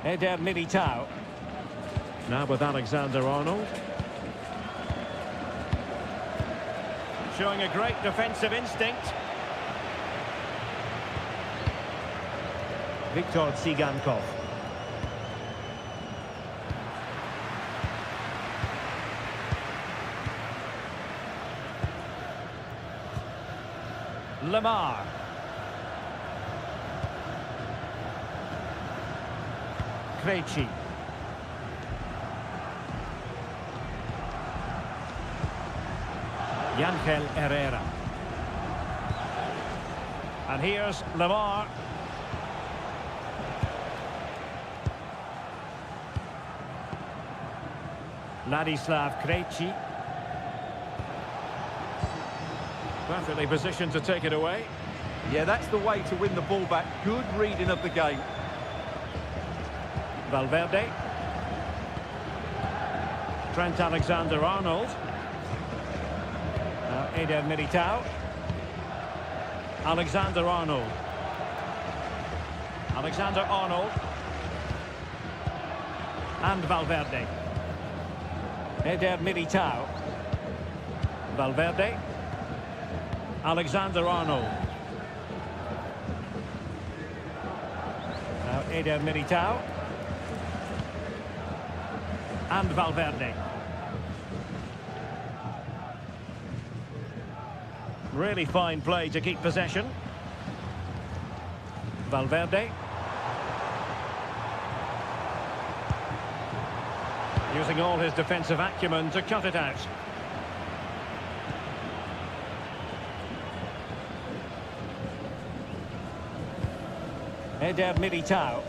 Eder Militao. Now with Alexander-Arnold. Showing a great defensive instinct. Viktor Tsigankov. Lamar. Krejci. Yangel Herrera. And here's Lamar. Ladislav Krejci. Perfectly positioned to take it away. Yeah, that's the way to win the ball back. Good reading of the game. Valverde. Trent Alexander-Arnold. Now Eder Militao. Alexander-Arnold. Alexander-Arnold. And Valverde. Eder Militao. Valverde. Alexander-Arnold. Now Eder Militao. And Valverde. Really fine play to keep possession. Valverde. Using all his defensive acumen to cut it out. Eder Militao.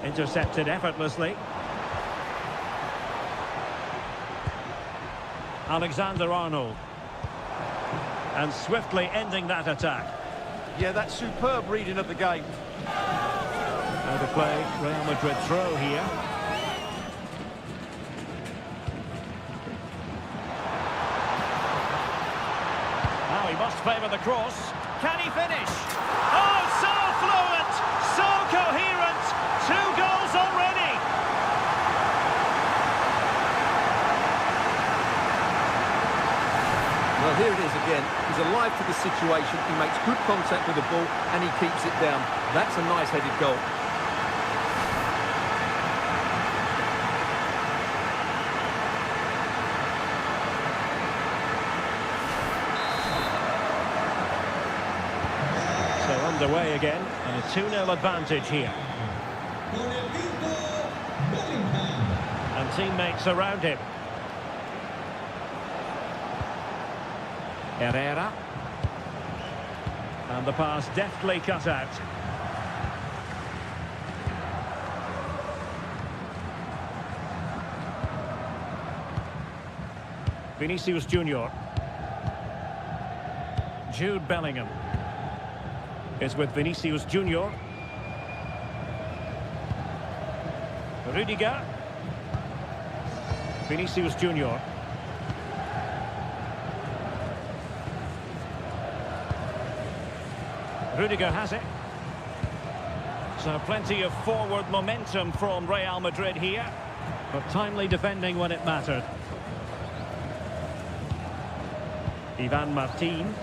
Intercepted effortlessly. Alexander-Arnold. And swiftly ending that attack. Yeah, that's superb reading of the game. Now to play, Real Madrid throw here. Now he must favour the cross. Can he finish? Oh, so fluent, so coherent. 2 goals already. Well, here it is again. He's alive to the situation. He makes good contact with the ball and he keeps it down. That's a nice headed goal. Underway again, and a 2-0 advantage here. And teammates around him. Herrera. And the pass deftly cut out. Vinicius Junior. Jude Bellingham is with Vinicius Junior. Rudiger. Vinicius Junior. Rudiger has it. So plenty of forward momentum from Real Madrid here, but timely defending when it mattered. Ivan Martin.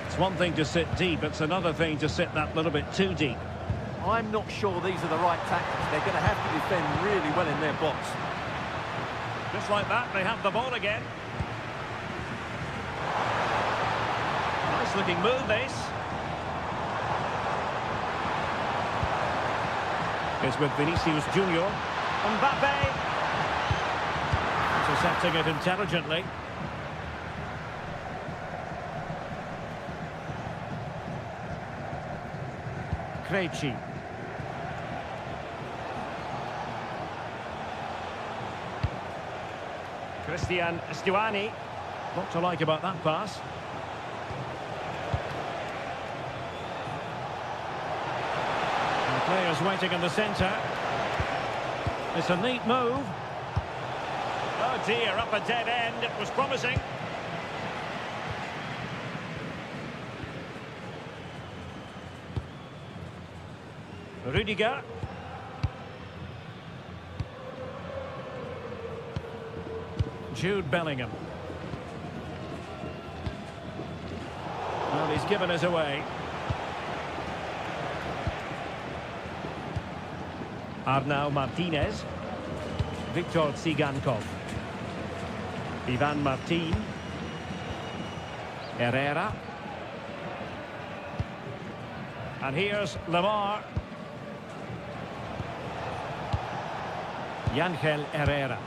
It's one thing to sit deep, it's another thing to sit that little bit too deep. I'm not sure these are the right tactics. They're going to have to defend really well in their box. Just like that, they have the ball again. Nice looking move, this. It's with Vinicius Junior. Mbappe. Intercepting it intelligently. Krejci. Christian Stuani. What to like about that pass? And the players waiting in the centre. It's a neat move. Oh, Oh dear, up a dead end. It was promising. Rudiger. Jude Bellingham. Well, he's given us away. Arnau Martinez. Victor Tsigankov. Ivan Martin. Herrera. And here's Lamar. Yangel Herrera.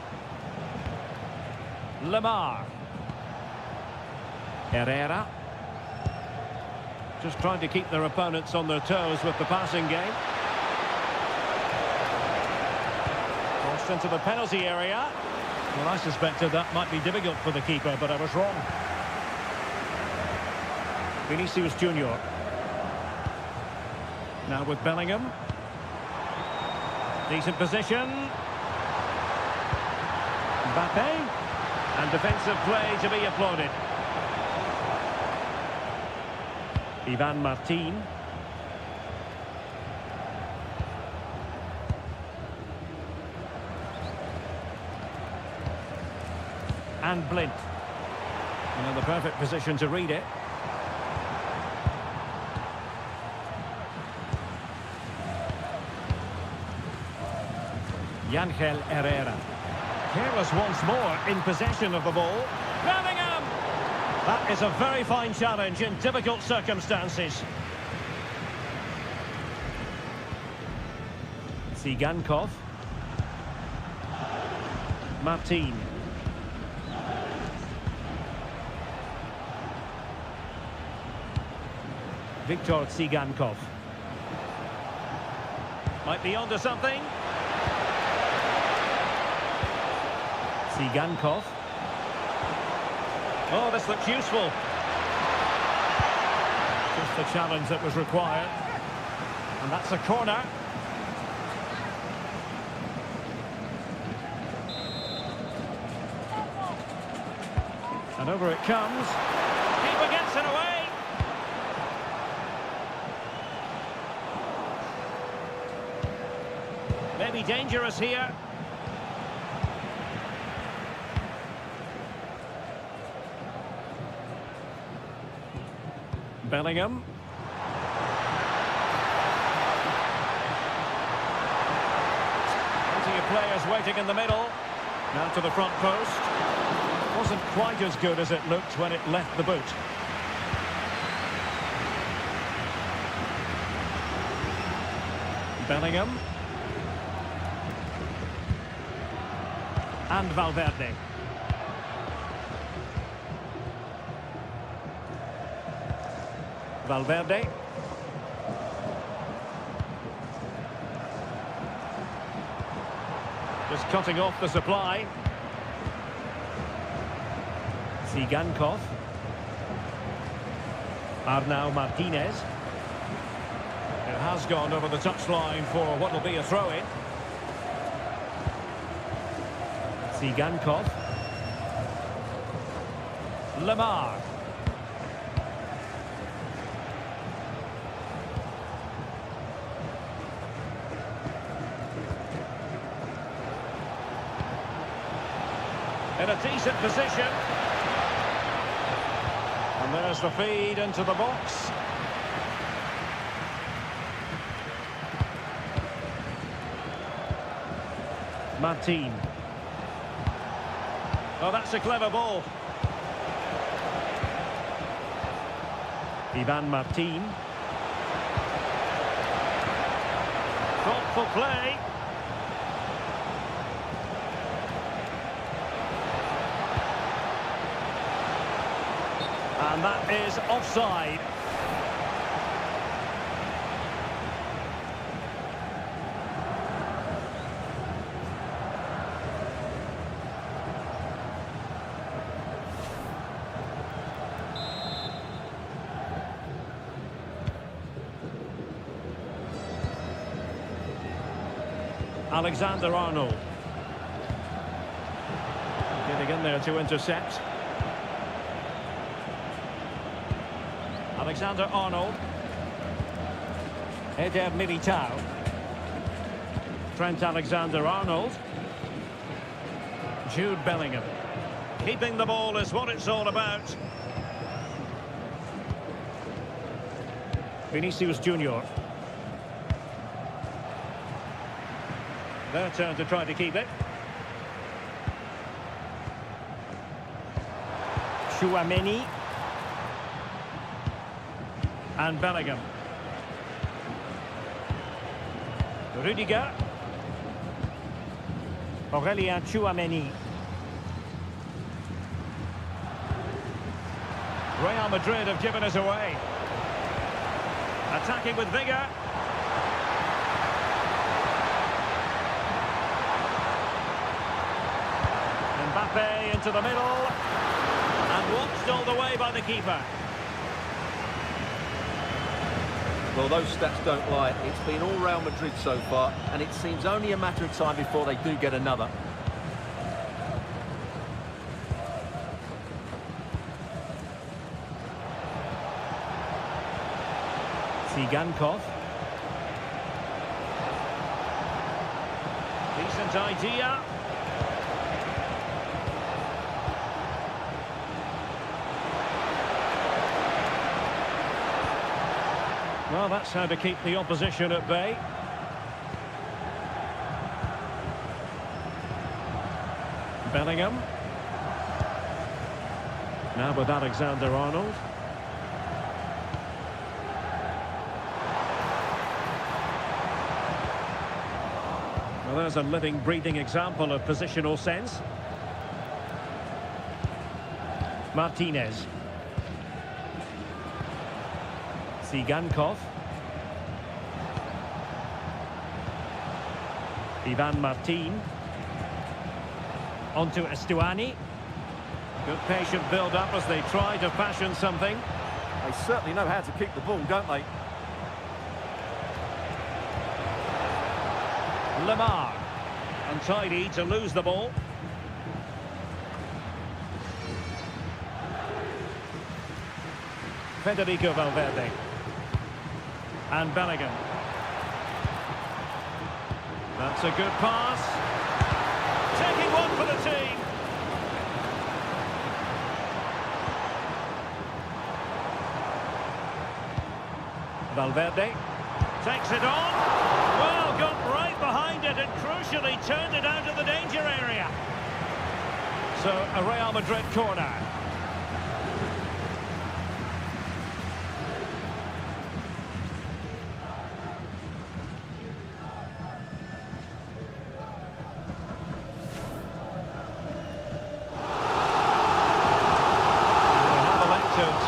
Lamar. Herrera. Just trying to keep their opponents on their toes with the passing game. Crossed into the penalty area. Well, I suspected that might be difficult for the keeper, but I was wrong. Vinicius Junior. Now with Bellingham. Decent position. Mbappe. And defensive play to be applauded. Ivan Martin. And Blint. In the perfect position to read it. Yangel Herrera. Careless once more in possession of the ball. Bellingham! That is a very fine challenge in difficult circumstances. Tsigankov. Martin. Victor Tsigankov. Might be onto something. Tsigankov. Oh, this looks useful. Just the challenge that was required. And that's a corner. And over it comes. Keeper gets it away. Maybe dangerous here. Bellingham. Plenty of players waiting in the middle. Now to the front post. Wasn't quite as good as it looked when it left the boot. Bellingham. And Valverde. Valverde. Just cutting off the supply. Tsigankov. Arnau Martinez. It has gone over the touchline for what will be a throw-in. Tsigankov. Lamar. In a decent position. And there's the feed into the box. Martin. Oh, that's a clever ball. Ivan Martin. Thoughtful play. And that is offside. Alexander-Arnold. Getting in there to intercept. Alexander-Arnold. Eder Militao. Trent Alexander-Arnold. Jude Bellingham. Keeping the ball is what it's all about. Vinicius Junior. Their turn to try to keep it. Chouameni. And Bellingham. Rudiger. Aurélien Chouameni. Real Madrid have given us away. Attacking with vigour. Mbappe into the middle. And watched all the way by the keeper. Well, those stats don't lie. It's been all Real Madrid so far, and it seems only a matter of time before they do get another. Sigankov. Decent idea. Well, that's how to keep the opposition at bay. Bellingham. Now with Alexander-Arnold. Well, there's a living, breathing example of positional sense. Martinez. Sigankov. Ivan Martin. On to Estuani. Good patient build-up as they try to fashion something. They certainly know how to keep the ball, don't they? Lemar. Untidy to lose the ball. Federico Valverde. And Bellingham. That's a good pass. Taking one for the team. Valverde takes it on. Well, got right behind it and crucially turned it out of the danger area. So, a Real Madrid corner.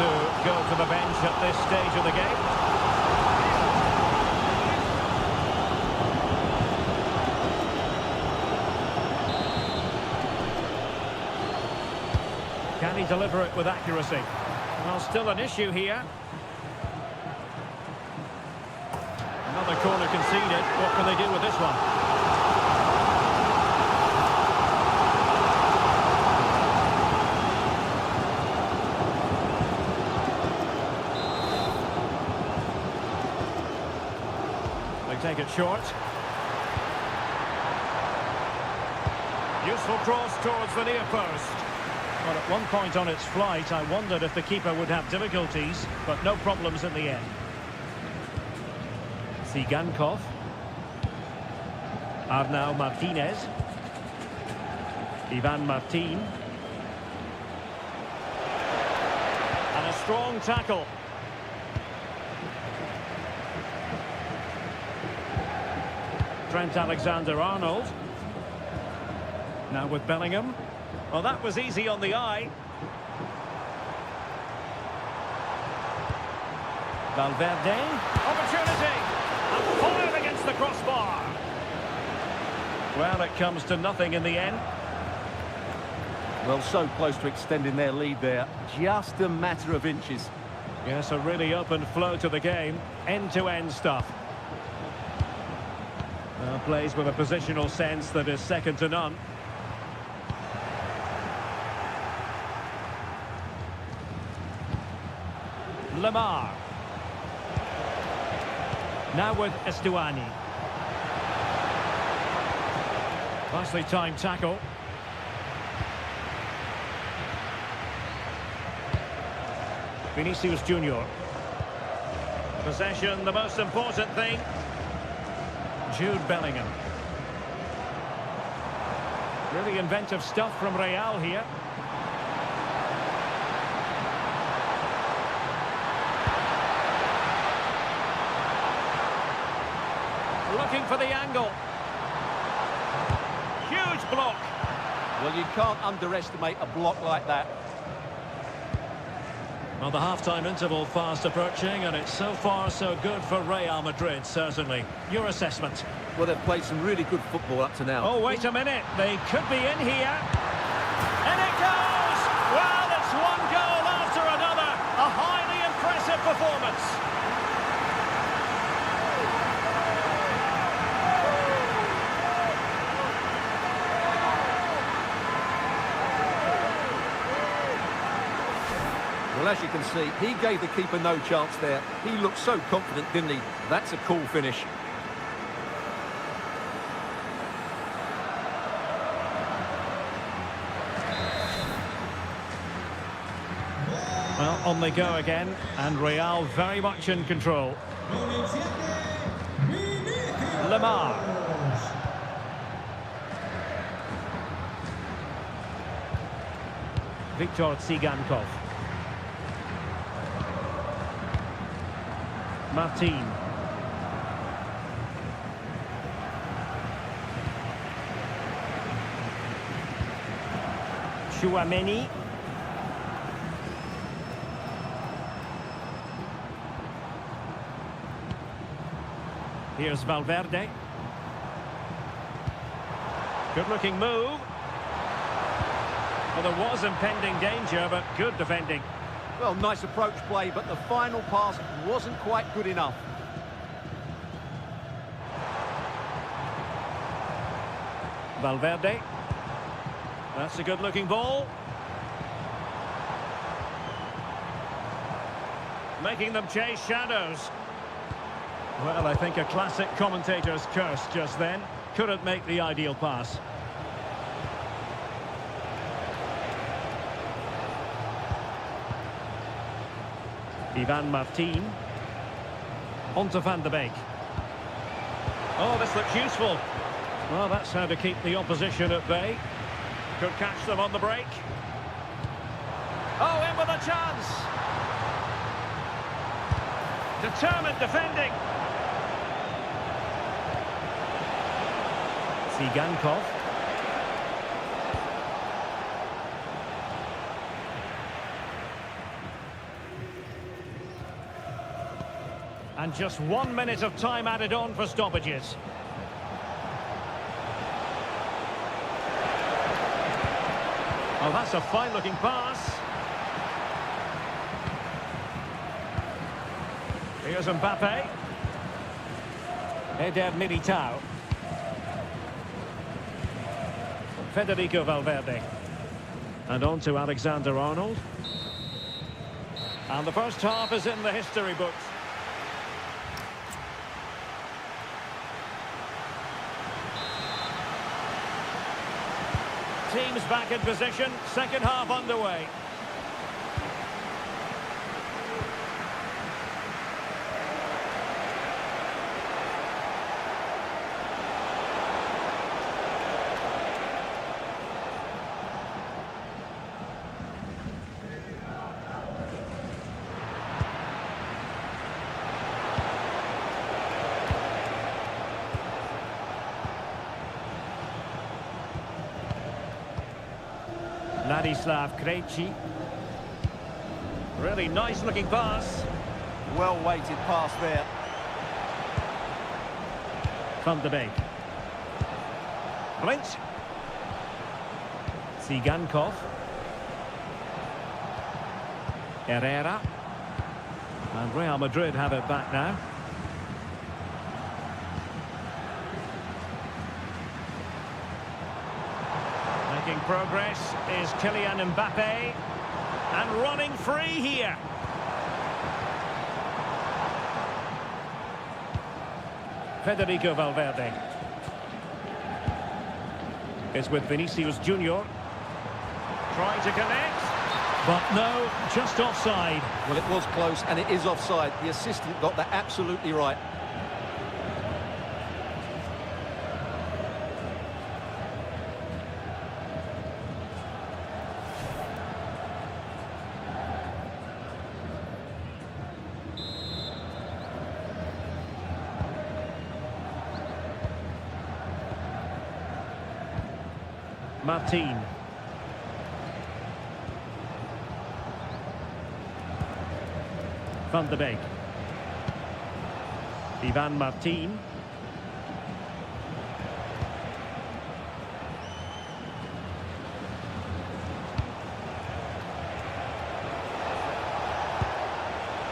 To go to the bench at this stage of the game. Can he deliver it with accuracy? Well, still an issue here. Another corner conceded. What can they do with this one? Take it short. Useful cross towards the near post. Well, at one point on its flight, I wondered if the keeper would have difficulties, but no problems in the end. Sigankov. Arnau Martinez. Ivan Martin. And a strong tackle. Trent Alexander-Arnold. Now with Bellingham. Well, that was easy on the eye. Valverde. Opportunity! And fired against the crossbar. Well, it comes to nothing in the end. Well, so close to extending their lead there. Just a matter of inches. Yes, a really open flow to the game. End-to-end stuff. Plays with a positional sense that is second to none. Lemar. Now with Estuani. Nicely timed tackle. Vinicius Junior. Possession, the most important thing. Jude Bellingham. Really inventive stuff from Real here. Looking for the angle. Huge block. Well, you can't underestimate a block like that. Well, the half-time interval fast approaching, and it's so far so good for Real Madrid, certainly. Your assessment? Well, they've played some really good football up to now. Oh, wait a minute. They could be in here. And it goes! Well, it's one goal after another. A highly impressive performance. Well, as you can see, he gave the keeper no chance there. He looked so confident, didn't he? That's a cool finish. Well, on they go again, and Real very much in control. Lemar. Viktor Tsigankov. Martin. Chouameni. Here's Valverde. Good-looking move. Well, there was impending danger, but good defending. Well, nice approach play, but the final pass wasn't quite good enough. Valverde. That's a good-looking ball. Making them chase shadows. Well, I think a classic commentator's curse just then. Couldn't make the ideal pass. Ivan Martin. On to Van de Beek. Oh, this looks useful. Well, that's how to keep the opposition at bay. Could catch them on the break. Oh, in with a chance. Determined defending. Tsigankov. And just 1 minute of time added on for stoppages. Oh, that's a fine-looking pass. Here's Mbappe. Eder Militao. Federico Valverde. And on to Alexander-Arnold. And the first half is in the history books. Teams back in position, second half underway. Ladislav Krejci. Really nice looking pass. Well weighted pass there. Van de Beek. Blint. Tsigankov. Herrera. And Real Madrid have it back now. Making progress is Kylian Mbappe. And running free here. Federico Valverde. It's with Vinicius Junior. Trying to connect. But no, just offside. Well, it was close, and it is offside. The assistant got that absolutely right. Martin. Van de Beek. Ivan Martin.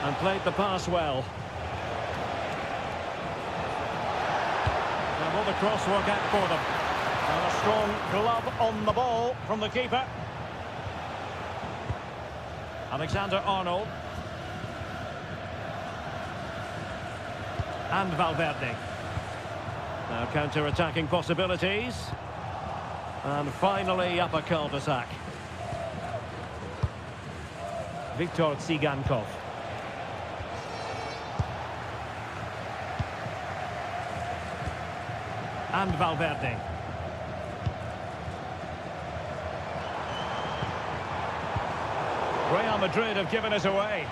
And played the pass well. And will the cross work out for them? And a strong glove on the ball from the keeper. Alexander-Arnold. And Valverde. Now counter-attacking possibilities. And finally up a cul-de-sac. Viktor Tsigankov. And Valverde. Real Madrid have given us away.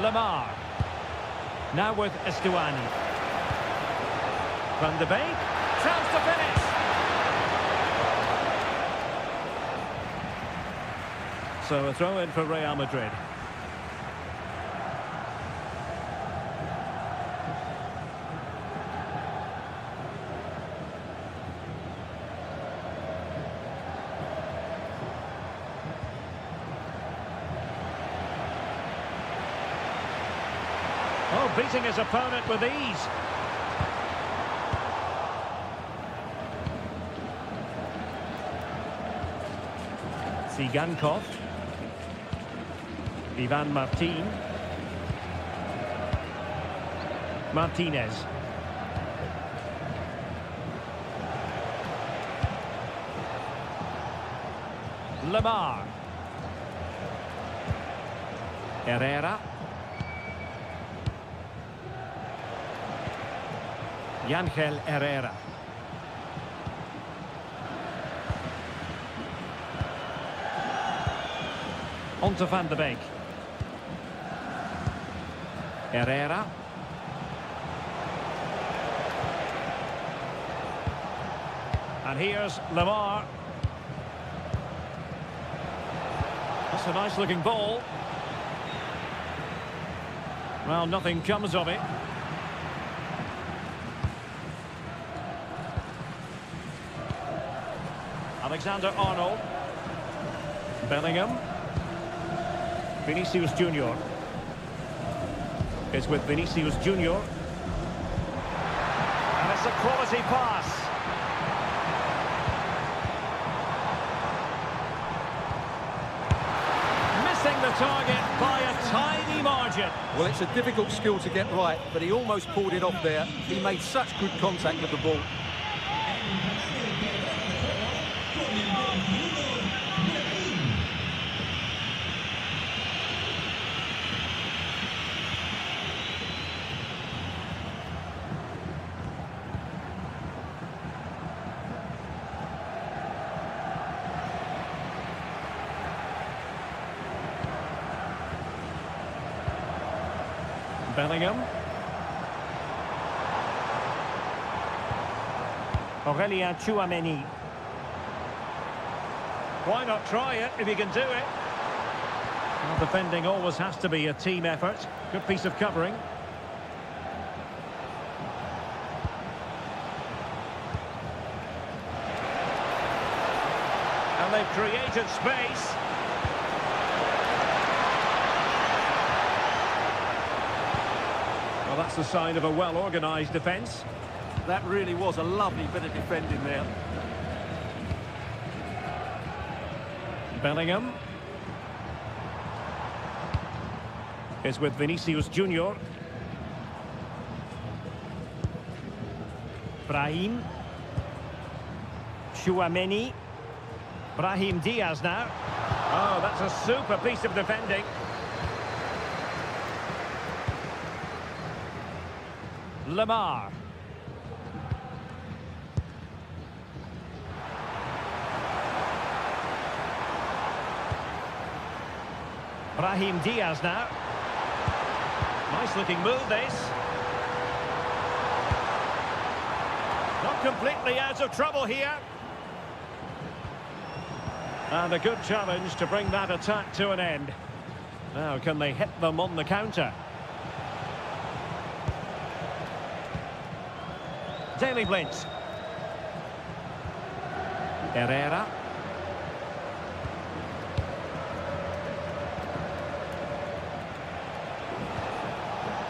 Lamar. Now with Estuani. Van de Beek. Chance to finish. So a throw in for Real Madrid. Oh, beating his opponent with ease. Tsigankov. Ivan Martin. Martinez. Lamar. Herrera. Yangel Herrera. On to Van de Beek. Herrera. And here's Lamar. That's a nice looking ball. Well, nothing comes of it. Alexander-Arnold. Bellingham. Vinicius Junior. It's with Vinicius Junior. And it's a quality pass. Missing the target by a tiny margin. Well, it's a difficult skill to get right, but he almost pulled it off there. He made such good contact with the ball. Bellingham. Aurelien Tchouameni. Why not try it if you can do it? Well, defending always has to be a team effort. Good piece of covering. And they've created space. Well, that's the sign of a well-organised defence. That really was a lovely bit of defending there. Bellingham. is with Vinicius Junior. Brahim. Chouameni. Brahim Diaz now. Oh, that's a super piece of defending. Lamar. Brahim Diaz now. Nice looking move this. Not completely out of trouble here. And a good challenge to bring that attack to an end. Now can they hit them on the counter? Daily Blitz. Herrera.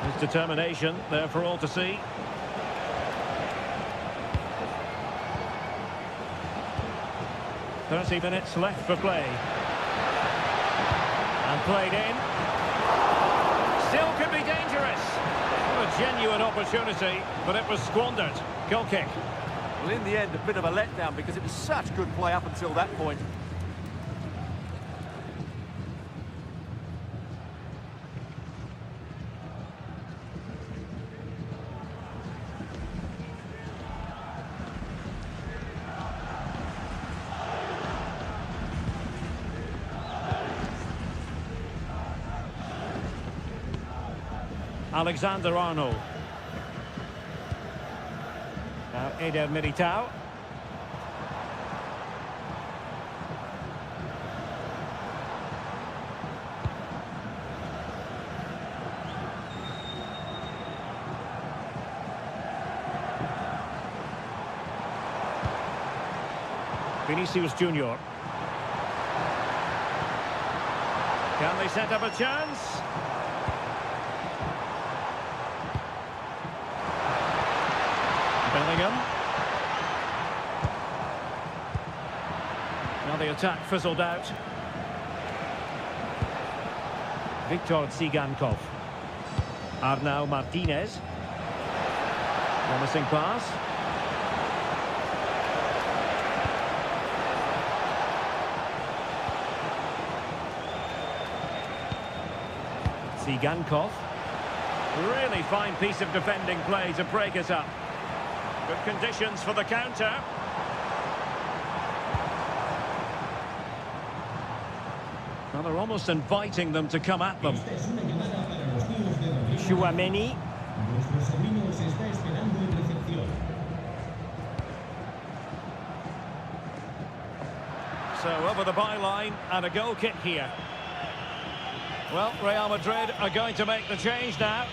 His determination there for all to see. "30 minutes left for play. And played in. Still could be dangerous. What a genuine opportunity, but it was squandered. Goal kick. Well, in the end, a bit of a letdown because it was such good play up until that point. Alexander-Arnold. Now Eder Militao. Vinicius Junior. Can they set up a chance? Bellingham. Now the attack fizzled out. Viktor Tsigankov. Arnau Martinez. Promising pass. Tsigankov. Really fine piece of defending play to break it up. Good conditions for the counter. Well, they're almost inviting them to come at them. Chouameni. So over the byline and a goal kick here. Well, Real Madrid are going to make the change now.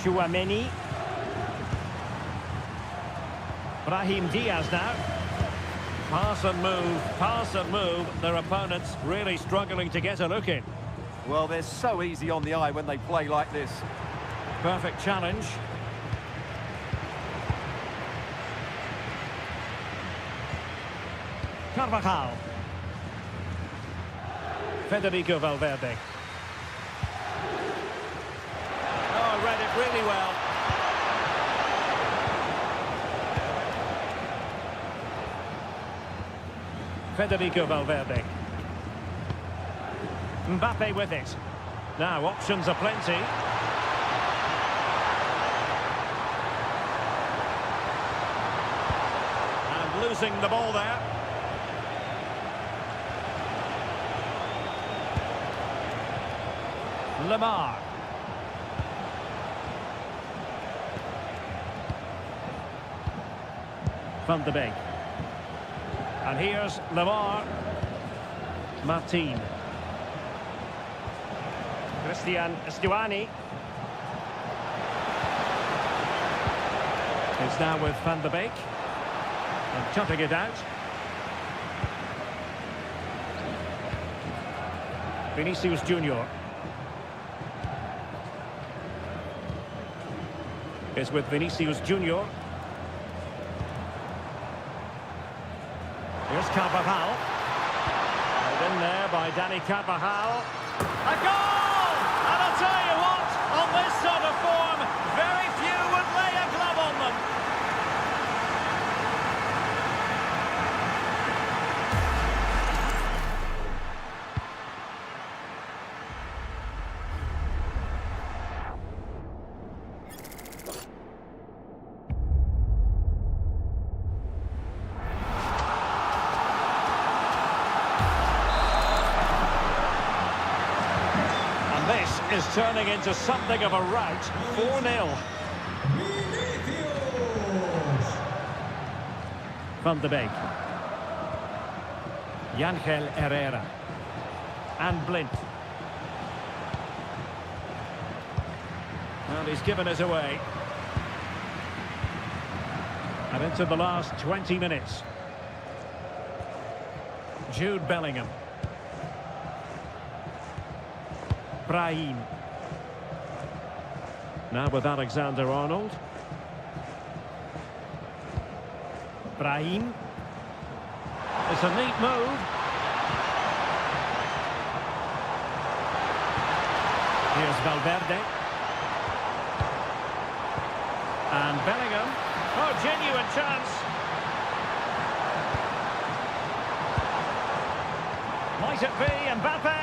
Chouameni. Brahim Diaz now. Pass and move. Their opponents really struggling to get a look in. Well, they're so easy on the eye when they play like this. Perfect challenge. Carvajal. Federico Valverde. Oh, read it really well. Federico Valverde. Mbappe with it. Now options are plenty. And losing the ball there. Lamar. Van de Beek. And here's Lamar. Martin. Christian Stuani. It's now with Van de Beek. And chopping it out. Vinicius Junior. Is with Vinicius Junior. Here's Carvajal. Held in there by Danny Carvajal. A goal! And I'll tell you what, on this sort of form, very few would lay a glove on them. This is turning into something of a rout. 4-0. Van de Beek. Yangel Herrera. And Blind. And he's given us away. And into the last 20 minutes. Jude Bellingham. Brahim. Now with Alexander-Arnold. Brahim. It's a neat move. Here's Valverde. And Bellingham. Oh, genuine chance. Might it be Mbappe?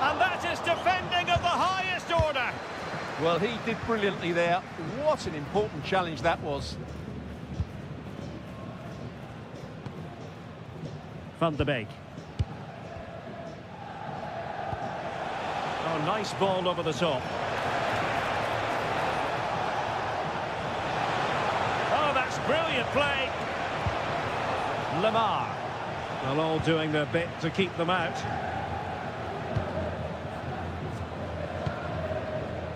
And that is defending of the highest order. Well, he did brilliantly there. What an important challenge that was. Van de Beek. Oh, nice ball over the top. Oh, that's brilliant play. Lemar. Well, all doing their bit to keep them out.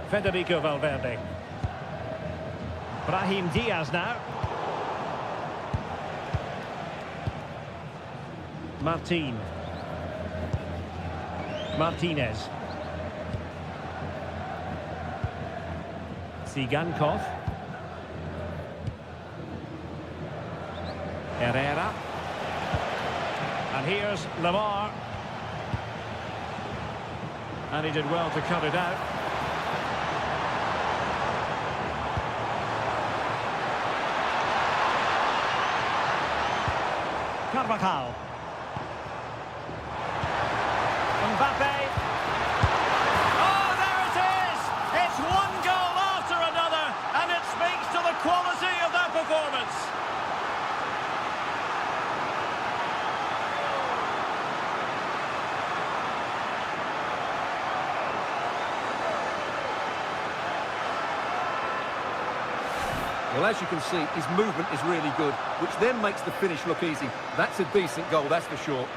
Federico Valverde. Brahim Diaz now. Martinez. Sigankov. Herrera. And here's Lemar. And he did well to cut it out. Carvajal. Mbappe. Oh, there it is! It's one goal after another, and it speaks to the quality of that performance. Well, as you can see, his movement is really good, which then makes the finish look easy. That's a decent goal, that's for sure.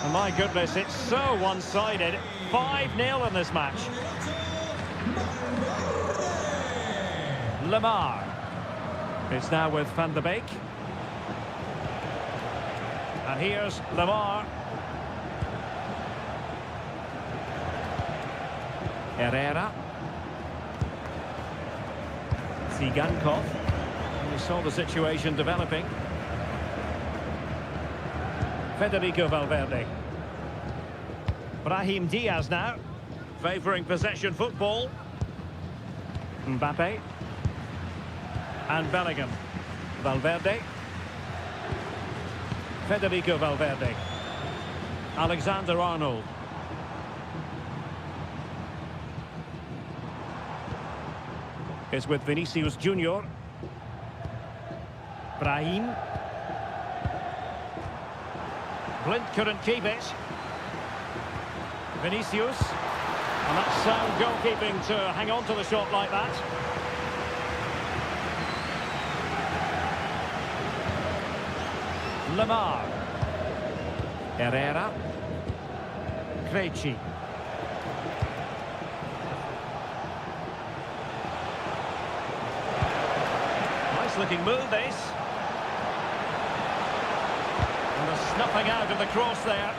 Oh, my goodness, it's so one-sided. 5-0 in this match. Lemar. It's now with Van de Beek. And here's Lemar. Herrera. Sigankov. We saw the situation developing. Federico Valverde. Brahim Diaz now. Favouring possession football. Mbappe. And Bellingham. Valverde. Federico Valverde. Alexander-Arnold. Is with Vinicius Junior. Brahim. Blind couldn't keep it. Vinicius. And that's sound goalkeeping to hang on to the shot like that. Lamar. Herrera. Krejci. Nice looking move this. And a snuffing out of the cross there.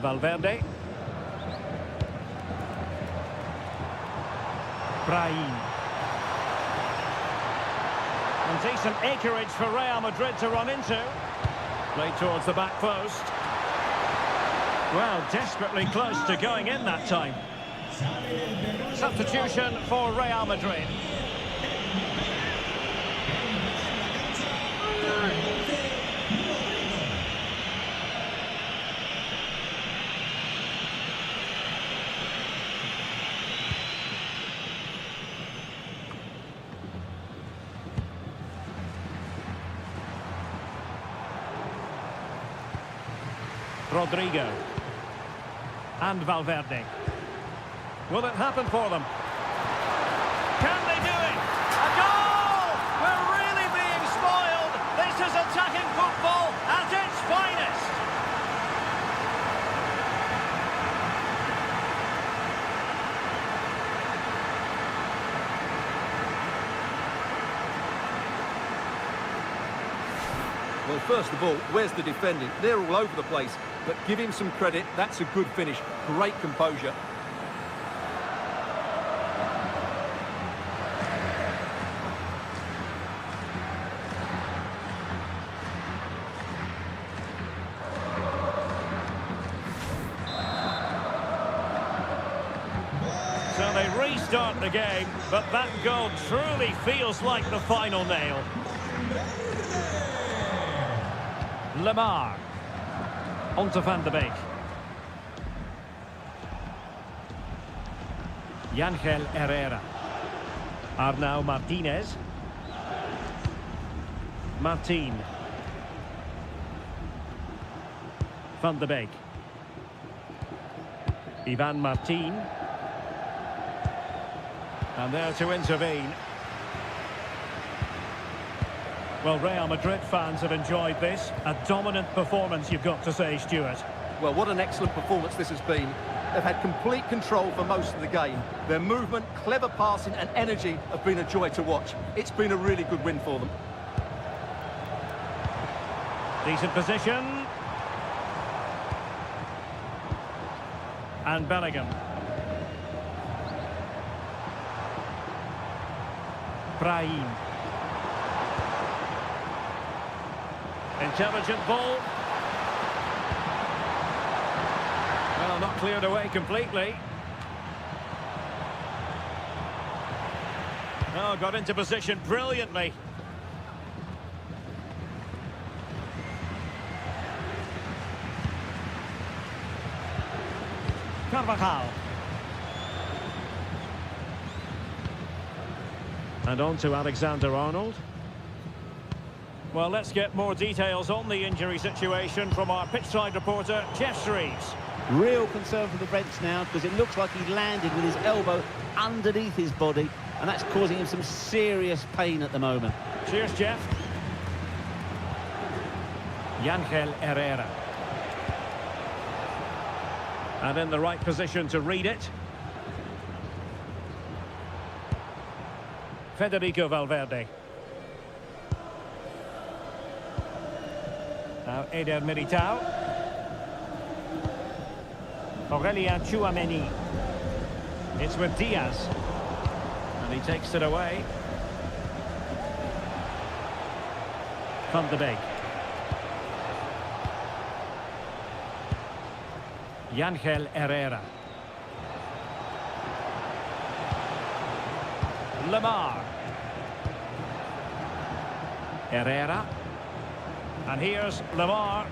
Valverde. Brahim. And decent acreage for Real Madrid to run into. Played towards the back post. Well, desperately close to going in that time. Substitution for Real Madrid. Rodrigo. And Valverde. Will it happen for them? Can they do it? A goal! We're really being spoiled. This is attacking football at its finest. Well, first of all, where's the defending? They're all over the place. But give him some credit. That's a good finish. Great composure. So they restart the game, but that goal truly feels like the final nail. Lamar. On to Van de Beek. Yangel Herrera. Arnau Martinez. Martin. Van de Beek. Ivan Martin. And there to intervene. Well, Real Madrid fans have enjoyed this. A dominant performance, you've got to say, Stuart. Well, what an excellent performance this has been. They've had complete control for most of the game. Their movement, clever passing and energy have been a joy to watch. It's been a really good win for them. Decent position. And Bellingham. Brahim. Intelligent ball. Well, not cleared away completely. Oh, got into position brilliantly. Carvajal. And on to Alexander-Arnold. Well, let's get more details on the injury situation from our pitchside reporter, Jeff Shreves. Real concern for the Reds now, because it looks like he landed with his elbow underneath his body, and that's causing him some serious pain at the moment. Cheers, Jeff. Yangel Herrera. And in the right position to read it. Federico Valverde. Now Eder Militao. Aurelien Tchouameni. It's with Diaz. And he takes it away. Van de Beek. Yangel Herrera. Lamar. Herrera. And here's Lamar.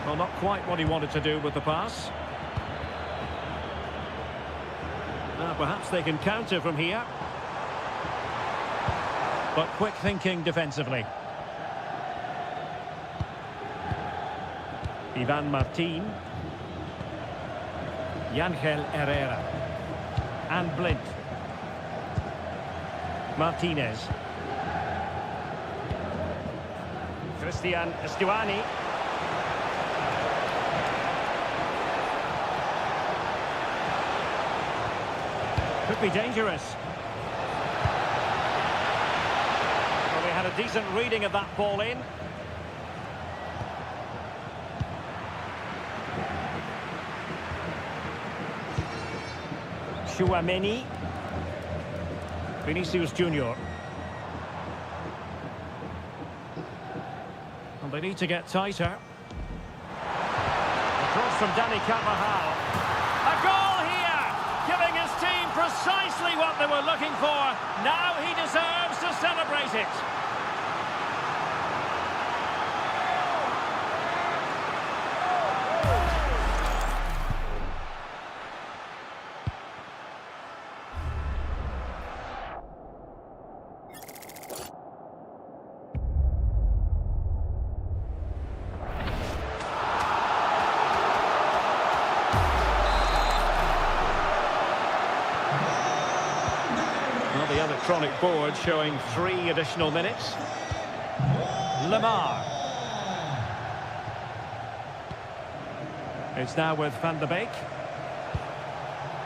Well, not quite what he wanted to do with the pass. Perhaps they can counter from here. But quick thinking defensively. Ivan Martin. Yangel Herrera. And Blint. Martinez. Christian Stuani. Could be dangerous. Well, they had a decent reading of that ball in. Chouameni. Vinicius Junior. And they need to get tighter. A cross from Dani Carvajal. A goal here! Giving his team precisely what they were looking for. Now he deserves to celebrate it. Well, the electronic board showing 3 additional minutes. Lamar. It's now with Van de Beek.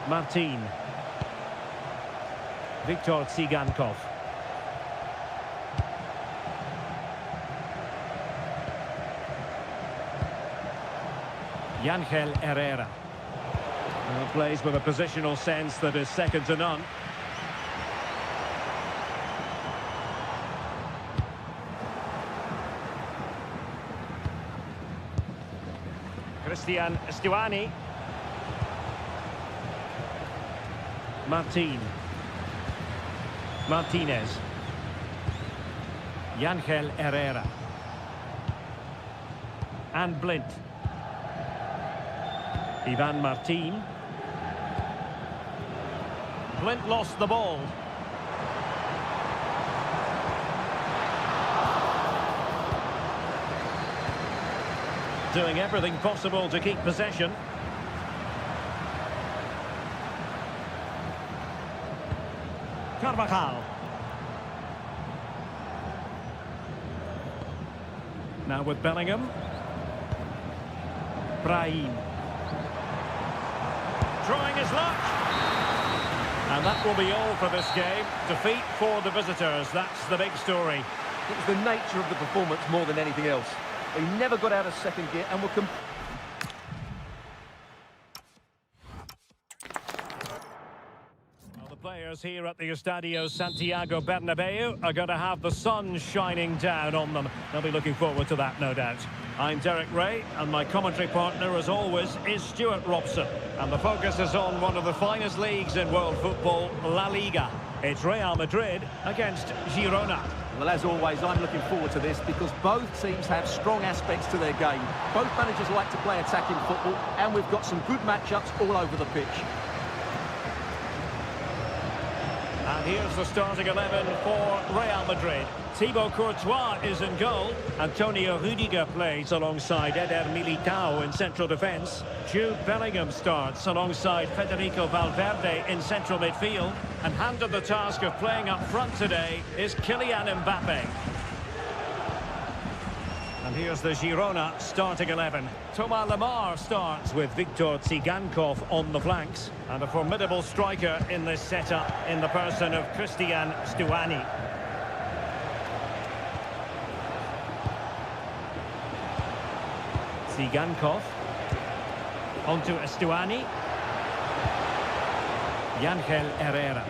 Martin. Viktor Tsigankov. Yangel Herrera. Well, plays with a positional sense that is second to none. Christian Stuani. Martin. Martinez. Yangel Herrera. And Blint. Ivan Martin. Blint lost the ball. Doing everything possible to keep possession. Carvajal. Now with Bellingham. Brahim. Trying his luck. And that will be all for this game. Defeat for the visitors. That's the big story. It was the nature of the performance more than anything else. He never got out of second gear and were Well, the players here at the Estadio Santiago Bernabeu are going to have the sun shining down on them. They'll be looking forward to that, no doubt. I'm Derek Ray, and my commentary partner, as always, is Stuart Robson. And the focus is on one of the finest leagues in world football, La Liga. It's Real Madrid against Girona. Well, as always, I'm looking forward to this because both teams have strong aspects to their game. Both managers like to play attacking football, and we've got some good matchups all over the pitch. And here's the starting 11 for Real Madrid. Thibaut Courtois is in goal. Antonio Rudiger plays alongside Eder Militao in central defence. Jude Bellingham starts alongside Federico Valverde in central midfield. And handed the task of playing up front today is Kylian Mbappe. And here's the Girona starting 11. Thomas Lemar starts with Viktor Tsigankov on the flanks. And a formidable striker in this setup in the person of Christian Stuani. Tsigankov. Onto Stuani. Yangel Herrera.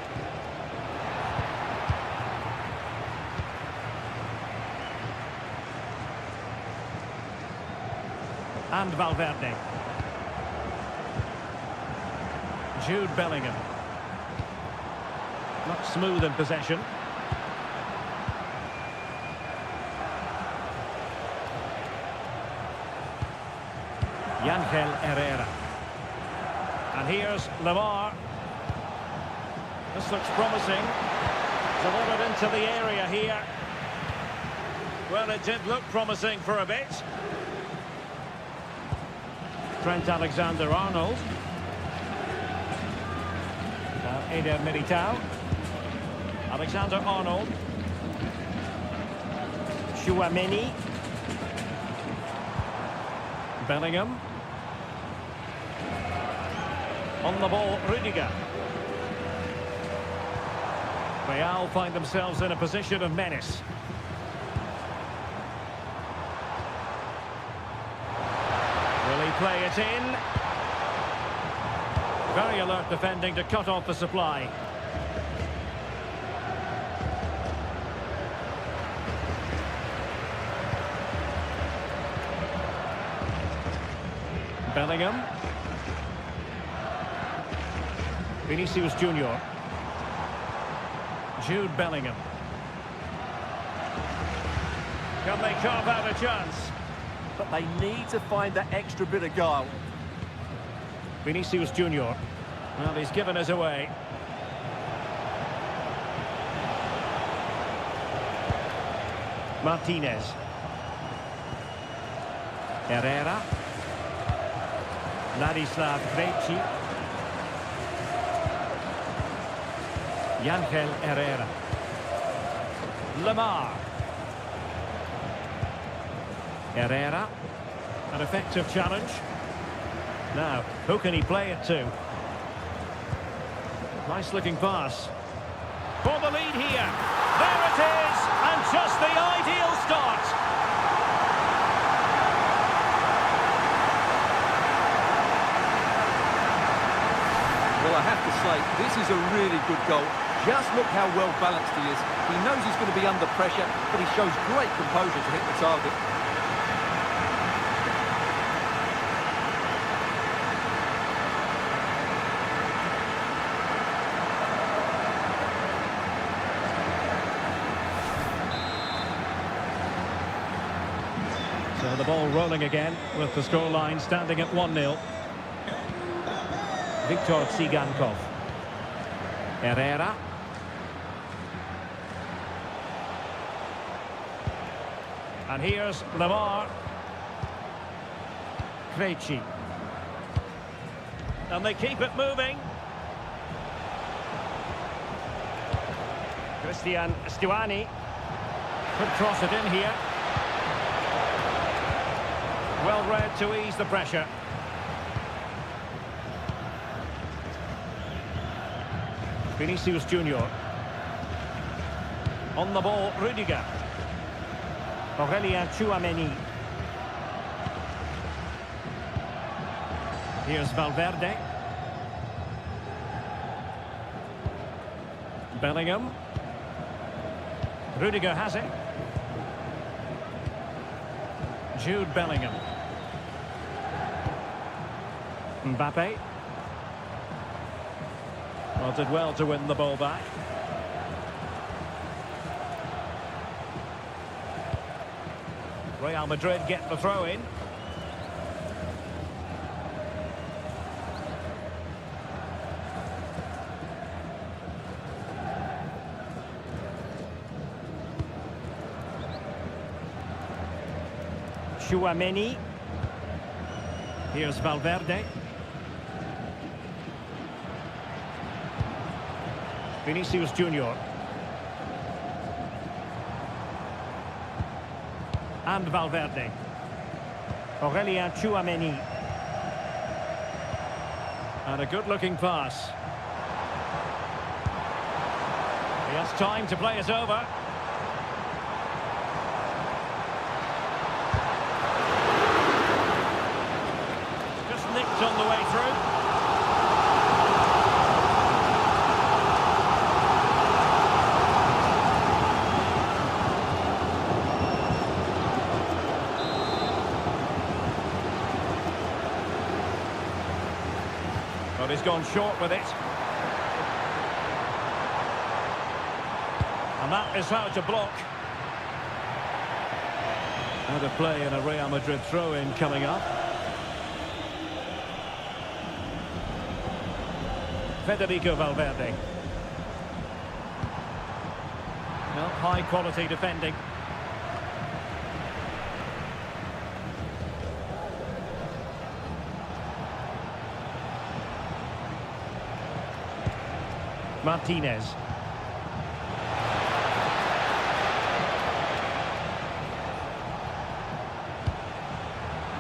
And Valverde. Jude Bellingham. Not smooth in possession. Yangel Herrera. And here's Lemar. This looks promising. Delivered into the area here. Well, it did look promising for a bit. Trent Alexander-Arnold. Now Eder Militao. Alexander-Arnold. Chouameni. Bellingham. On the ball, Rudiger. Real find themselves in a position of menace. Will he play it in? Very alert defending to cut off the supply. Bellingham. Vinicius Junior. Jude Bellingham. Can they carve out a chance? But they need to find that extra bit of guile. Vinicius Junior. Well, he's given us away. Martinez. Herrera. Ladislav Krejci. Yangel Herrera. Lamar. Herrera. An effective challenge. Now, who can he play it to? Nice looking pass. For the lead here. There it is, and just the ideal start. Well, I have to say, this is a really good goal. Just look how well balanced he is. He knows he's going to be under pressure, but he shows great composure to hit the target. So the ball rolling again with the scoreline standing at 1-0. Viktor Tsigankov. Herrera. And here's Lamar. Krejci. And they keep it moving. Christian Stuani. Could cross it in here. Well read to ease the pressure. Vinicius Junior. On the ball, Rudiger. Aurelien Tchouameni. Here's Valverde. Bellingham. Rudiger has it. Jude Bellingham. Mbappe. Well, did well to win the ball back. Real Madrid get the throw in. Tchouameni. Here's Valverde. Vinicius Junior. And Valverde. Aurelien Tchouameni. And a good-looking pass. He has time to play it over. Just nicked on the way through. But he's gone short with it. And that is how to block. Out of play and a Real Madrid throw-in coming up. Federico Valverde. Well, high-quality defending. Martinez.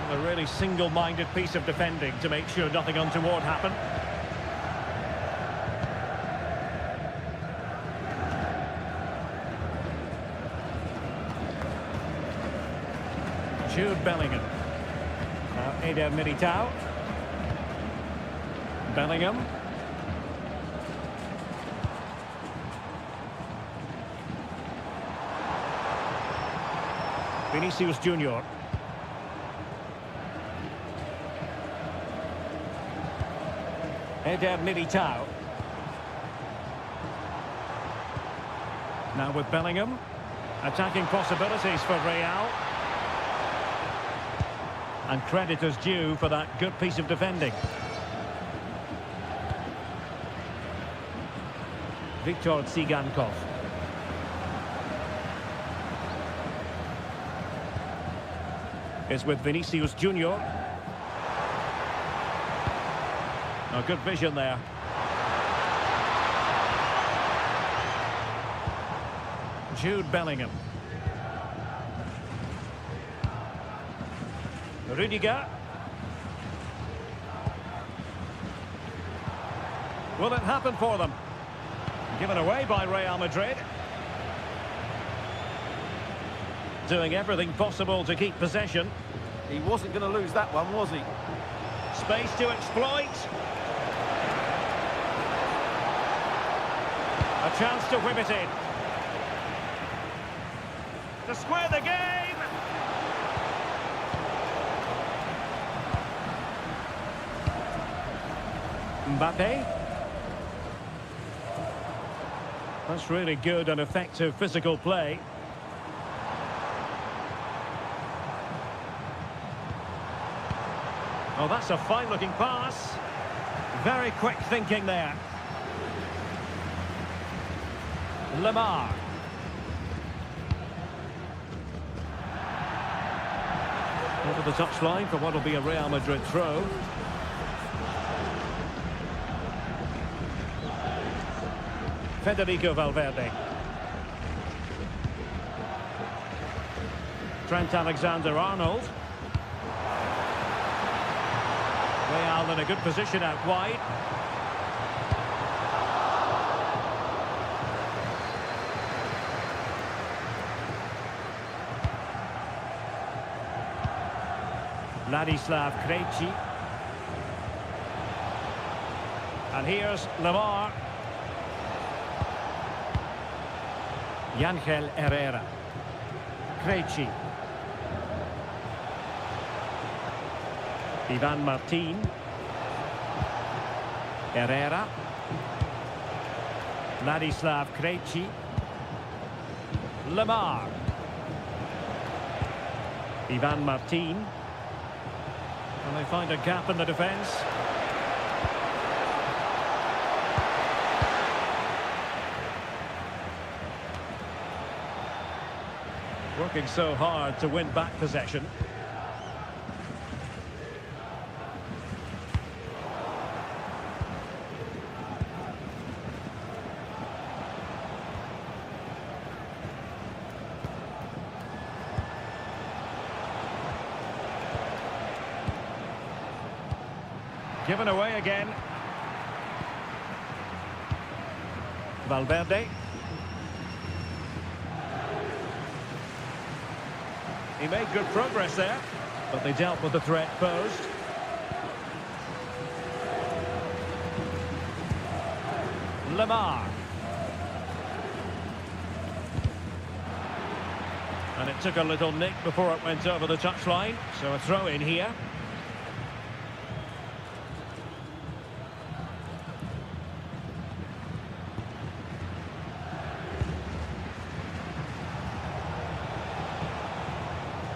A really single-minded piece of defending to make sure nothing untoward happened. Jude Bellingham. Now Eder Militao. Bellingham. Vinicius Junior. Eder Militao. Now with Bellingham. Attacking possibilities for Real. And credit is due for that good piece of defending. Viktor Tsigankov. Is with Vinicius Junior. Oh, good vision there. Jude Bellingham. Rudiger. Will it happen for them? Given away by Real Madrid. Doing everything possible to keep possession. He wasn't going to lose that one, was he? Space to exploit. A chance to whip it in. To square the game. Mbappe. That's really good and effective physical play. Oh, that's a fine-looking pass. Very quick thinking there. Lemar. Over the touchline for what will be a Real Madrid throw. Federico Valverde. Trent Alexander-Arnold. Real in a good position out wide. Ladislav Krejci. And here's Lemar. Ángel Herrera. Krejci. Ivan Martin. Herrera. Ladislav Krejci. Lemar. Ivan Martin. And they find a gap in the defence. Working so hard to win back possession. Given away again. Valverde. He made good progress there, but they dealt with the threat posed. Lemar. And it took a little nick before it went over the touchline, so a throw in here.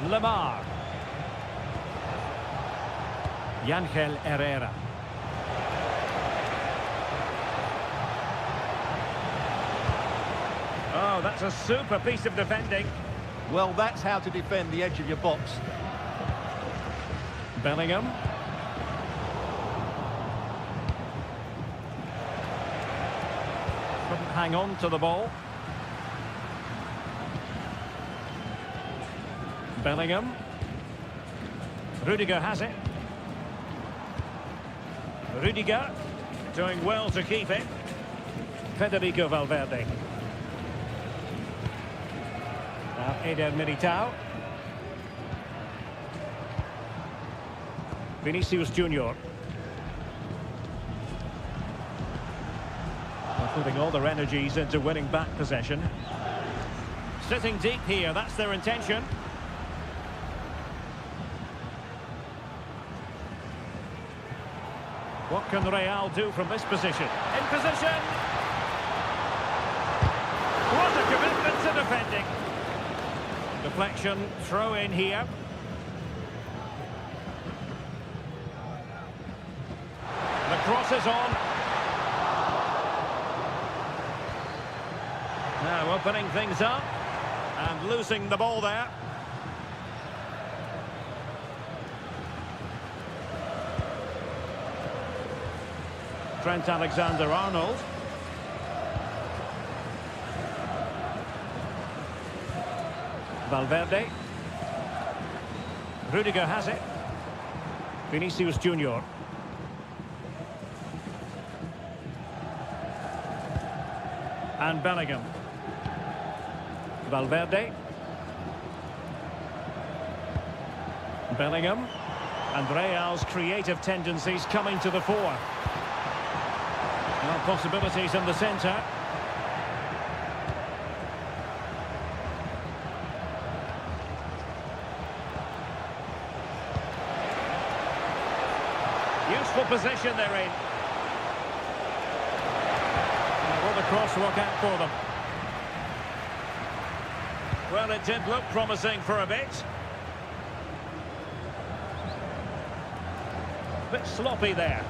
Lemar. Ángel Herrera. Oh, that's a super piece of defending. Well, that's how to defend the edge of your box. Bellingham. Couldn't hang on to the ball. Bellingham. Rudiger has it. Rudiger doing well to keep it. Federico Valverde. Now Eder Militao. Vinicius Junior. They're putting all their energies into winning back possession. Sitting deep here, that's their intention. What can Real do from this position? In position! What a commitment to defending! Deflection, throw in here. The cross is on. Now opening things up and losing the ball there. Trent Alexander-Arnold. Valverde. Rudiger has it. Vinicius Junior. And Bellingham. Valverde. Bellingham. And Real's creative tendencies coming to the fore. Well, possibilities in the centre. Useful position they're in. Will the cross work out for them? Well, it did look promising for a bit. Bit sloppy there.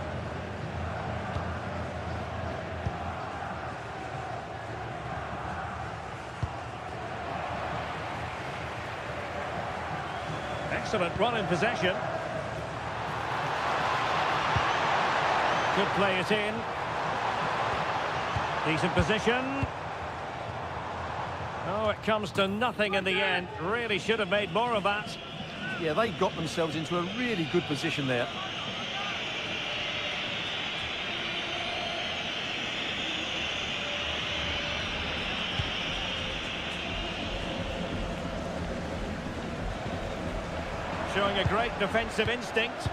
Excellent run in possession. Could play it in. Decent position. Oh, it comes to nothing in the end. Really should have made more of that. Yeah, they got themselves into a really good position there. Showing a great defensive instinct.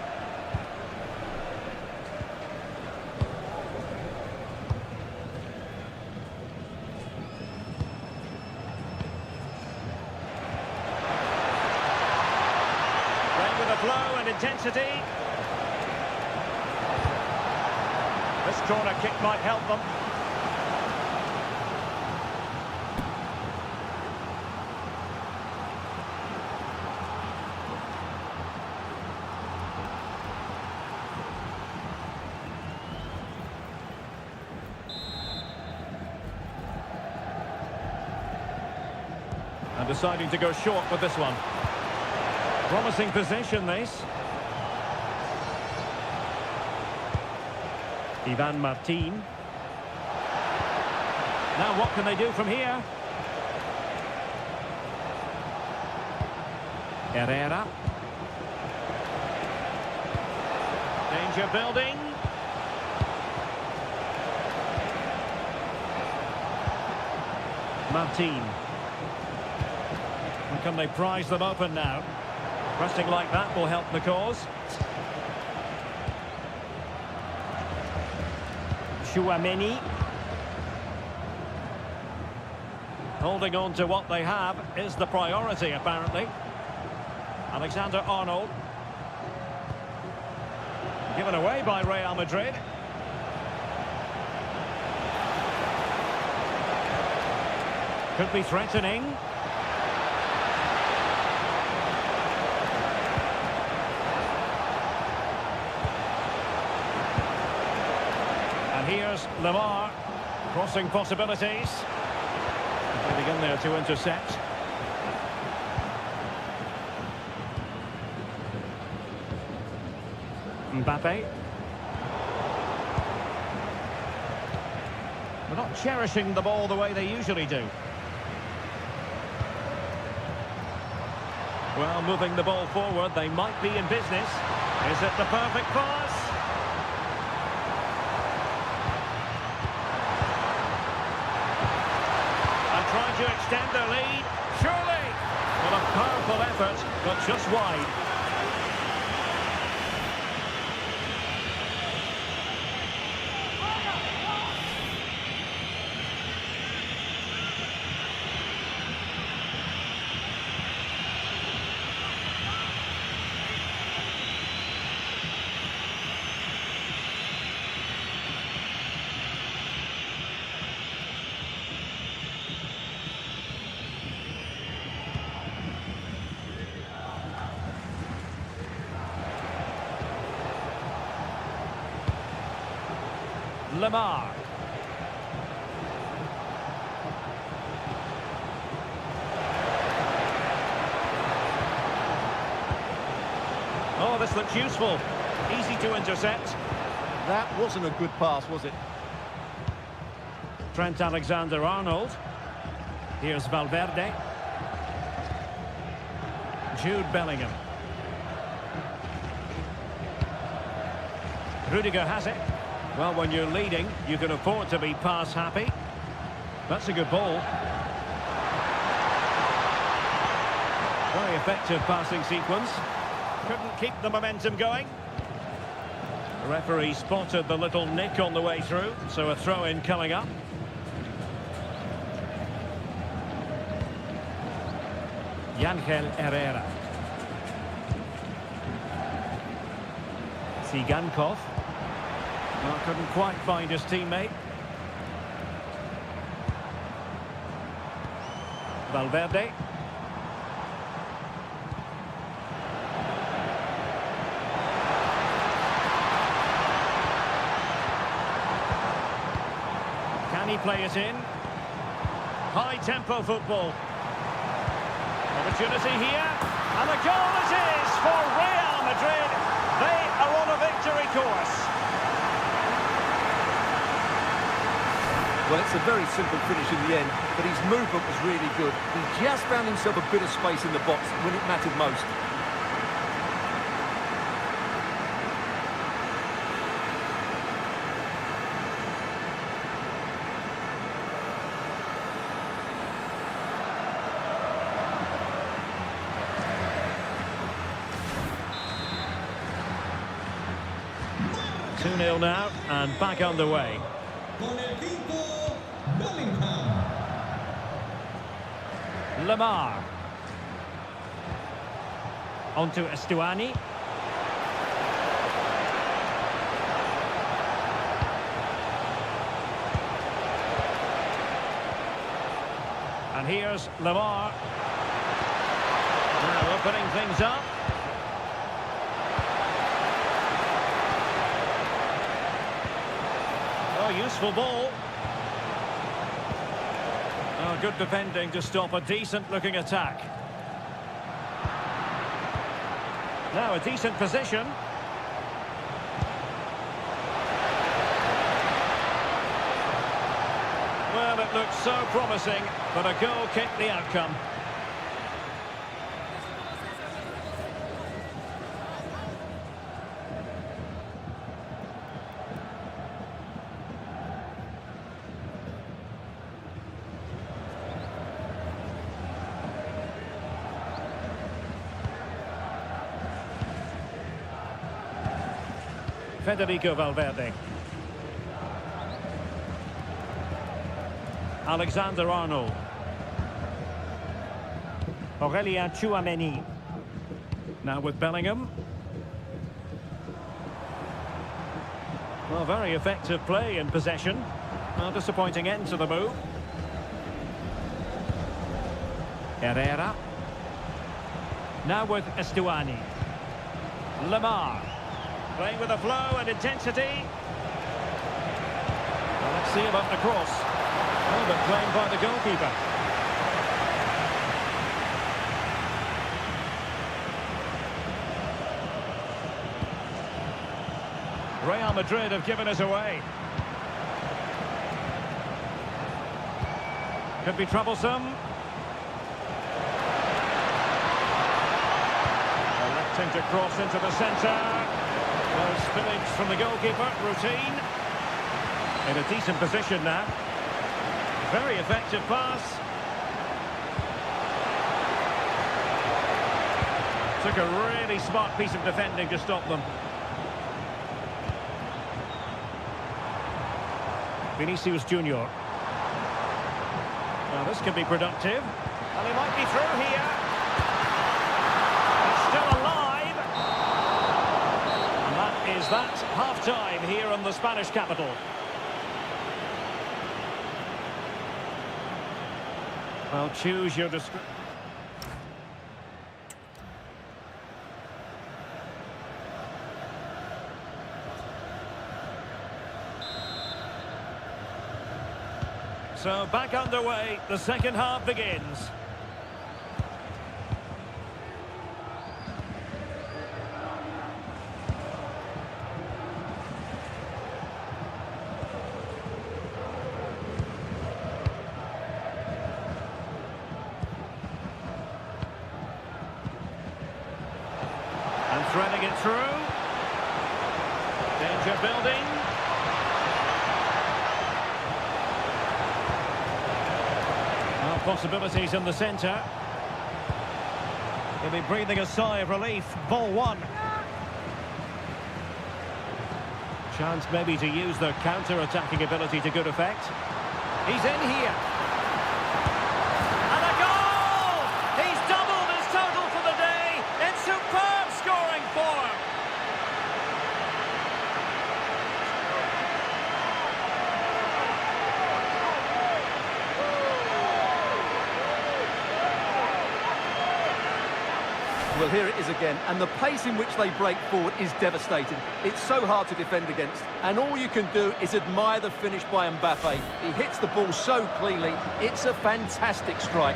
Playing with a flow and intensity. This corner kick might help them. And deciding to go short with this one. Promising position, this. Ivan Martin. Now what can they do from here? Herrera. Danger building. Martin. And can they prize them open now? Pressing like that will help the cause. Chouameni. Holding on to what they have is the priority, apparently. Alexander-Arnold. Given away by Real Madrid. Could be threatening. And here's Lamar. Crossing possibilities. Getting in there to intercept. Mbappe. They're not cherishing the ball the way they usually do. Well, moving the ball forward, they might be in business. Is it the perfect pass? And trying to extend their lead. Surely! Well, a powerful effort, but just wide. Lamar. Oh, this looks useful. Easy to intercept. That wasn't a good pass, was it? Trent Alexander-Arnold. Here's Valverde. Jude Bellingham. Rudiger has it. Well, when you're leading, you can afford to be pass happy. That's a good ball. Very effective passing sequence. Couldn't keep the momentum going. The referee spotted the little nick on the way through, so a throw-in coming up. Yangel Herrera. Tsigankov. Well, couldn't quite find his teammate. Valverde. Can he play it in? High-tempo football. Opportunity here. And the goal it is for Real Madrid. They are on a victory course. Well, it's a very simple finish in the end, but his movement was really good. He just found himself a bit of space in the box when it mattered most. Two 2-0 now, and back underway. Lamar. On to Estuani. And here's Lamar. Now opening things up. Oh, useful ball. Oh, good defending to stop a decent-looking attack. Now a decent position. Well, it looks so promising, but a goal kicked the outcome. Federico Valverde. Alexander-Arnold. Aurélien Tchouaméni. Now with Bellingham. Well, very effective play in possession. A disappointing end to the move. Herrera. Now with Estuani. Lamar. Playing with a flow and intensity. Well, let's see about the cross. Oh, but claimed by the goalkeeper. Real Madrid have given us away. Could be troublesome. Sent across into the centre. No spillage from the goalkeeper. Routine. In a decent position now. Very effective pass. Took a really smart piece of defending to stop them. Vinicius Junior. Now this could be productive. And he might be through here. He's still alive. And that is that. Half-time here in the Spanish capital. Well, choose your description. So back underway, the second half begins. And threading it through. Danger building. Possibilities in the centre. He'll be breathing a sigh of relief. Ball one. Chance maybe to use their counter-attacking ability to good effect. He's in here. And a goal! He's doubled his total for the day in superb scoring form. Well, here it is again, and the pace in which they break forward is devastating. It's so hard to defend against, and all you can do is admire the finish by Mbappe. He hits the ball so cleanly, it's a fantastic strike.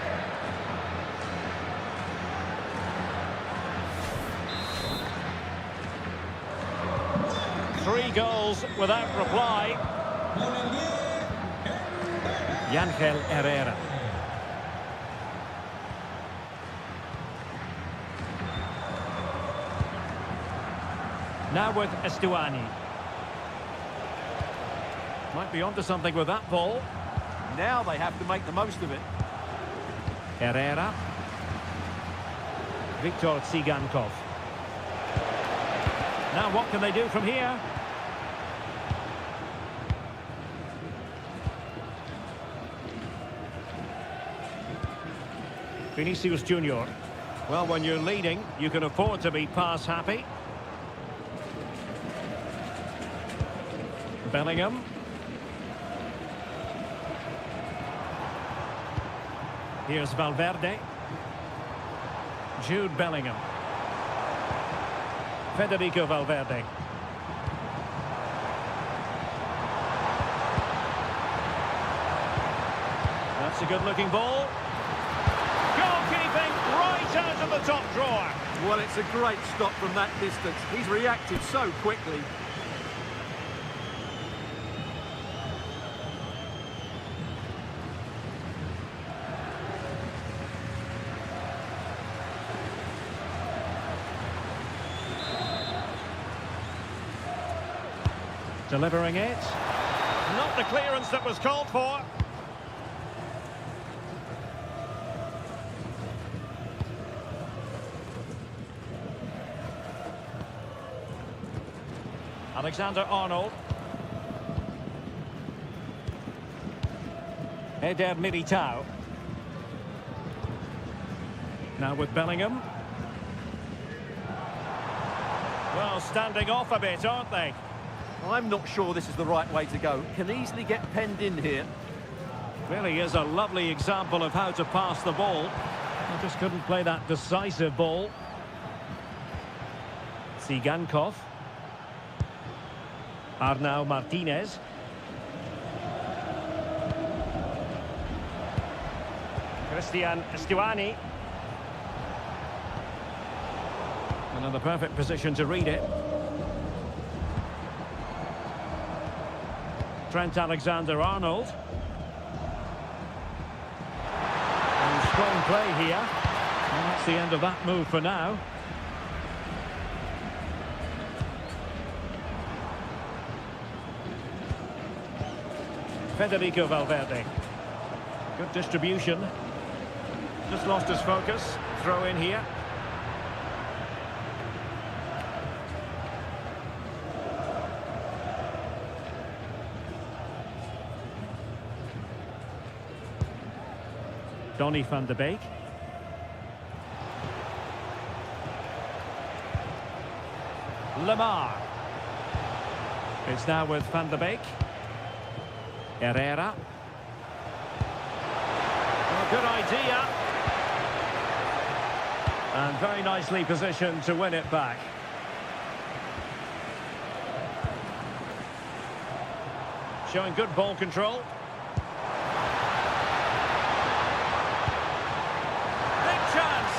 Three goals without reply. Ángel Herrera. Now with Estuani. Might be onto something with that ball. Now they have to make the most of it. Herrera. Viktor Tsigankov. Now what can they do from here? Vinicius Junior. Well, when you're leading, you can afford to be pass happy. Bellingham. Here's Valverde. Jude Bellingham. Federico Valverde. That's a good-looking ball. Goalkeeping right out of the top drawer. Well, it's a great stop from that distance. He's reacted so quickly. Delivering it. Not the clearance that was called for. Alexander-Arnold. Eder Militao. Now with Bellingham. Well, standing off a bit, aren't they? I'm not sure this is the right way to go. Can easily get penned in here. Really is a lovely example of how to pass the ball. They just couldn't play that decisive ball. Tsigankov. Arnau Martinez. Christian Estuani. Another perfect position to read it. Trent Alexander-Arnold. And strong play here. And that's the end of that move for now. Federico Valverde. Good distribution. Just lost his focus. Throw in here. Donny van de Beek. Lamar. It's now with Van de Beek. Herrera. Oh, good idea. And very nicely positioned to win it back. Showing good ball control. Big chance.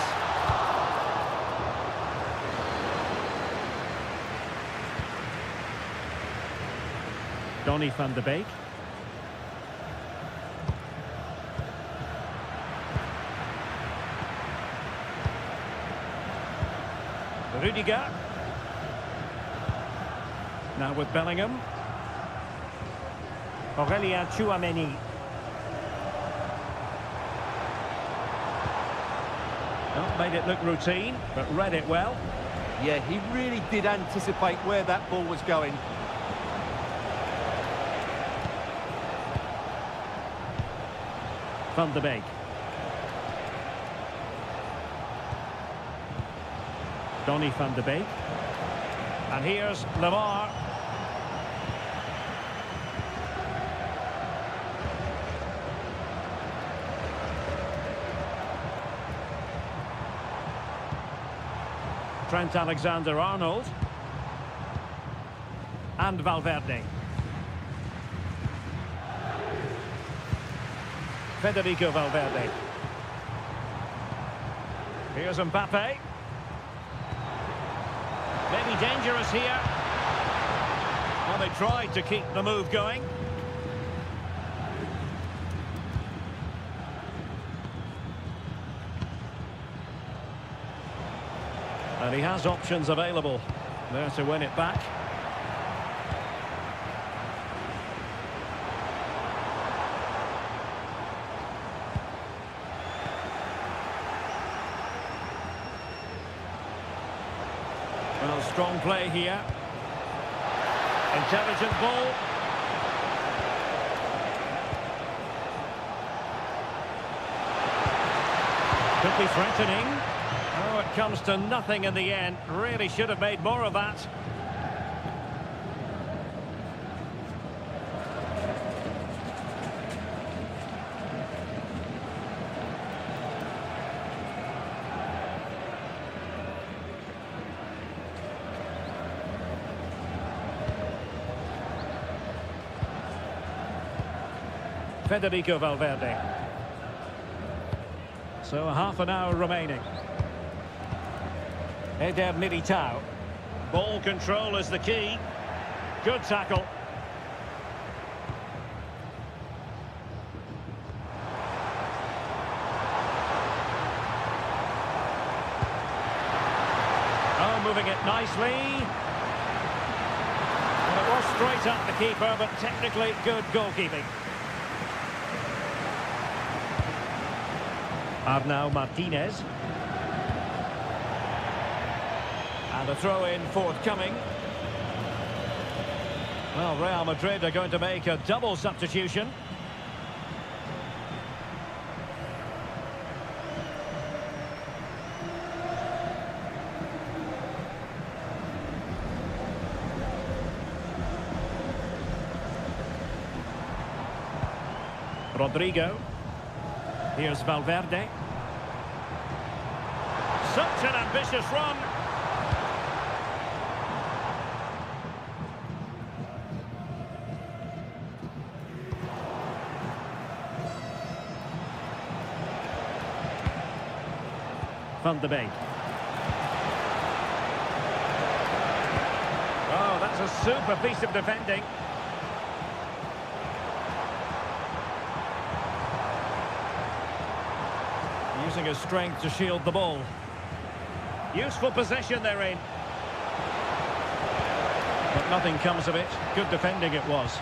Donny van de Beek. Rudiger. Now with Bellingham. Aurelien Tchouameni. Well, made it look routine, but read it well. Yeah, he really did anticipate where that ball was going. Van de Beek. Donny van de Beek. And here's Lamar. Trent Alexander-Arnold. And Valverde. Federico Valverde. Here's Mbappe. Maybe dangerous here. Well, they tried to keep the move going. And he has options available there to win it back. Well, strong play here. Intelligent ball. Could be threatening. Oh, it comes to nothing in the end. Really should have made more of that. Federico Valverde. So half an hour remaining. Eder Militao. Ball control is the key. Good tackle. Oh, moving it nicely. Well, it was straight at the keeper, but technically good goalkeeping. Arnau Martinez. And a throw-in forthcoming. Well, Real Madrid are going to make a double substitution. Rodrigo. Here's Valverde. Such an ambitious run. Van de Beek. Oh, that's a super piece of defending. Using his strength to shield the ball. Useful possession they're in. But nothing comes of it. Good defending it was.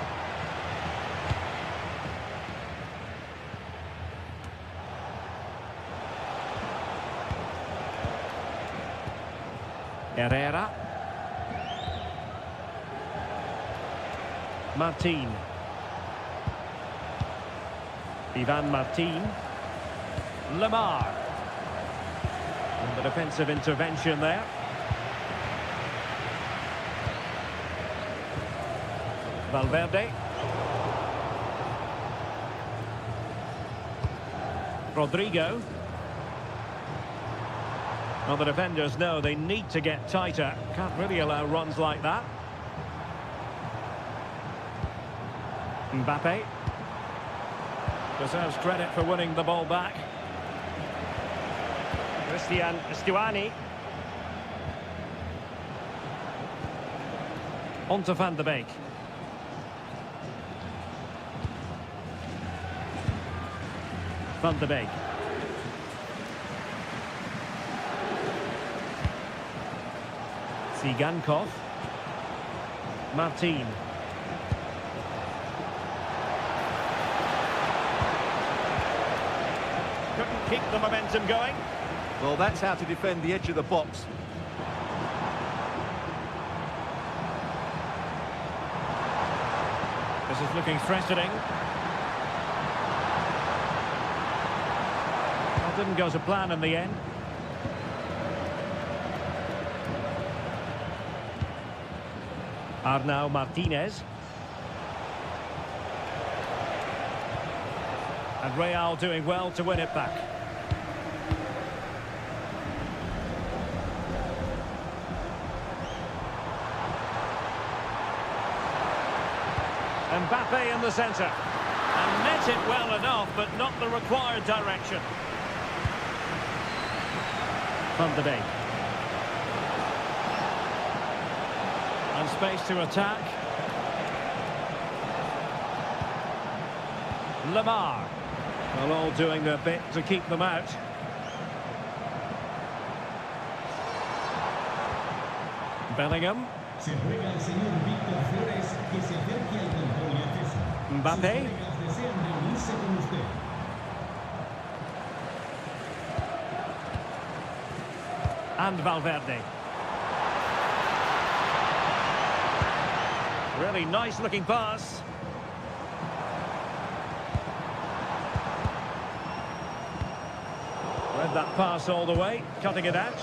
Herrera. Martin. Ivan Martin. Lamar. And the defensive intervention there. Valverde. Rodrigo. Well, the defenders know they need to get tighter. Can't really allow runs like that. Mbappe. Deserves credit for winning the ball back. Christian Stuani. On to Van de Beek. Van de Beek. Zigankov. Martin. Couldn't keep the momentum going. Well, that's how to defend the edge of the box. This is looking threatening. Well, didn't go to plan in the end. Arnau Martinez. And Real doing well to win it back. Mbappe in the centre. And met it well enough, but not the required direction. Van de Beek. And space to attack. Lamar. Well, all doing their bit to keep them out. Bellingham. Mbappe. And Valverde. Really nice looking pass. Read that pass all the way, cutting it out.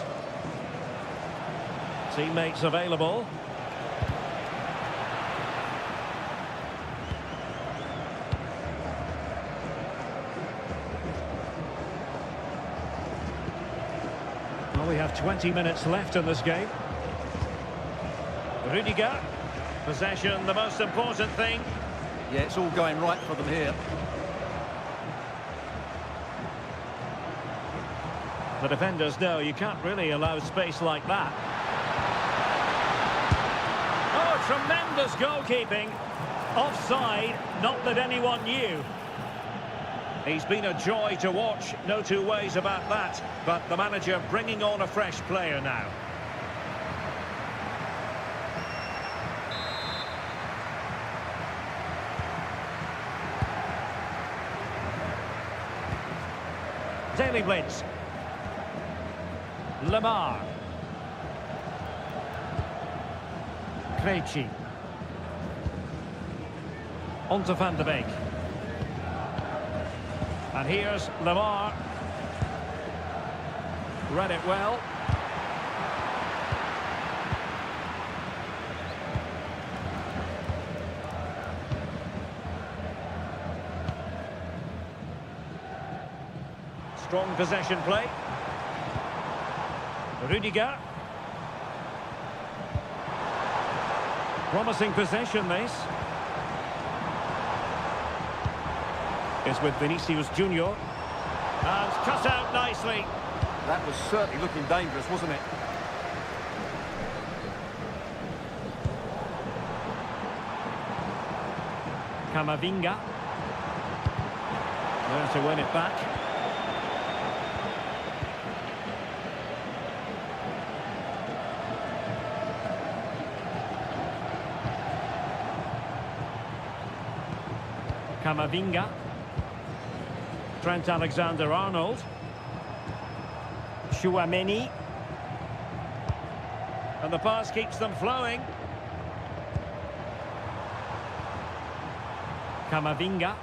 Teammates available. Well, we have 20 minutes left in this game. Rudiger. Possession, the most important thing. Yeah, it's all going right for them here. The defenders know you can't really allow space like that. Oh, tremendous goalkeeping. Offside, not that anyone knew. He's been a joy to watch, no two ways about that. But the manager bringing on a fresh player now. Daily Blitz. Lamar. Krejci. On to Van de Beek. And here's Lamar. Read it well. Strong possession play. Rudiger. Promising possession, this. Is with Vinicius Junior. And cut out nicely. That was certainly looking dangerous, wasn't it? Camavinga. There to win it back. Camavinga. Trent Alexander-Arnold. Chouameni. And the pass keeps them flowing. Camavinga.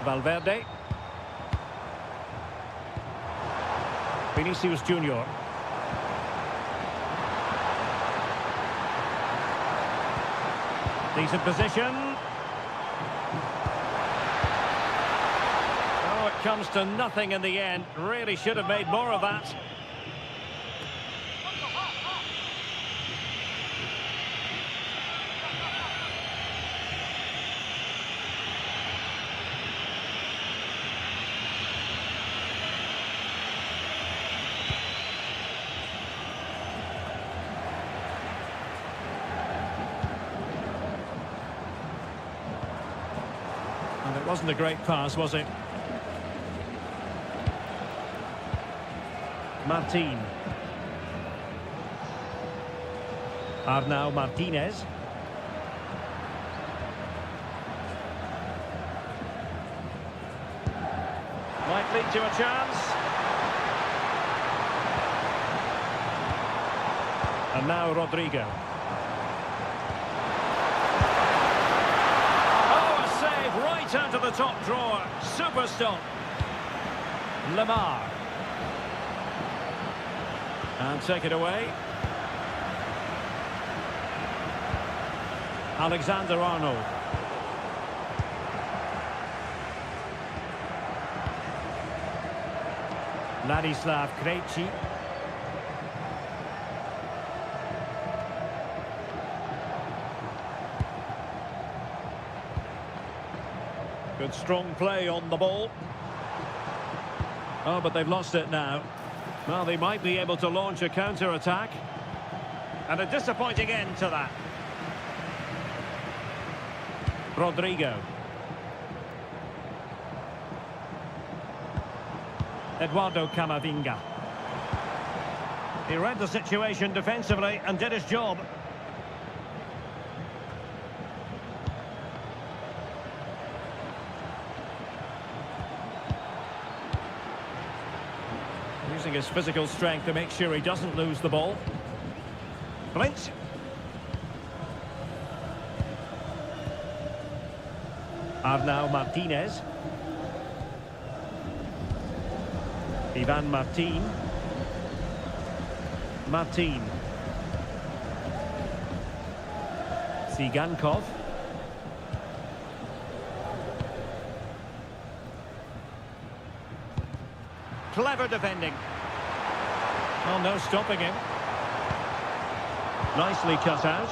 Valverde. Vinicius Junior. Decent position. Oh, it comes to nothing in the end. Really should have made more of that. And it wasn't a great pass, was it? Martin. Arnau Martinez. Might lead to a chance. And now Rodrigo. Right out of the top drawer. Super stop. Lemar. And take it away. Alexander-Arnold. Ladislav Krejci. Good strong play on the ball. Oh, but they've lost it now. Well, they might be able to launch a counter-attack. And a disappointing end to that. Rodrigo. Eduardo Camavinga. He read the situation defensively and did his job. Using his physical strength to make sure he doesn't lose the ball. Blint. Arnau Martinez. Ivan Martin. Martin. Tsigankov. Clever defending. Well, no stopping him. Nicely cut out.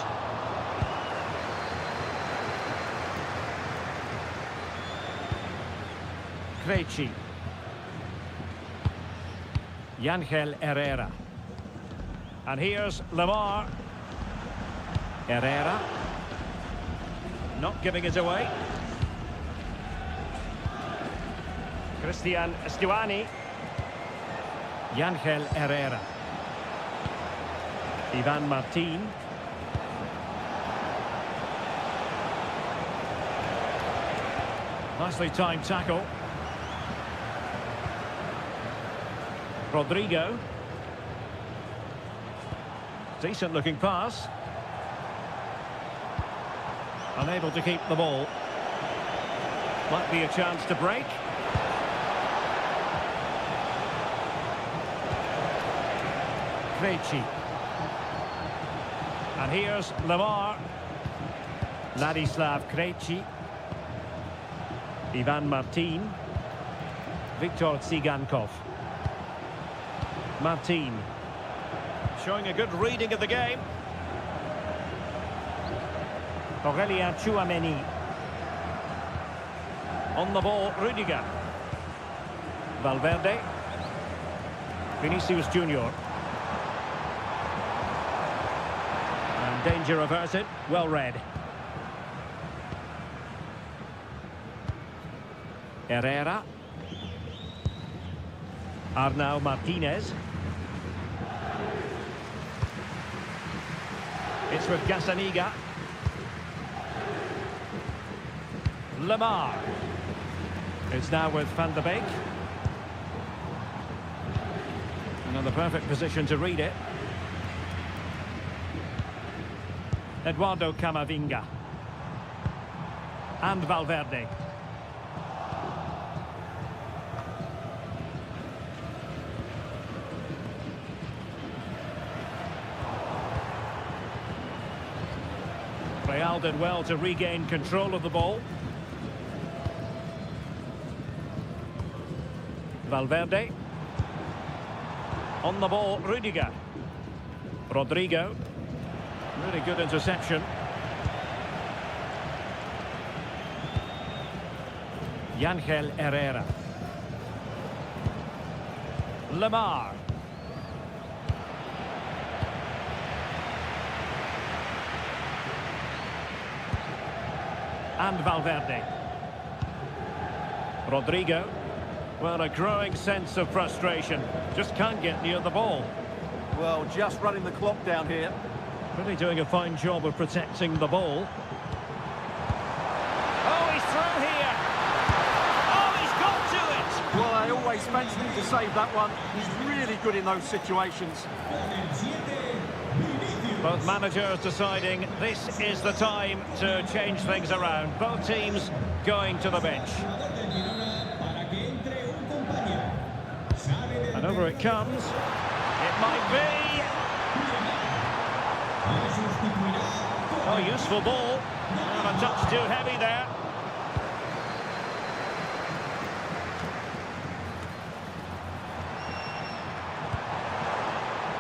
Krejci. Yangel Herrera. And here's Lemar. Herrera. Not giving it away. Christian Stuani. Yangel Herrera. Ivan Martin. Nicely timed tackle. Rodrigo. Decent looking pass. Unable to keep the ball. Might be a chance to break. Krejci. And here's Lemar. Ladislav Krejci. Ivan Martin. Viktor Tsigankov. Martin. Showing a good reading of the game. Aurelien Tchouameni. On the ball, Rudiger. Valverde. Vinicius Junior. And danger averted. Well read. Herrera. Arnau Martinez. It's with Gazzaniga. Lemar. It's now with Van de Beek. And in the perfect position to read it. Eduardo Camavinga. And Valverde. Real did well to regain control of the ball. Valverde. On the ball, Rudiger. Rodrigo. Really good interception. Yangel Herrera. Lemar. And Valverde. Rodrigo. Well, a growing sense of frustration. Just can't get near the ball. Well, just running the clock down here. Really doing a fine job of protecting the ball. Oh, he's through here. Oh, he's got to it. Well, I always fancied him to save that one. He's really good in those situations. Both managers deciding this is the time to change things around. Both teams going to the bench. And over it comes. It might be. Oh, useful ball. And a touch too heavy there.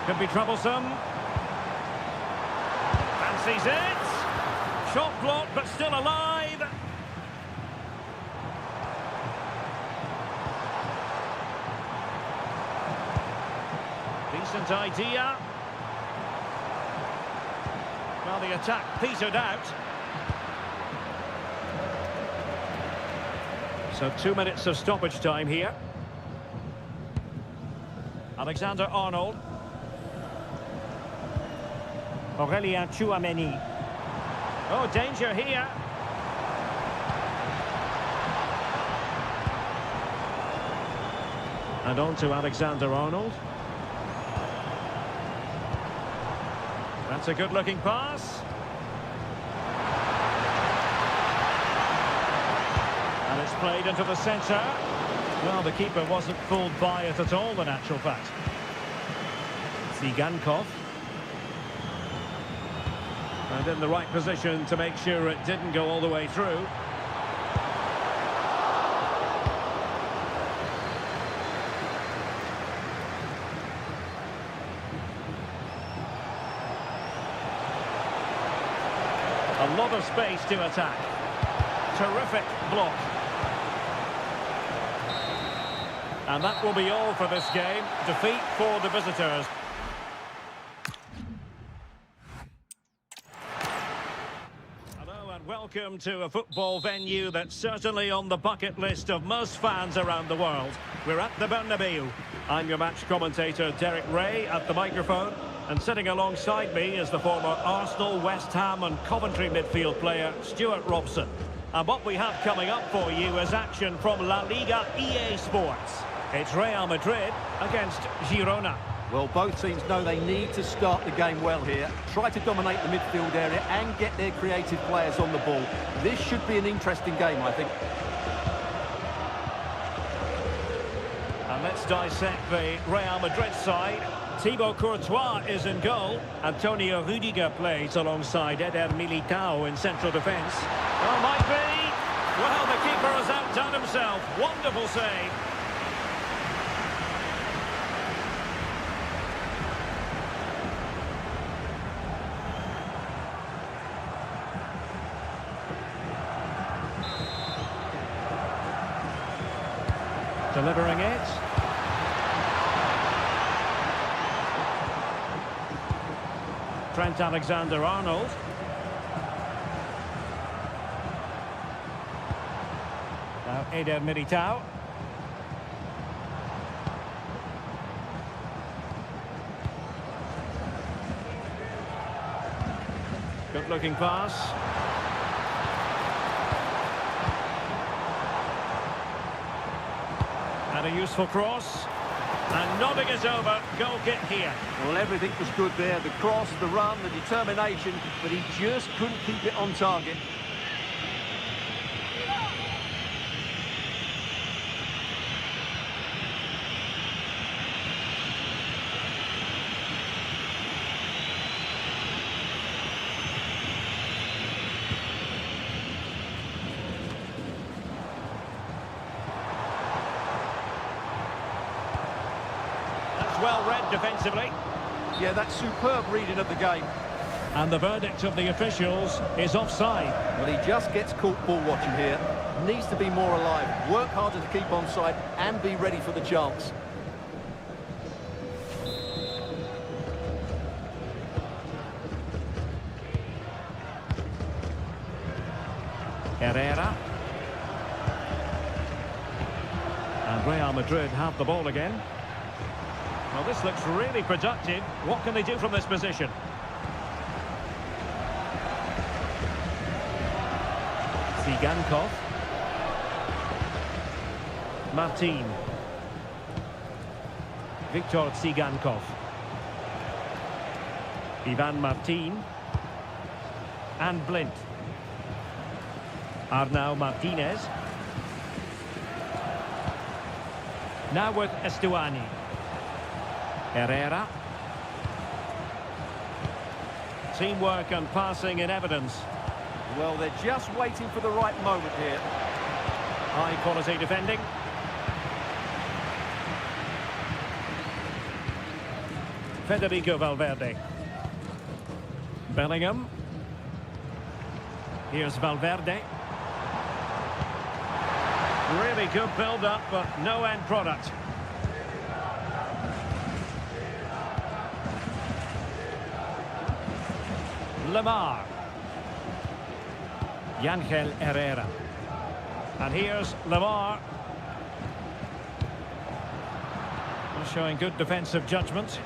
Could be troublesome. Fancies it. Shot blocked, but still alive. Decent idea. Well, the attack petered out. So 2 minutes of stoppage time here. Alexander-Arnold. Aurélien Tchouameni. Oh, danger here. And on to Alexander-Arnold. That's a good-looking pass. And it's played into the centre. Well, the keeper wasn't fooled by it at all, in actual fact. Zigankov. And in the right position to make sure it didn't go all the way through. A lot of space to attack. Terrific block. And that will be all for this game. Defeat for the visitors. Hello and welcome to a football venue that's certainly on the bucket list of most fans around the world. We're at the Bernabeu. I'm your match commentator Derek Ray at the microphone. And sitting alongside me is the former Arsenal, West Ham and Coventry midfield player Stuart Robson. And what we have coming up for you is action from La Liga EA Sports. It's Real Madrid against Girona. Well, both teams know they need to start the game well here. Try to dominate the midfield area and get their creative players on the ball. This should be an interesting game, I think. And let's dissect the Real Madrid side. Thibaut Courtois is in goal. Antonio Rudiger plays alongside Eder Militao in central defence. Oh, might be. Well, the keeper has outdone himself. Wonderful save. Delivering it. Trent Alexander-Arnold. Now Eder Militao. Good looking pass. And a useful cross. And nodding is over. Goal kick here. Well, everything was good there. The cross, the run, the determination, but he just couldn't keep it on target. Well read defensively. Yeah, that's superb reading of the game. And the verdict of the officials is offside. Well, he just gets caught ball watching here. Needs to be more alive, work harder to keep onside and be ready for the chance. Herrera. And Real Madrid have the ball again. Well, this looks really productive. What can they do from this position? Tsigankov. Martin. Victor Tsigankov. Ivan Martin. And Blint. Arnau Martinez. Now with Estuani. Herrera. Teamwork and passing in evidence. Well, they're just waiting for the right moment here. High quality defending. Federico Valverde. Bellingham. Here's Valverde. Really good build-up, but no end product. Lemar. Yangel Herrera. And here's Lemar. Showing good defensive judgment.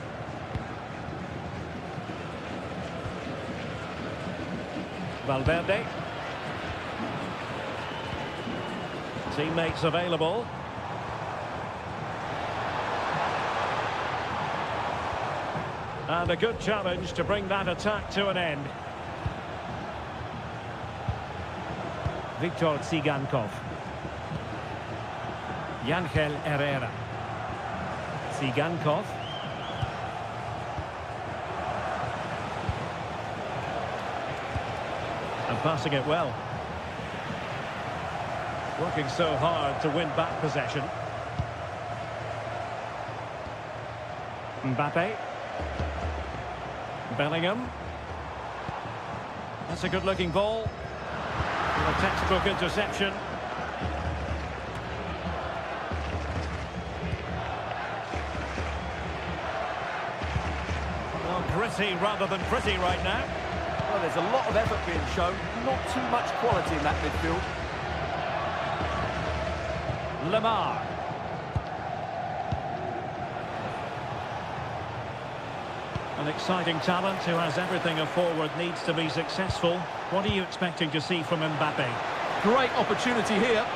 Valverde. Teammates available. And a good challenge to bring that attack to an end. Victor Tsigankov. Yangel Herrera. Tsigankov. And passing it well. Working so hard to win back possession. Mbappe. Bellingham. That's a good-looking ball. A textbook interception. Well, gritty rather than pretty right now. Well, there's a lot of effort being shown, not too much quality in that midfield. Lemar. An exciting talent who has everything a forward needs to be successful. What are you expecting to see from Mbappe? Great opportunity here.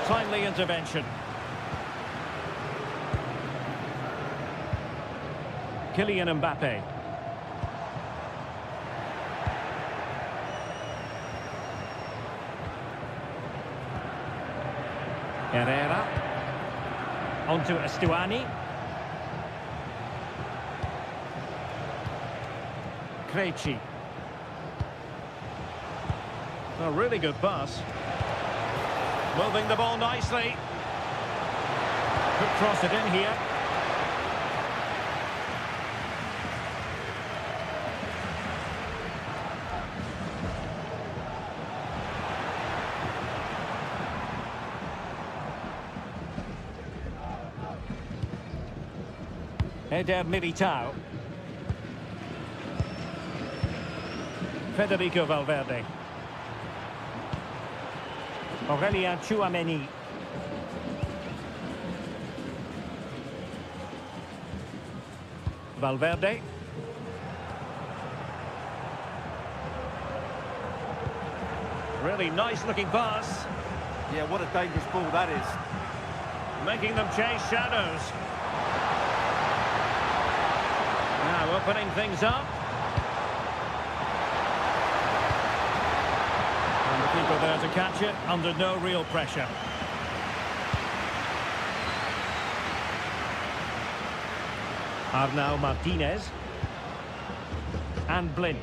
Timely intervention. Kylian Mbappe. Herrera. On to Estuani. Krejci. A really good pass. Moving the ball nicely. Could cross it in here. Eder Militao. Federico Valverde. Aurelien Tchouameni. Valverde. Really nice looking pass. Yeah, what a dangerous ball that is. Making them chase shadows. Now opening things up. And the keeper there to catch it under no real pressure. Arnau Martinez. And Blind.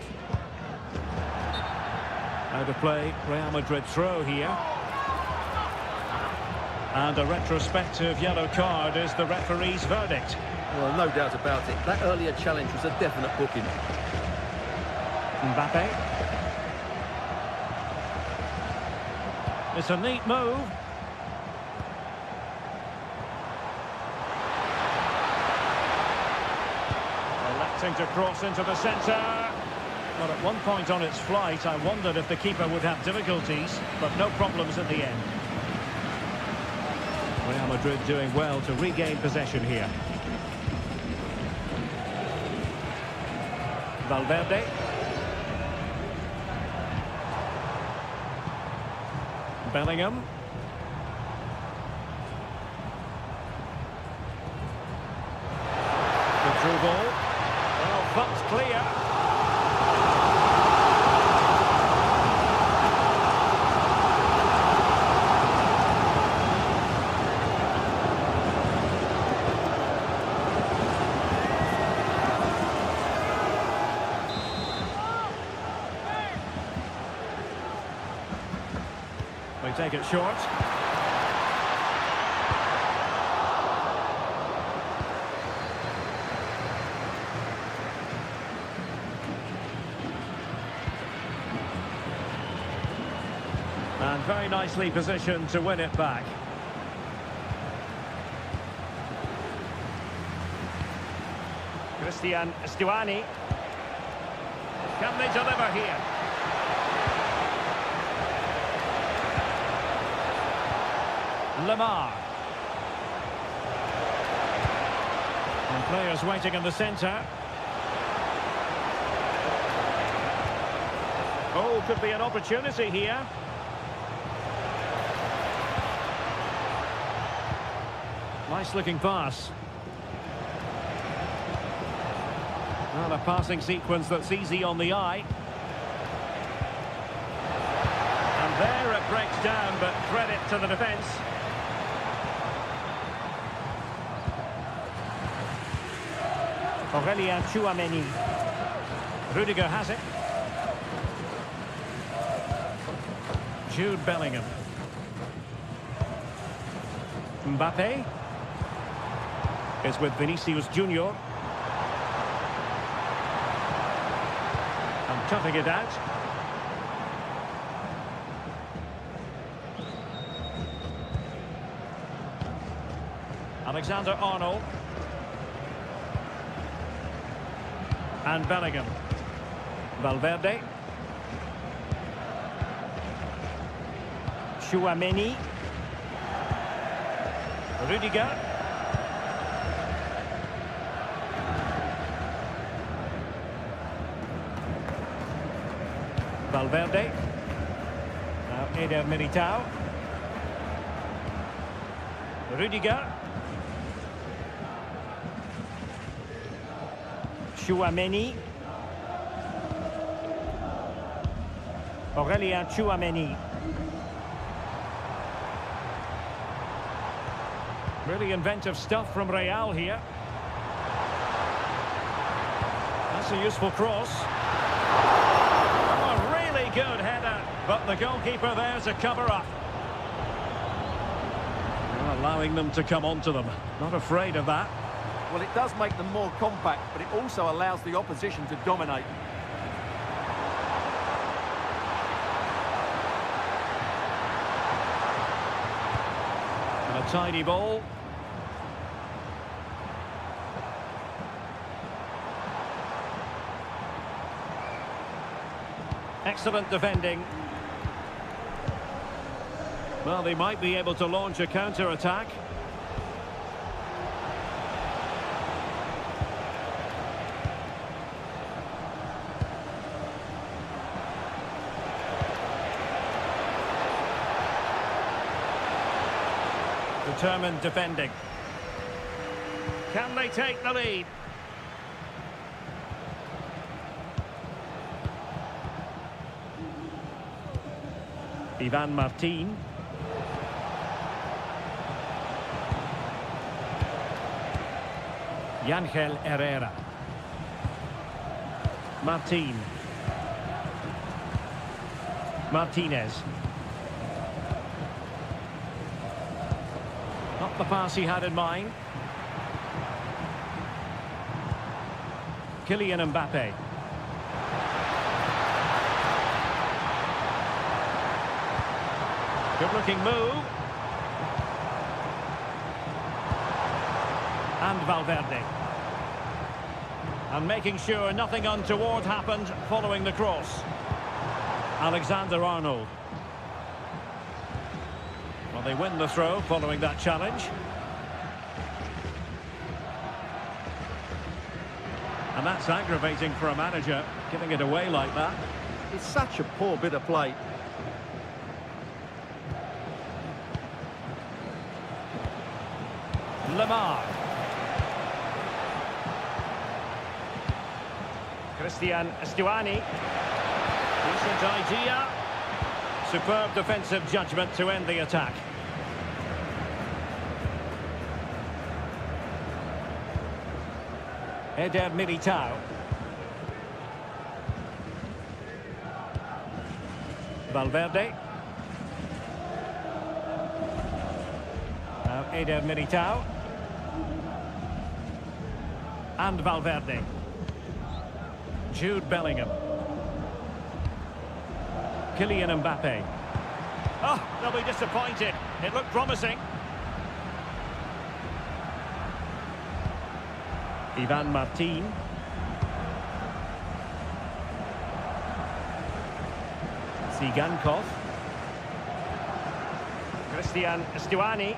Out of play, Real Madrid throw here. And a retrospective yellow card is the referee's verdict. Well, no doubt about it. That earlier challenge was a definite booking. Mbappe. It's a neat move. Electing to cross into the centre. Well, at one point on its flight, I wondered if the keeper would have difficulties, but no problems at the end. Real Madrid doing well to regain possession here. Valverde. Bellingham. The through ball. Well, bumped clear. They take it short. And very nicely positioned to win it back. Christian Stuani. Can they deliver here? Lamar. And players waiting in the centre. Oh, could be an opportunity here. Nice looking pass. Well, a passing sequence that's easy on the eye. And there it breaks down, but credit to the defence. Aurelien Tchouameni. Rudiger has it. Jude Bellingham. Mbappe is with Vinicius Junior. And cutting it out. Alexander-Arnold. And Bellingham. Valverde. Tchouameni. Rudiger. Valverde. Now Eder Militao. Rudiger. Tchouameni. Aurelien Tchouameni. Really inventive stuff from Real here. That's a useful cross. Oh, a really good header, but the goalkeeper there to cover up. Well, allowing them to come onto them. Not afraid of that. Well, it does make them more compact, but it also allows the opposition to dominate. And a tidy ball. Excellent defending. Well, they might be able to launch a counter-attack. Determined defending. Can they take the lead? Ivan Martin. Yangel Herrera. Martin. Martinez. Not the pass he had in mind. Kylian Mbappe. Good-looking move. And Valverde. And making sure nothing untoward happened following the cross. Alexander-Arnold. Well, they win the throw following that challenge. And that's aggravating for a manager, giving it away like that. It's such a poor bit of play. Lamar. Christian Stuani. Decent idea. Superb defensive judgment to end the attack. Eder Militao. Valverde. Now Eder Militao. And Valverde. Jude Bellingham. Kylian Mbappe. Oh, they'll be disappointed. It looked promising. Ivan Martin. Zigankov. Christian Stuani.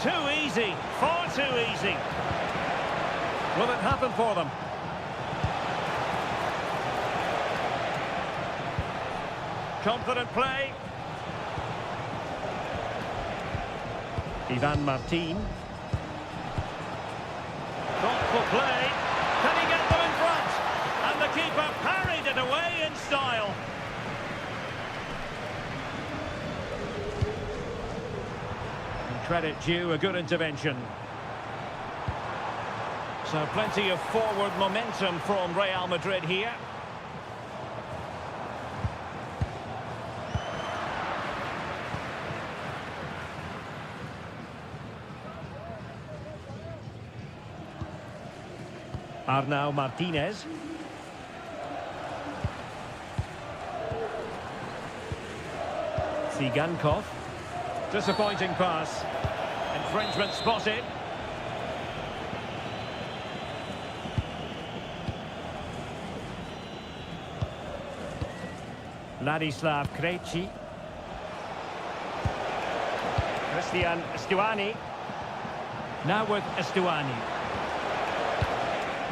Too easy, far too easy. Will it happen for them? Confident play. Ivan Martin. Thoughtful play. Can he get them in front? And the keeper parried it away in style. And credit due, a good intervention. So plenty of forward momentum from Real Madrid here. Arnau Martinez. Zigankov. Disappointing pass. Infringement spotted. Ladislav Krejci. Christian Stuani. Now with Stuani.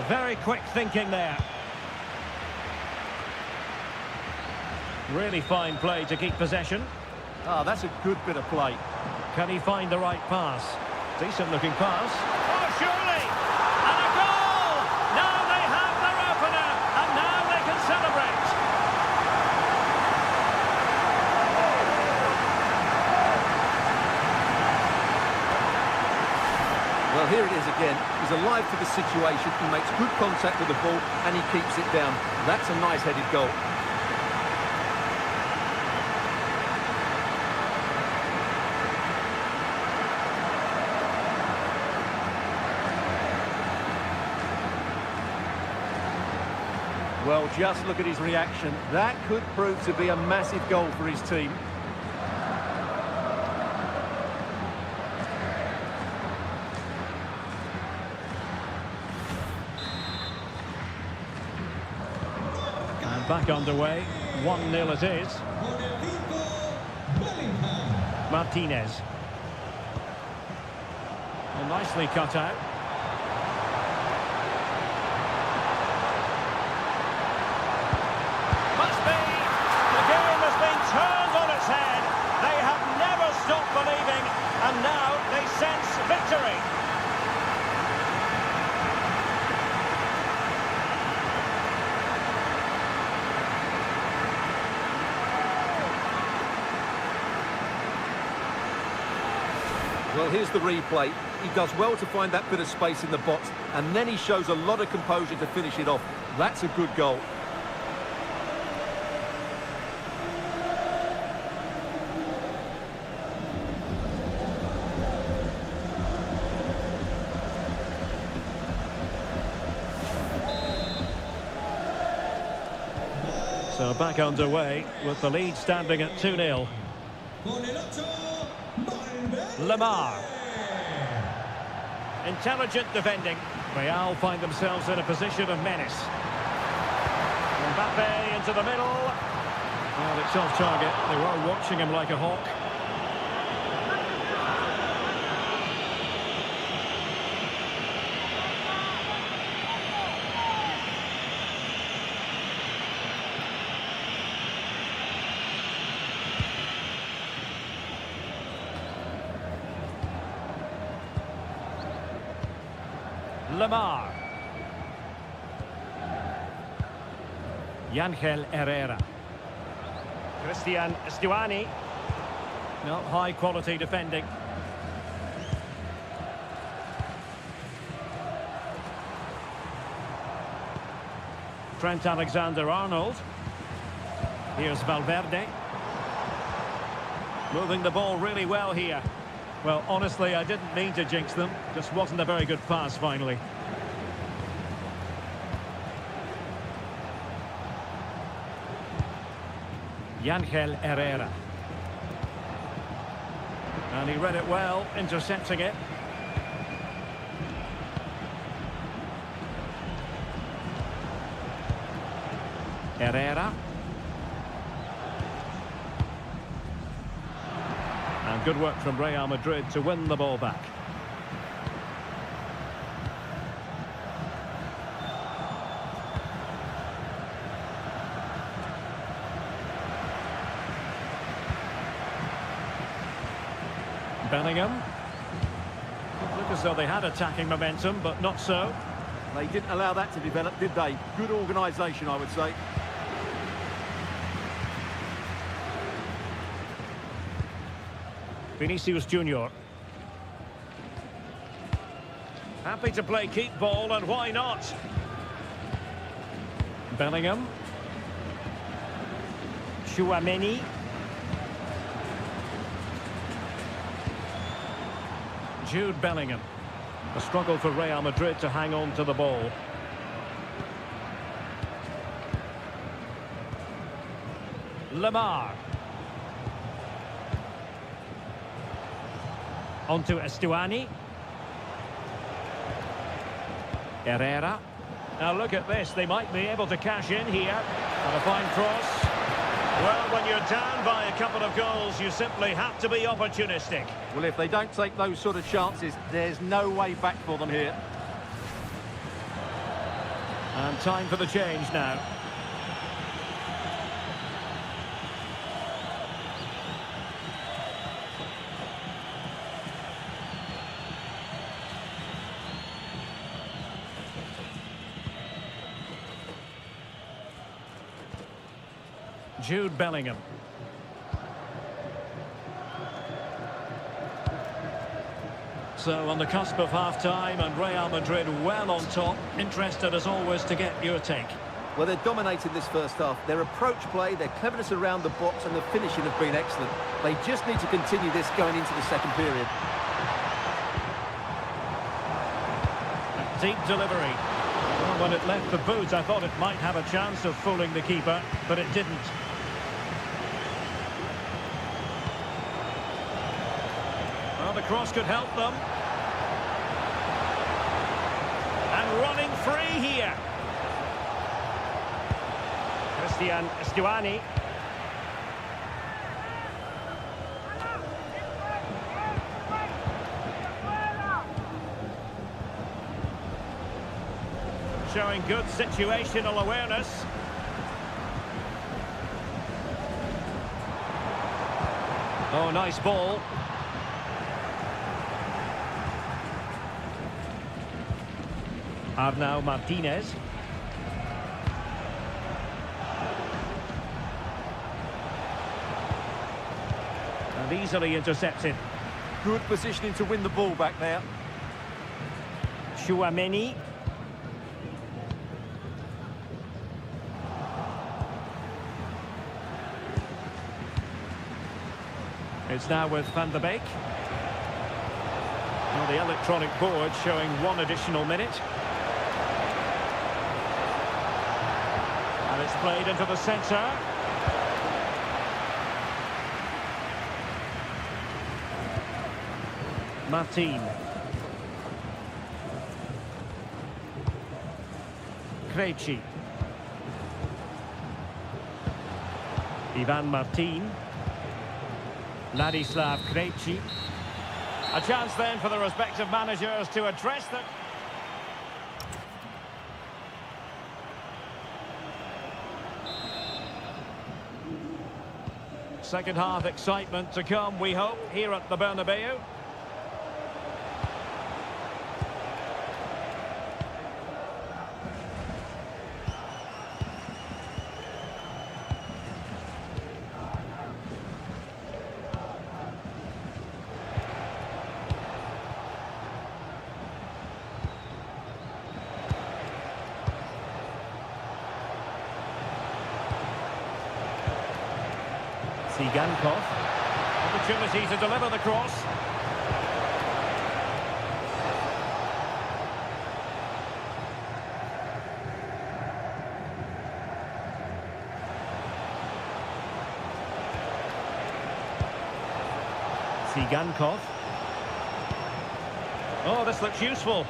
Very quick thinking there. Really fine play to keep possession. Ah, that's a good bit of play. Can he find the right pass? Decent looking pass. Oh, surely! And a goal! Now they have their opener, and now they can celebrate. Well, here it is again. He's alive to the situation. He makes good contact with the ball and he keeps it down. That's a nice headed goal. Well, just look at his reaction. That could prove to be a massive goal for his team. Back underway, 1-0 it is. Martinez. Well, nicely cut out. Must be. The game Well, here's the replay. He does well to find that bit of space in the box, and then he shows a lot of composure to finish it off. That's a good goal. So back underway with the lead standing at 2-0. Lamar. Intelligent defending. Real find themselves in a position of menace. Mbappe into the middle. Well, it's off target. They were watching him like a hawk. Lamar. Yangel Herrera. Christian Stuani. No, high quality defending. Trent Alexander-Arnold. Here's Valverde. Moving the ball really well here. Well, honestly, I didn't mean to jinx them. Just wasn't a very good pass, finally. Yangel Herrera. And he read it well, intercepting it. Herrera. And good work from Real Madrid to win the ball back. Bellingham. Look as though they had attacking momentum, but not so. They didn't allow that to develop, did they? Good organisation, I would say. Vinicius Junior. Happy to play keep ball, and why not? Bellingham. Chouameni. Jude Bellingham. A struggle for Real Madrid to hang on to the ball. Lamar. Onto Stuani. Herrera. Now look at this, they might be able to cash in here. And a fine cross. Well, when you're down by a couple of goals, you simply have to be opportunistic. Well, if they don't take those sort of chances, there's no way back for them here. And time for the change now. Jude Bellingham. So on the cusp of half-time and Real Madrid well on top. Interested as always to get your take. Well, they're dominating this first half. Their approach play, their cleverness around the box and the finishing have been excellent. They just need to continue this going into the second period. A deep delivery. Well, when it left the boot, I thought it might have a chance of fooling the keeper, but it didn't. Well, the cross could help them. And running free here. Christian Stuani. Showing good situational awareness. Oh, nice ball. Arnau Martinez. And easily intercepted. Good positioning to win the ball back there. Tchouaméni. It's now with Van de Beek. Well, the electronic board showing 1 additional minute. And it's played into the centre. Martin. Krejci. Ivan Martin. Ladislav Krejci. A chance then for the respective managers to address them. Second half excitement to come, we hope, here at the Bernabeu. Sigankov. Opportunity to deliver the cross. Sigankov. Oh, this looks useful.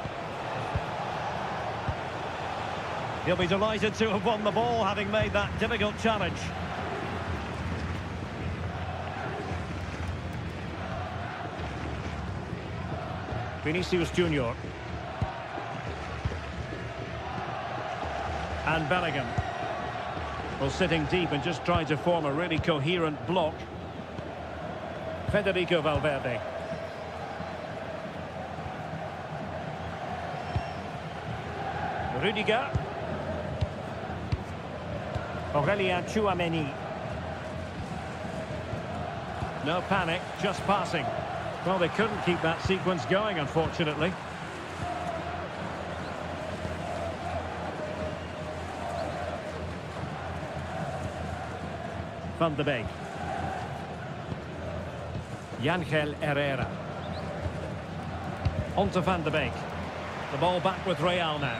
He'll be delighted to have won the ball, having made that difficult challenge. Vinicius Junior. And Bellingham. Well, sitting deep and just trying to form a really coherent block. Federico Valverde. Rudiger. Aurelien Tchouaméni. No panic, just passing. Well, they couldn't keep that sequence going, unfortunately. Van de Beek. Yangel Herrera. On to Van de Beek. The ball back with Real now.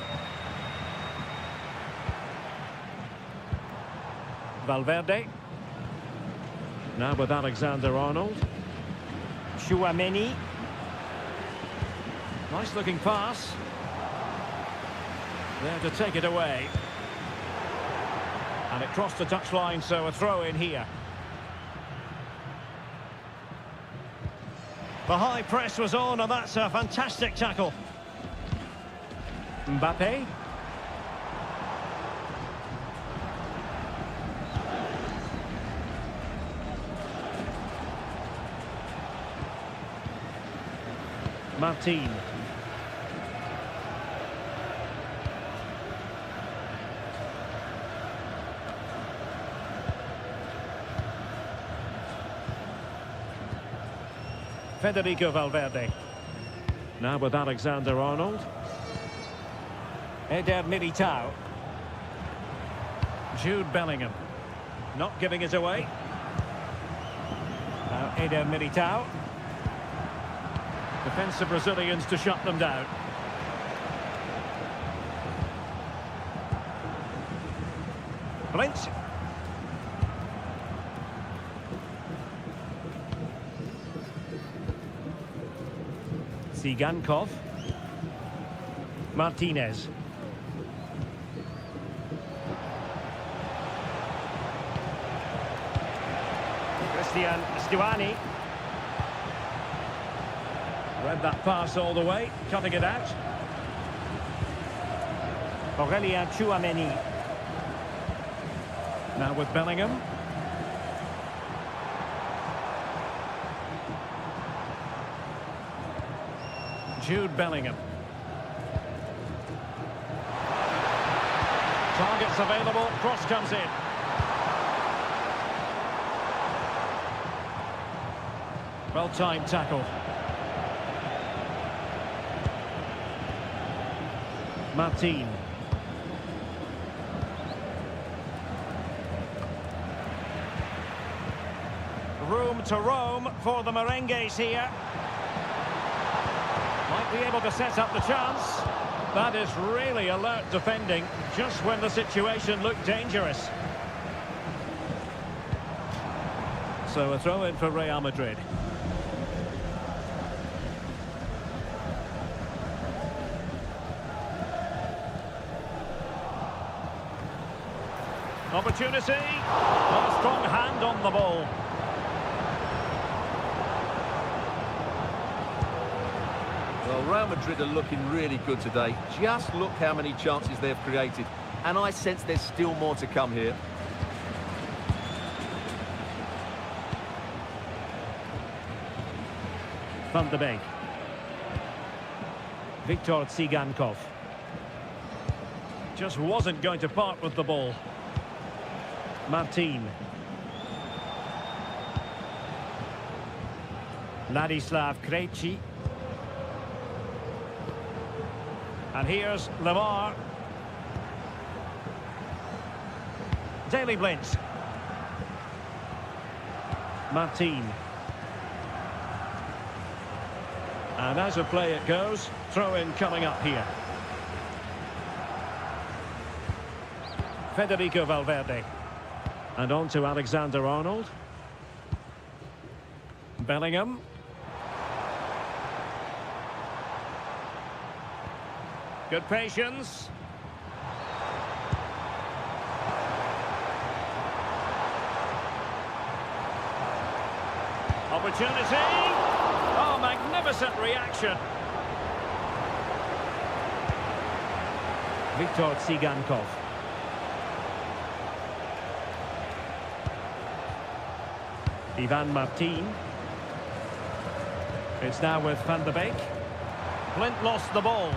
Valverde. Now with Alexander-Arnold. Tchouaméni. Nice looking pass. There to take it away. And it crossed the touchline, so a throw in here. The high press was on, and that's a fantastic tackle. Mbappe. Martin. Federico Valverde. Now with Alexander-Arnold. Eder Militao. Jude Bellingham. Not giving it away. Now Eder Militao. Defensive Brazilians to shut them down. Blint. Sigankov. Martinez. Christian Stuani. Read that pass all the way, cutting it out. Aurelien Tchouaméni. Now with Bellingham. Jude Bellingham. Targets available, cross comes in. Well-timed tackle. Martin. Room to roam for the Merengues here. Might be able to set up the chance. That is really alert defending, just when the situation looked dangerous. So a throw in for Real Madrid. Opportunity. A strong hand on the ball. Well, Real Madrid are looking really good today. Just look how many chances they've created. And I sense there's still more to come here. Van de Beek. Viktor Tsigankov. Just wasn't going to part with the ball. Martin. Ladislav Krejci. And here's Lemar. Daily Blind. Martin. And as a play it goes, throw-in coming up here. Federico Valverde. And on to Alexander-Arnold. Bellingham. Good patience. Opportunity. Oh, magnificent reaction. Viktor Tsigankov. Ivan Martin. It's now with Van de Beek. Blind lost the ball.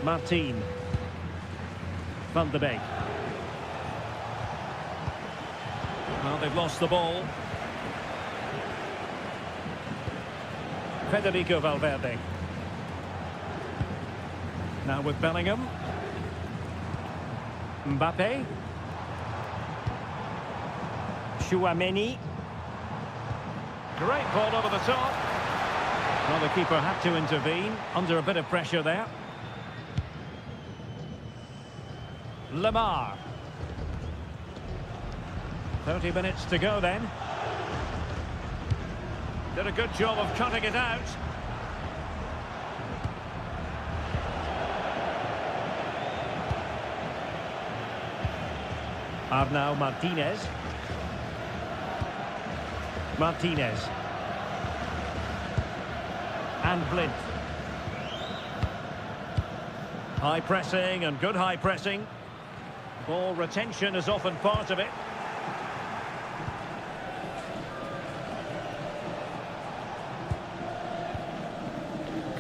Martin. Van de Beek. Well, they've lost the ball. Federico Valverde. Now with Bellingham. Mbappe. Chouameni. Great ball over the top. Well, the keeper had to intervene under a bit of pressure there. Lemar. 30 minutes to go then. Did a good job of cutting it out. Arnau Martinez. Martinez. And Blind. High pressing and good high pressing. Ball retention is often part of it.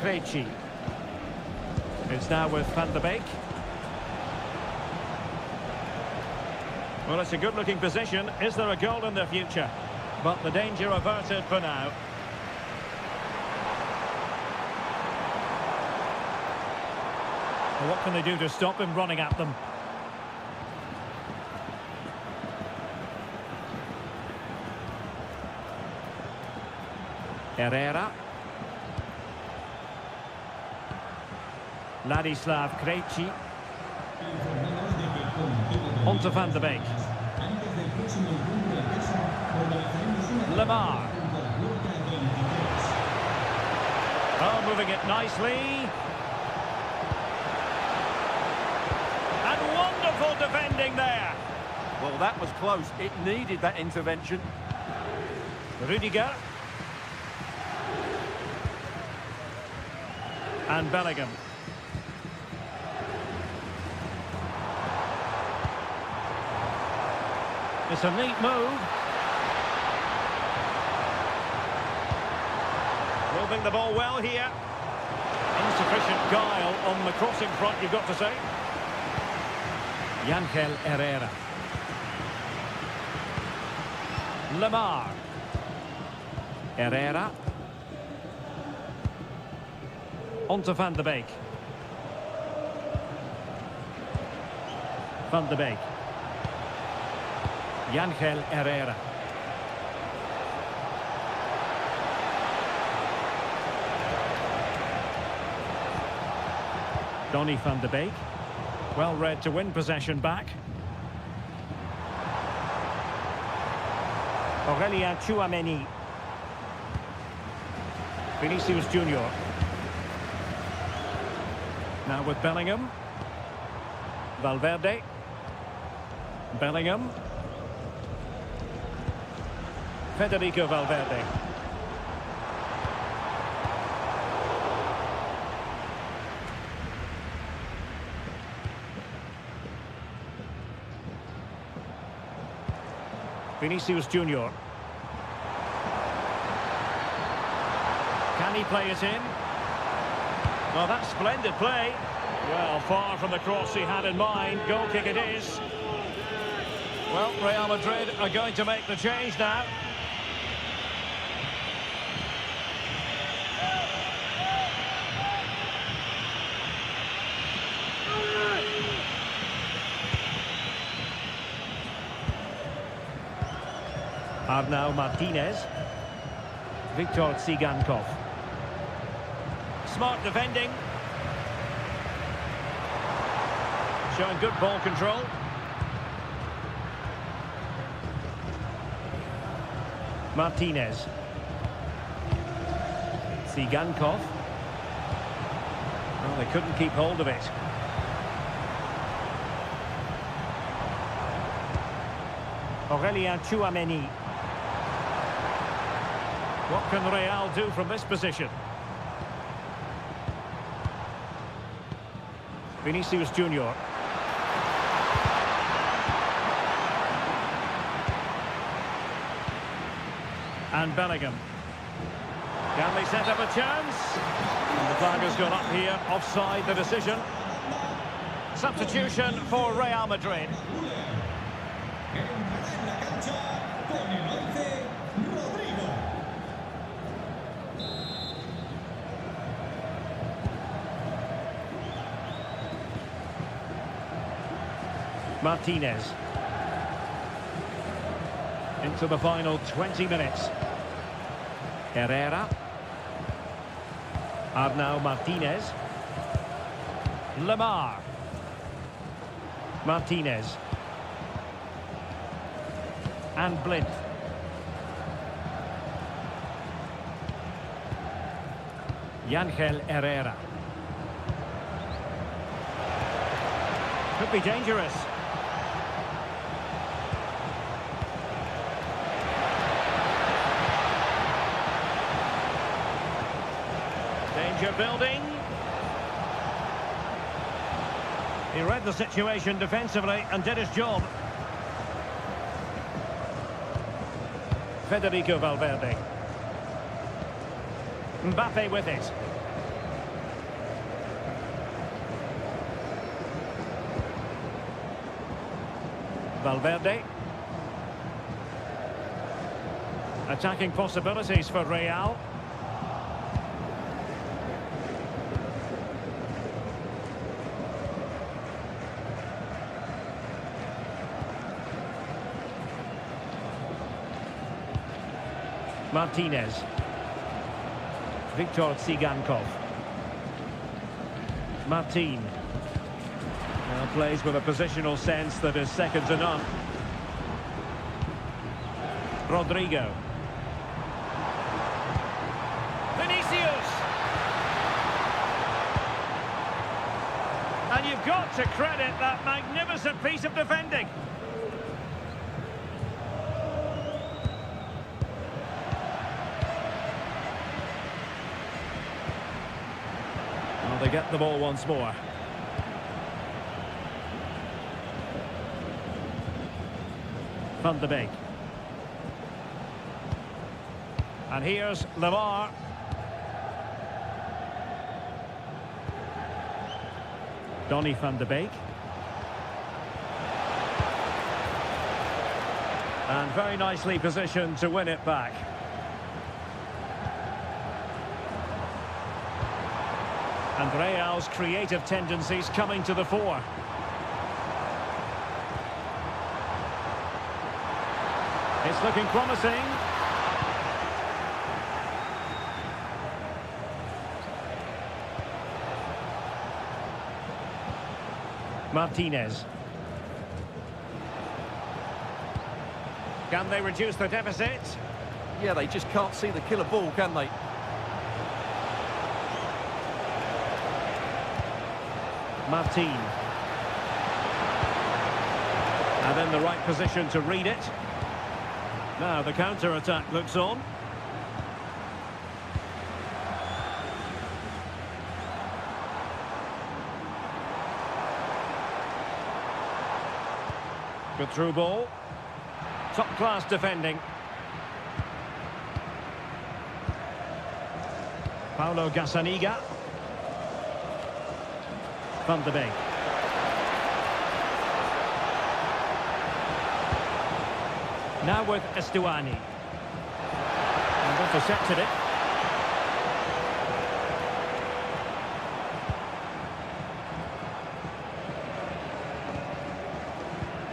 Krejci. It's now with Van de Beek. Well, it's a good-looking position. Is there a goal in the future? But the danger averted for now. Well, what can they do to stop him running at them? Herrera. Ladislav Krejci. On to Van de Beek. Lemar. Oh, moving it nicely. And wonderful defending there. Well, that was close. It needed that intervention. Rudiger. And Bellingham. It's a neat move. Moving the ball well here. Insufficient guile on the crossing front, you've got to say. Ángel Herrera. Lemar. Herrera. On to Van de Beek. Van de Beek. Ángel Herrera. Donny van de Beek. Well read to win possession back. Aurelien Tchouameni. Vinicius Junior. Now with Bellingham. Valverde. Bellingham. Federico Valverde. Vinicius Junior. Can he play it in? Well, that's splendid play. Well, far from the cross he had in mind. Goal kick it is. Well, Real Madrid are going to make the change now. Arnau Martinez. Viktor Tsigankov. Smart defending. Showing good ball control. Martinez. Tsigankov. Well, they couldn't keep hold of it. Aurelien Tchouameni. What can Real do from this position? Vinicius Junior. And Bellingham. Can they set up a chance? And the flag has gone up here, offside the decision. Substitution for Real Madrid. Martinez. Into the final 20 minutes. Herrera. Arnau Martinez. Lemar. Martinez. And Blind. Ángel Herrera. Could be dangerous. Danger building. He read the situation defensively and did his job. Federico Valverde. Mbappe with it. Valverde. Attacking possibilities for Real. Martinez. Viktor Tsigankov. Martin. Now plays with a positional sense that is second to none. Rodrigo. Vinicius! And you've got to credit that magnificent piece of defending. They get the ball once more. Van de Beek. And here's Lemar. Donny van de Beek. And very nicely positioned to win it back. And Real's creative tendencies coming to the fore. It's looking promising. Martinez. Can they reduce the deficit? Yeah, they just can't see the killer ball, can they? Martin. And in the right position to read it. Now the counter-attack looks on. Good through ball. Top-class defending. Paulo Gazzaniga. Van de Beek. Now with Estuani. And intercepted it.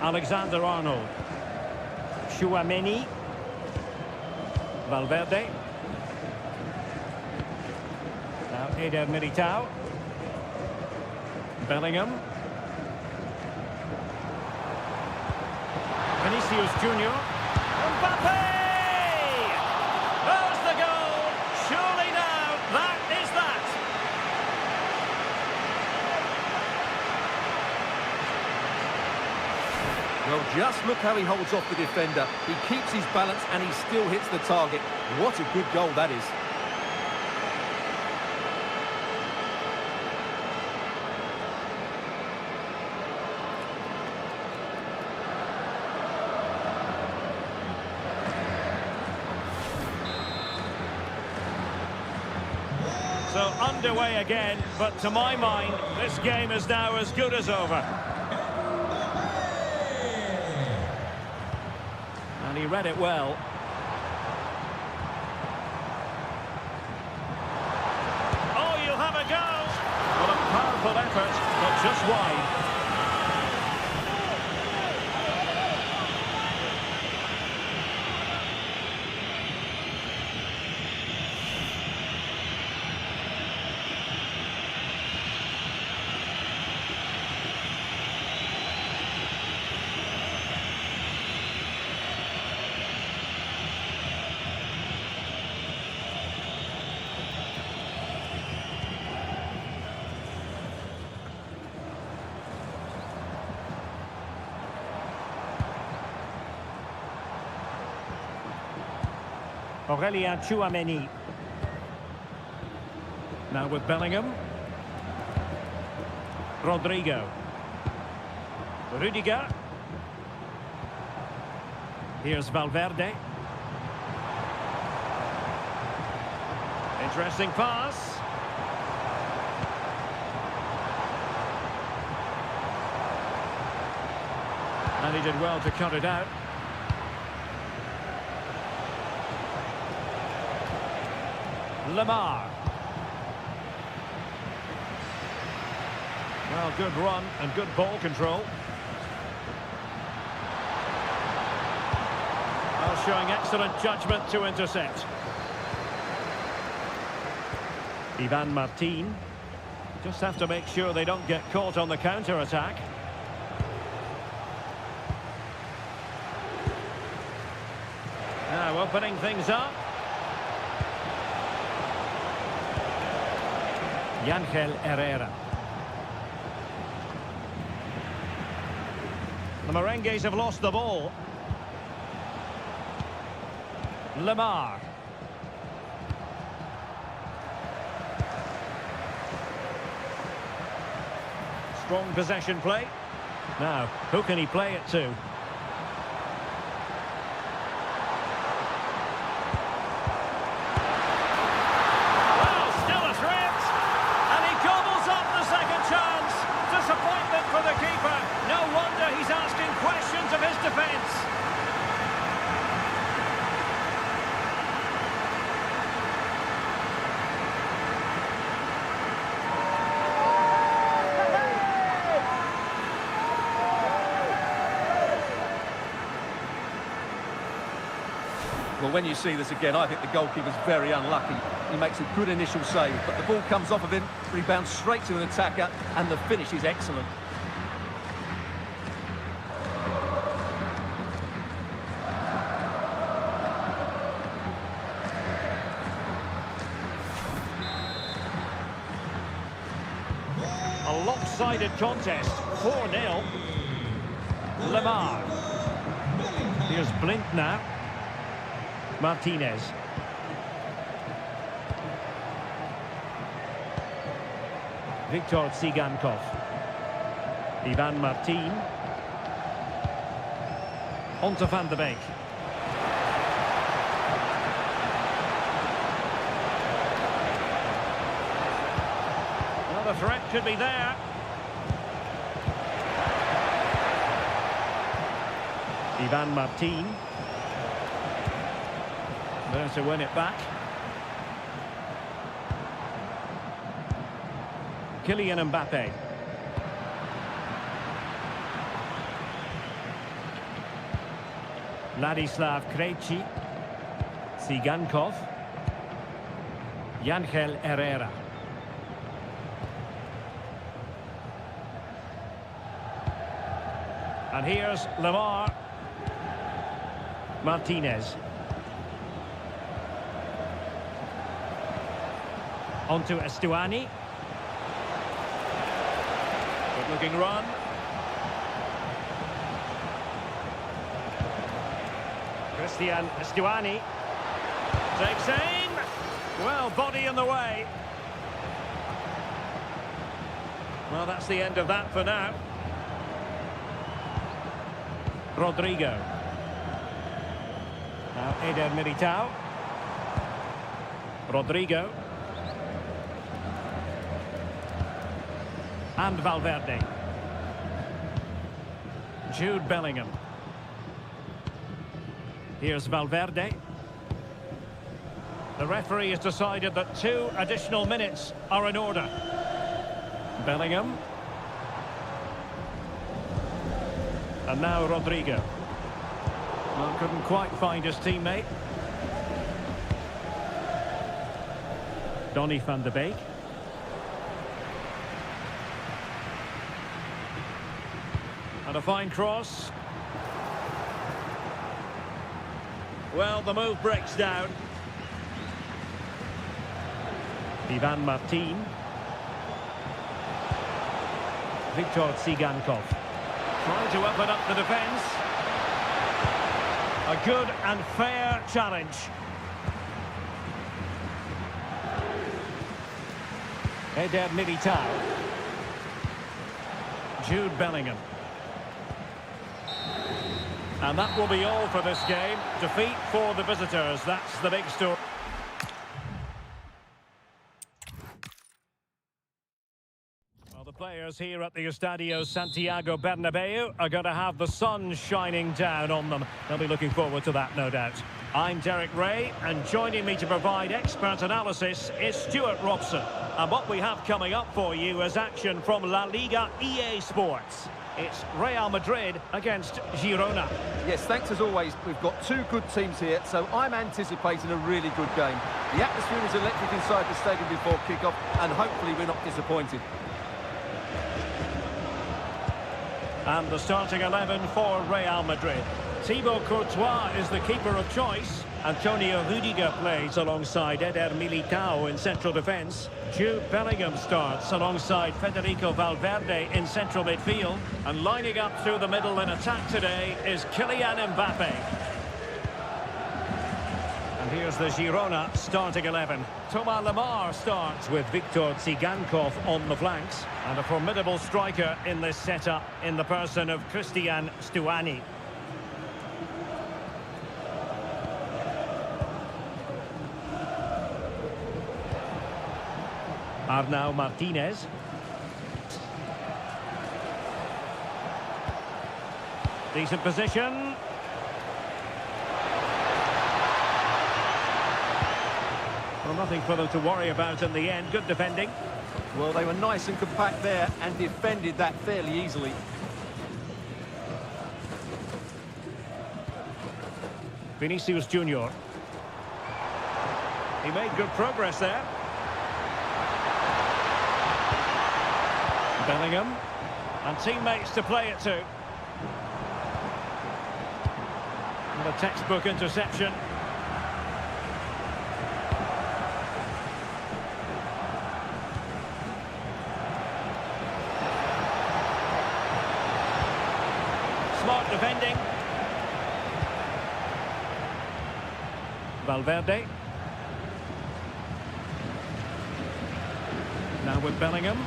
Alexander-Arnold. Tchouaméni. Valverde. Now Eder Militao. Bellingham. Vinicius Junior. Mbappe! There's the goal. Surely now, that is that. Well, just look how he holds off the defender. He keeps his balance and he still hits the target. What a good goal that is. So underway again, but to my mind, this game is now as good as over. And he read it well. Oh, you'll have a go! What a powerful effort, but just wide. Aurelien Tchouaméni. Now with Bellingham. Rodrigo. Rudiger. Here's Valverde. Interesting pass. And he did well to cut it out. Lamar. Well, good run and good ball control. Well, showing excellent judgment to intercept. Ivan Martin. Just have to make sure they don't get caught on the counter-attack. Now opening things up. Ángel Herrera. The Merengues have lost the ball. Lamar. Strong possession play. Now, who can he play it to? Disappointment for the keeper. No wonder he's asking questions of his defence. Well, when you see this again, I think the goalkeeper's very unlucky. He makes a good initial save, but the ball comes off of him, rebounds straight to an attacker, and the finish is excellent. A lopsided contest, 4-0. Lemar. Here's Blint now. Martinez. Viktor Tsigankov. Ivan Martin. On to Van de Beek. Well, the threat could be there. Ivan Martin. There to win it back. Kylian Mbappe. Ladislav Krejci. Tsigankov. Yangel Herrera. And here's Lemar. Martinez. On to Estuani. Good looking run. Christian Estuani takes aim. Well, body in the way. Well, that's the end of that for now. Rodrigo. Now Eder Militao. Rodrigo. And Valverde. Jude Bellingham. Here's Valverde. The referee has decided that 2 additional minutes are in order. Bellingham. And now Rodrigo. Well, couldn't quite find his teammate. Donny van de Beek. And a fine cross. Well, the move breaks down. Ivan Martin. Viktor Tsigankov. Trying to open up the defence. A good and fair challenge. Eder Militao. Jude Bellingham. And that will be all for this game. Defeat for the visitors. That's the big story. Well, the players here at the Estadio Santiago Bernabeu are going to have the sun shining down on them. They'll be looking forward to that, no doubt. I'm Derek Ray, and joining me to provide expert analysis is Stuart Robson. And what we have coming up for you is action from La Liga EA Sports. It's Real Madrid against Girona. Yes, thanks as always. We've got 2 good teams here, so I'm anticipating a really good game. The atmosphere is electric inside the stadium before kick-off, and hopefully we're not disappointed. And the starting 11 for Real Madrid. Thibaut Courtois is the keeper of choice. Antonio Rudiger plays alongside Eder Militao in central defence. Jude Bellingham starts alongside Federico Valverde in central midfield. And lining up through the middle in attack today is Kylian Mbappe. And here's the Girona starting 11. Thomas Lemar starts with Viktor Tsigankov on the flanks. And a formidable striker in this setup in the person of Christian Estuani. Arnau Martinez. Decent position. Well, nothing for them to worry about in the end. Good defending. Well, they were nice and compact there and defended that fairly easily. Vinicius Junior. He made good progress there. Bellingham. And teammates to play it to. And a textbook interception. Smart defending. Valverde. Now with Bellingham.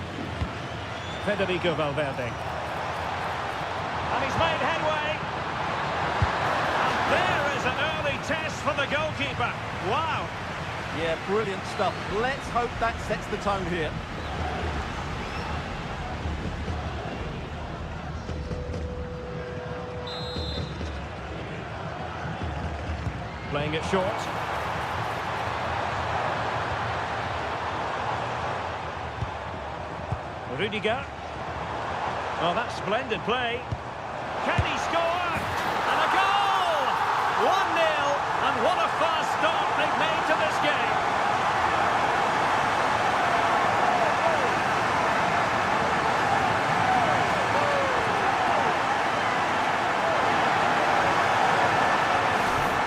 Federico Valverde. And he's made headway. And there is an early test for the goalkeeper. Wow. Yeah, brilliant stuff. Let's hope that sets the tone here. Playing it short. Rudiger. Oh, that's splendid play. Can he score? And a goal! 1-0, and what a fast start they've made to this game.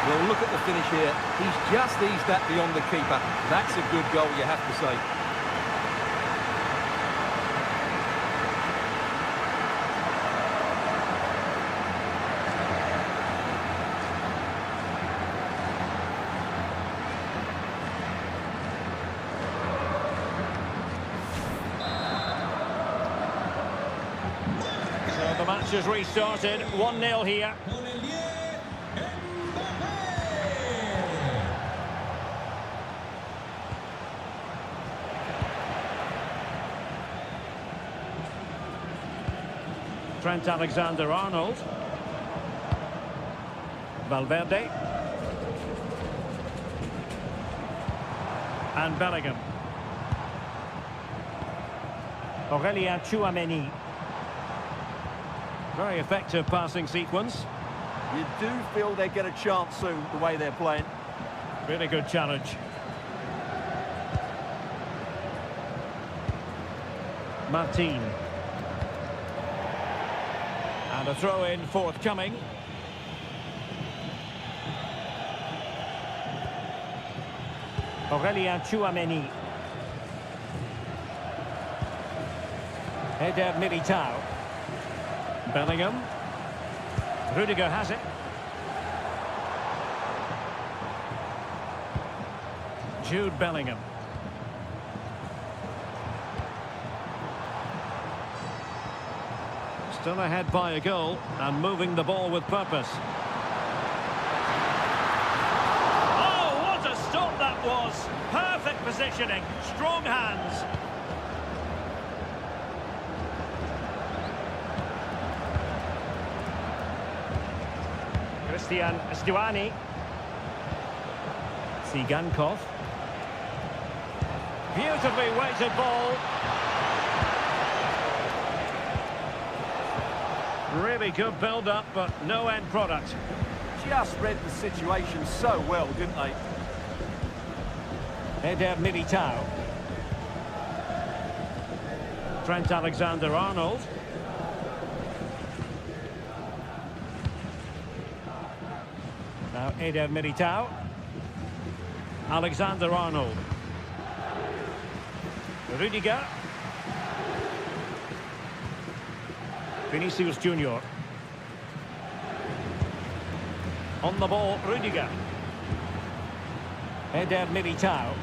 Well, look at the finish here. He's just eased that beyond the keeper. That's a good goal, you have to say. So the match has restarted. 1-0 here. Trent Alexander-Arnold. Valverde. And Bellingham. Aurelien Tchouameni. Very effective passing sequence. You do feel they get a chance soon, the way they're playing. Really good challenge. Martin. And a throw-in forthcoming. Aurelien Tchouameni. Eder Militao. Bellingham. Rudiger has it. Jude Bellingham. Still ahead by a goal and moving the ball with purpose. Oh, what a stop that was! Perfect positioning, strong hands. Christian Stuani. Tsigankov. Beautifully weighted ball. Really good build-up, but no end product. Just read the situation so well, didn't they? Eder Militao. Trent Alexander-Arnold. Now Eder Militao. Alexander-Arnold. Rudiger. Vinicius Junior. On the ball, Rudiger. Eder Militao.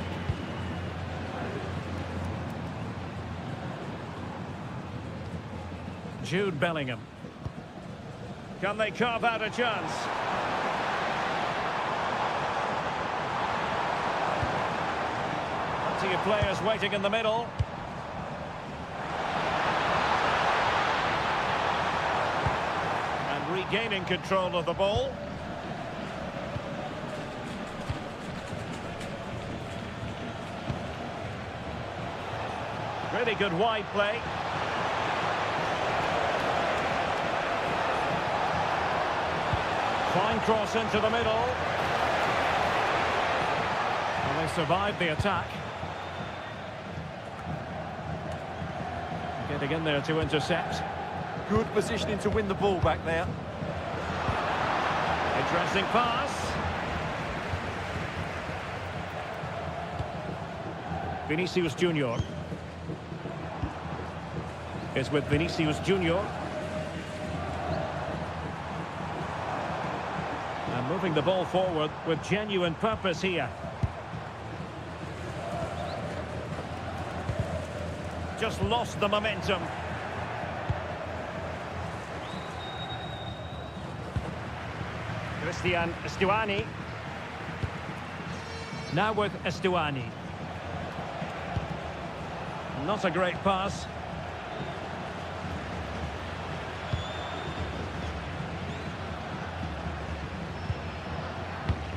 Jude Bellingham. Can they carve out a chance? Plenty of players waiting in the middle. Regaining control of the ball. Really good wide play. Fine cross into the middle. Well, they survived the attack. Getting in there to intercept. Good positioning to win the ball back there. Interesting pass. Vinicius Junior. It's with Vinicius Junior. And moving the ball forward with genuine purpose here. Just lost the momentum. Christian Estuani. Now with Estuani. Not a great pass.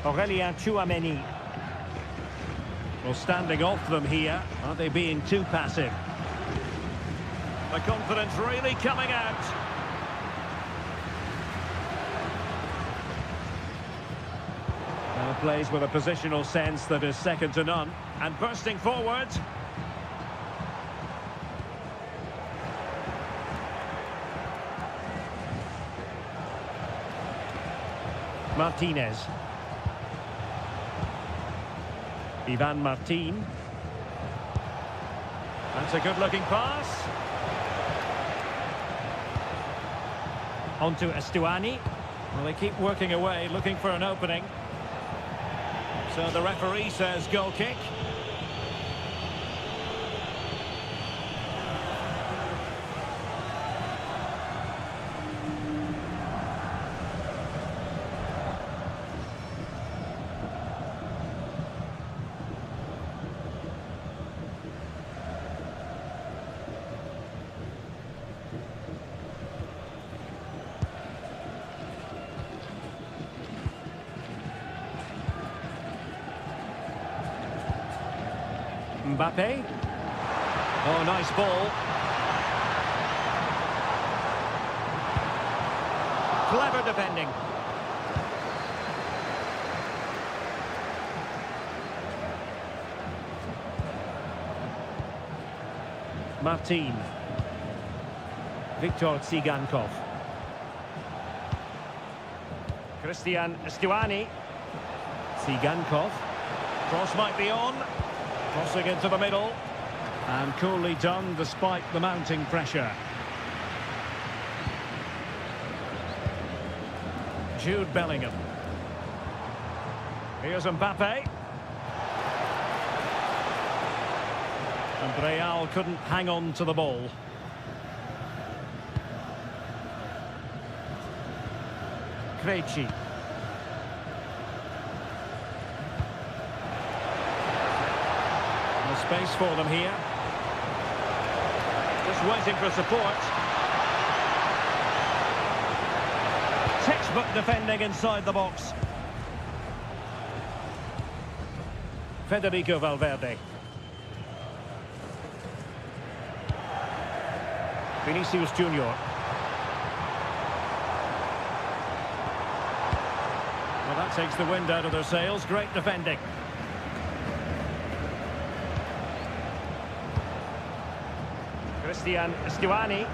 Aurelien Tchouameni. Well, standing off them here. Are they being too passive? The confidence really coming out. Now plays with a positional sense that is second to none. And bursting forward. Martinez. Ivan Martin. That's a good-looking pass. On to Estuani. Well, they keep working away, looking for an opening. So the referee says goal kick. Mbappe. Oh, nice ball. Clever defending. Martin. Viktor Tsigankov. Christian Estuani. Tsigankov. Cross might be on. Crossing into the middle. And coolly done despite the mounting pressure. Jude Bellingham. Here's Mbappe. And Real couldn't hang on to the ball. Krejci. No space for them here. Just waiting for support. Textbook defending inside the box. Federico Valverde. Vinicius Junior. Well, that takes the wind out of their sails. Great defending. Christian Estuani.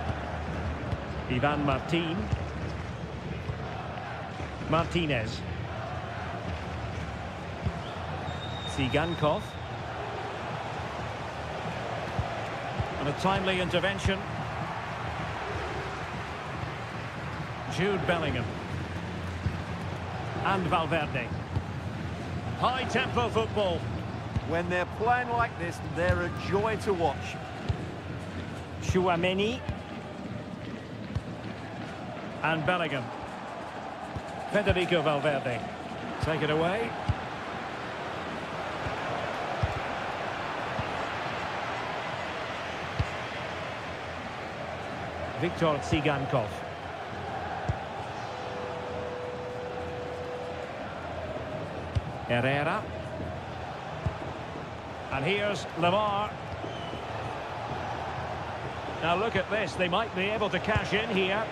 Ivan Martin. Martinez. Tsigankov. And a timely intervention. Jude Bellingham. And Valverde. High-tempo football. When they're playing like this, they're a joy to watch. Tchouameni. And Bellingham. Federico Valverde. Take it away. Viktor Tsigankov. Herrera. And here's Lamar. Now look at this, they might be able to cash in here.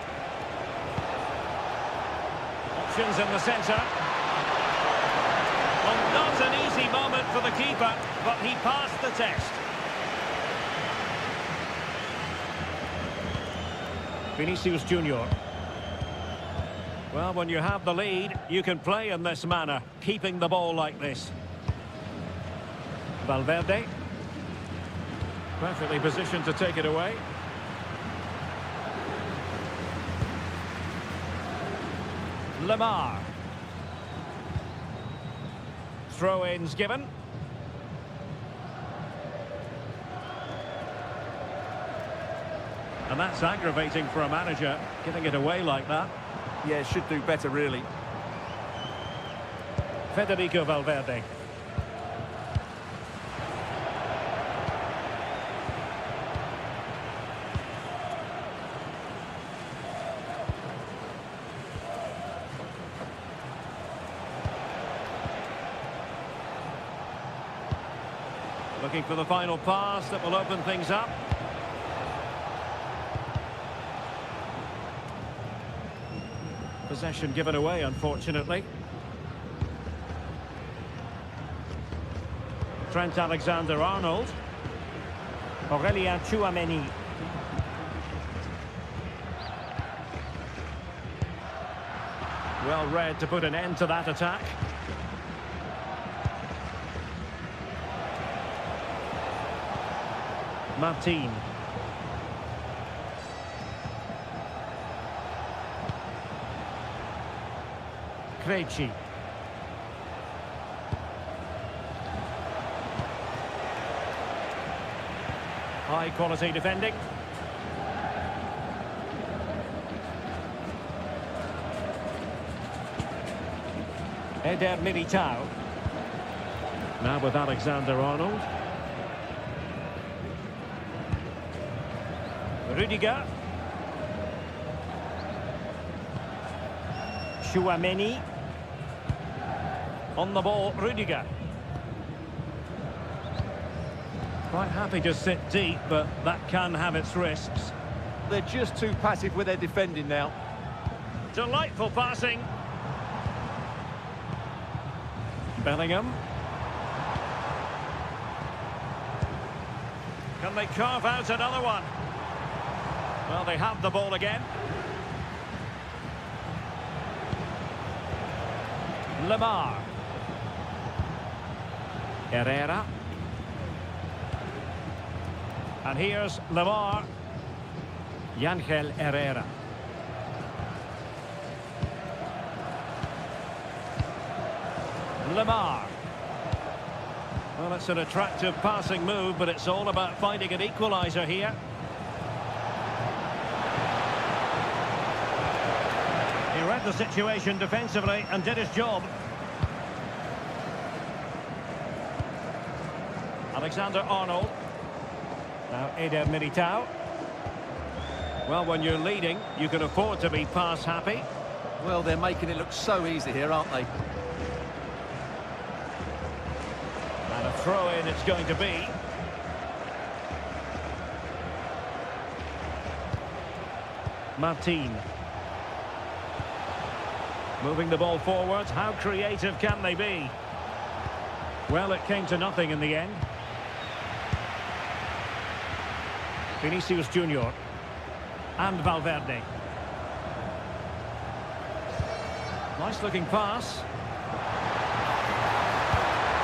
Options in the centre. On Not an easy moment for the keeper, but he passed the test. Vinicius Junior. Well, when you have the lead, you can play in this manner, keeping the ball like this. Valverde. Perfectly positioned to take it away. Lemar. Throw-ins given. And that's aggravating for a manager, giving it away like that. Yeah, should do better, really. Federico Valverde. Looking for the final pass that will open things up. Possession given away, unfortunately. Trent Alexander-Arnold. Aurelien Tchouameni. Well read to put an end to that attack. Martin. Krejci. High quality defending. Eder Militao. Now with Alexander-Arnold. Rudiger. Tchouameni. On the ball, Rudiger. Quite happy to sit deep, but that can have its risks. They're just too passive with their defending now. Delightful passing. Bellingham. Can they carve out another one? Well, they have the ball again. Lemar. Herrera. And here's Lemar. Yangel Herrera. Lemar. Well, it's an attractive passing move, but it's all about finding an equaliser here. He read the situation defensively and did his job. Alexander-Arnold. Now Eder Militao. Well, when you're leading, you can afford to be pass happy. Well, they're making it look so easy here, aren't they? And a throw-in it's going to be. Martin. Moving the ball forwards. How creative can they be? Well, it came to nothing in the end. Vinicius Junior. And Valverde. Nice looking pass.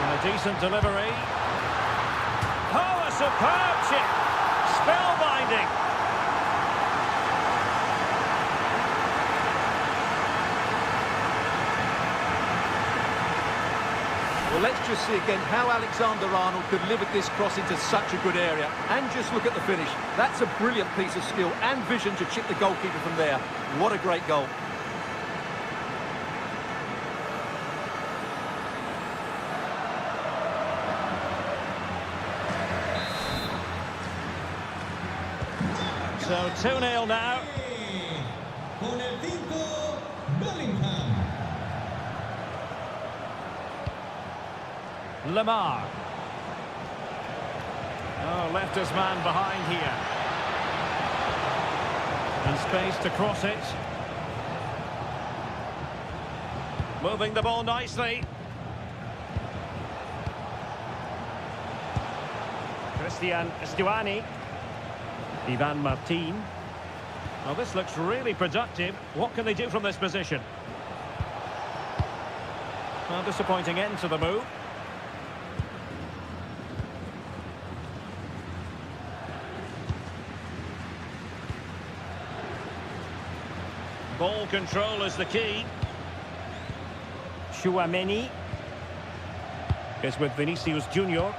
And a decent delivery. Oh, a superb chip. Spellbinding. Well, let's just see again how Alexander-Arnold delivered this cross into such a good area. And just look at the finish. That's a brilliant piece of skill and vision to chip the goalkeeper from there. What a great goal. So 2-0 now. Lemar. Oh, left his man behind here. And space to cross it. Moving the ball nicely. Christian Stuani. Ivan Martin. Well, this looks really productive. What can they do from this position? Well, disappointing end to the move. Ball control is the key. Chouameni is with Vinicius Junior.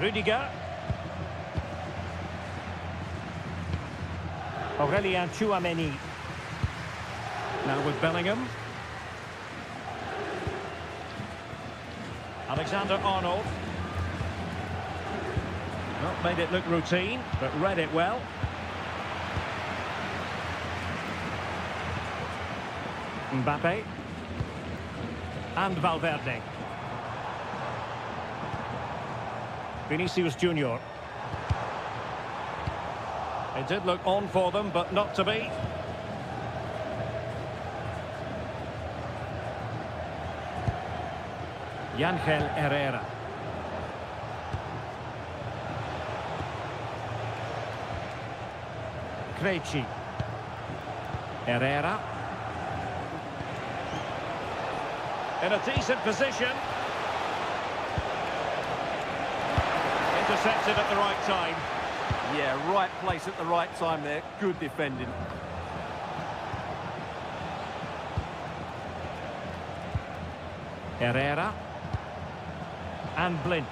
Rudiger. Aurelien Chouameni. Now with Bellingham. Alexander-Arnold. Not made it look routine, but read it well. Mbappe. And Valverde. Vinicius Junior. It did look on for them, but not to be. Ángel Herrera. Krejci. Herrera. In a decent position. Intercepted at the right time. Yeah, right place at the right time there. Good defending. Herrera. And Blint.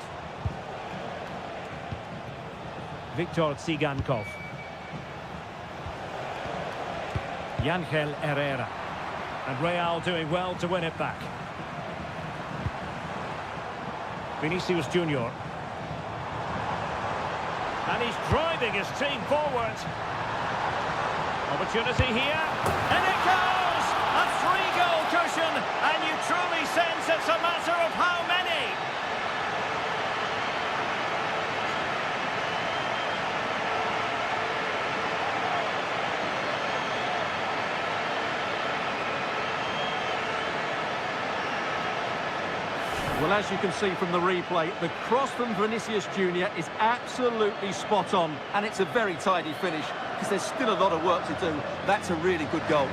Viktor Tsigankov. Ángel Herrera. And Real doing well to win it back. Vinicius Junior. And he's driving his team forward. Opportunity here. And it goes! A 3-goal cushion. And you truly sense it's a matter of how many. Well, as you can see from the replay, the cross from Vinicius Junior is absolutely spot on, and it's a very tidy finish because there's still a lot of work to do. That's a really good goal.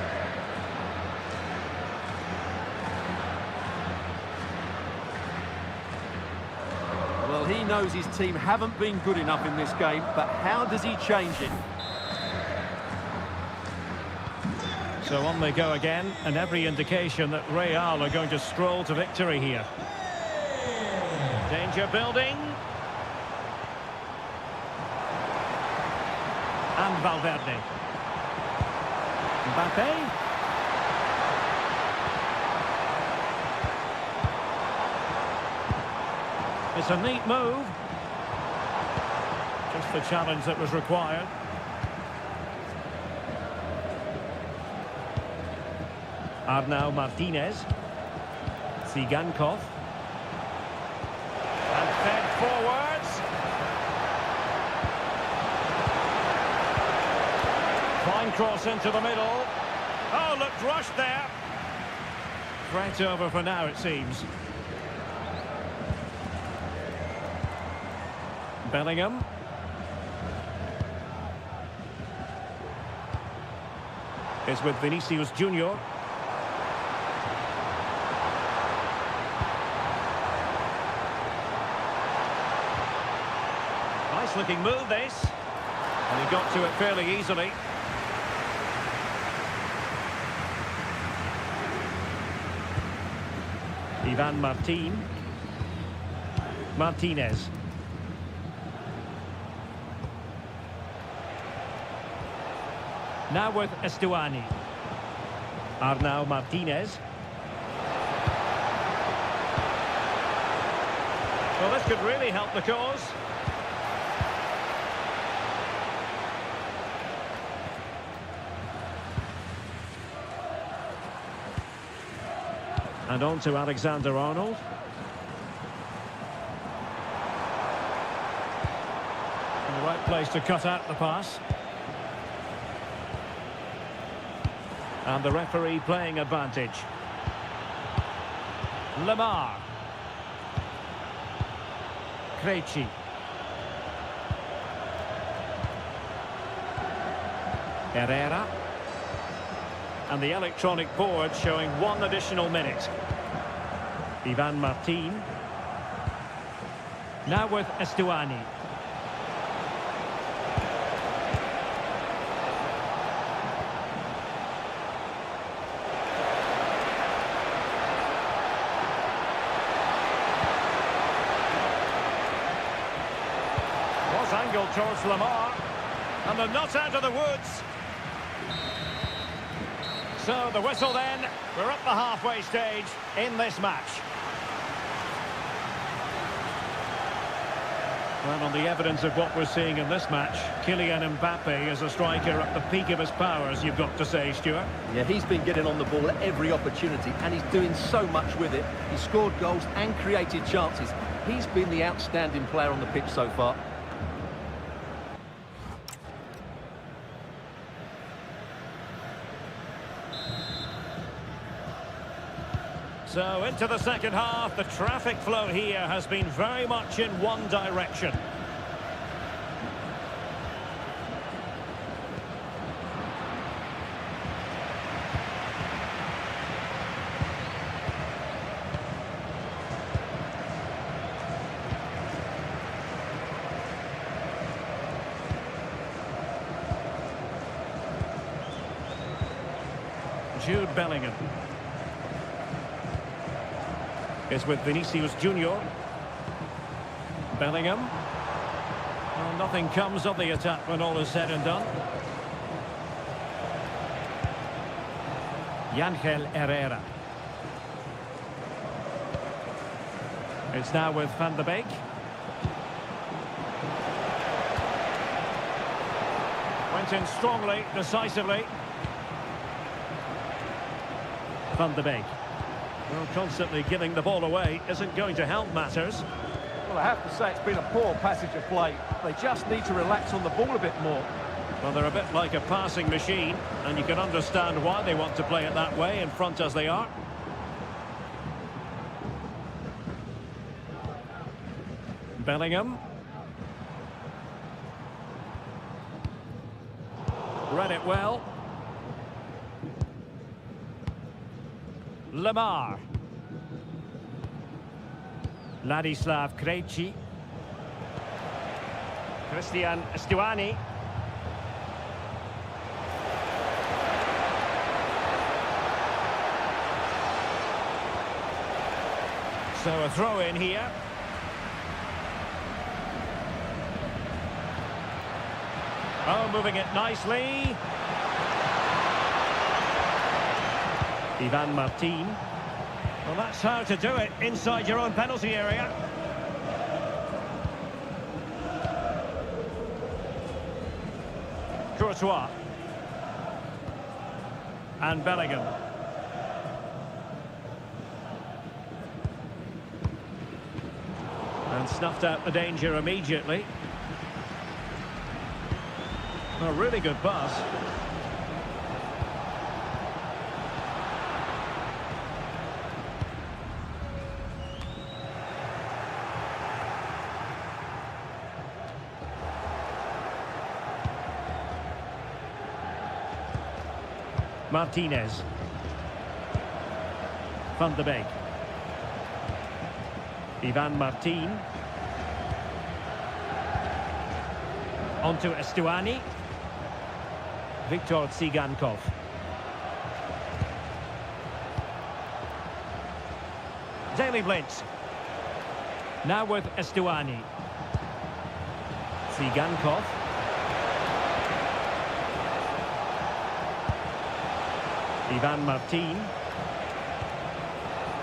Well, he knows his team haven't been good enough in this game, but how does he change it? So on they go again, and every indication that Real are going to stroll to victory here. Danger building. And Valverde. Mbappe. It's a neat move. Just the challenge that was required. Arnau Martinez. Tsigankov. And fed forwards. Fine cross into the middle. Oh, looked rushed there. Threat over for now, it seems. Bellingham. Is with Vinicius Junior. Nice looking move this. And he got to it fairly easily. Ivan Martin. Martinez. Now with Stuani. Arnau Martinez. Well, this could really help the cause. And on to Alexander-Arnold. In the right place to cut out the pass. And the referee playing advantage. Lemar. Krejci. Herrera. And the electronic board showing 1 additional minute. Ivan Martin. Now with Estuani. Was angled towards Lamar. And they're not out of the woods. So the whistle then. We're at the halfway stage in this match. Well, on the evidence of what we're seeing in this match, Kylian Mbappe is a striker at the peak of his powers, you've got to say, Stuart. Yeah, he's been getting on the ball at every opportunity, and he's doing so much with it. He's scored goals and created chances. He's been the outstanding player on the pitch so far. So into the second half, the traffic flow here has been very much in one direction. Jude Bellingham is with Vinicius Junior. Bellingham. Well, nothing comes of the attack when all is said and done. Ángel Herrera. It's now with Van de Beek. Went in strongly, decisively. Van de Beek. Well, constantly giving the ball away isn't going to help matters. Well, I have to say it's been a poor passage of play. They just need to relax on the ball a bit more. Well, they're a bit like a passing machine, and you can understand why they want to play it that way, in front as they are. Bellingham. Read it well. Lamar. Ladislav Krejci. Christian Estuani. So a throw in here. Oh, moving it nicely. Ivan Martin. Well, that's how to do it inside your own penalty area. Courtois. And Bellingham. And snuffed out the danger immediately. A really good pass. Martinez. Van de Beek. Ivan Martin. On to Estuani. Viktor Tsigankov. Daley Blind. Now with Estuani. Tsigankov. Ivan Martin.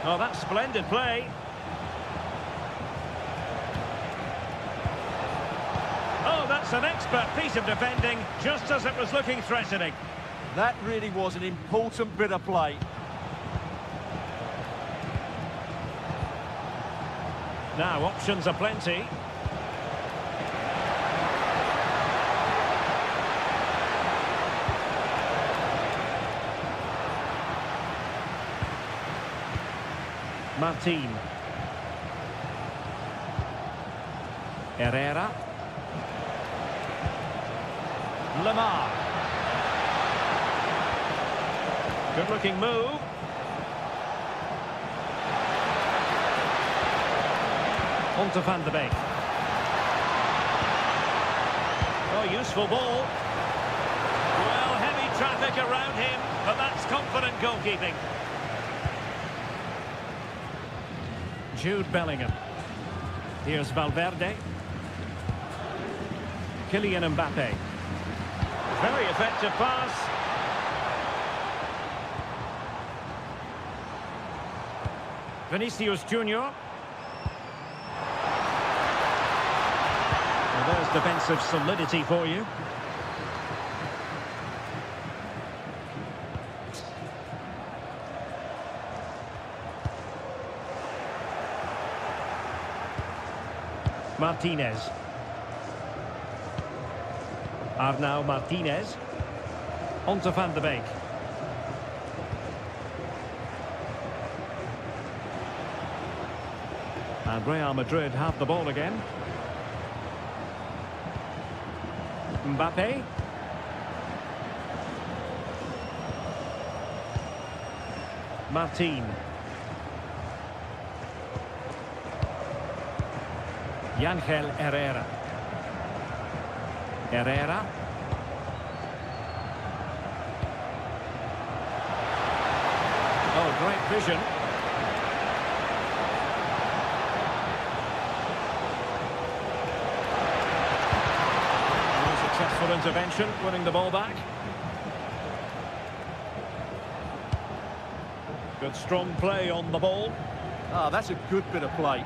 Oh, that's splendid play. Oh, that's an expert piece of defending, just as it was looking threatening. That really was an important bit of play. Now, options are plenty. Martin. Herrera. Lamar. Good looking move. On to Van de Beek. Oh, useful ball. Well, heavy traffic around him, but that's confident goalkeeping. Jude Bellingham. Here's Valverde. Kylian Mbappe. Very effective pass. Vinicius Junior. Well, there's defensive solidity for you. Martinez. Arnau Martinez. On to Van de Beek. And Real Madrid have the ball again. Mbappe. Martin. Ángel Herrera. Herrera. Oh, great vision. Successful intervention, winning the ball back. Good strong play on the ball. Ah, that's a good bit of play.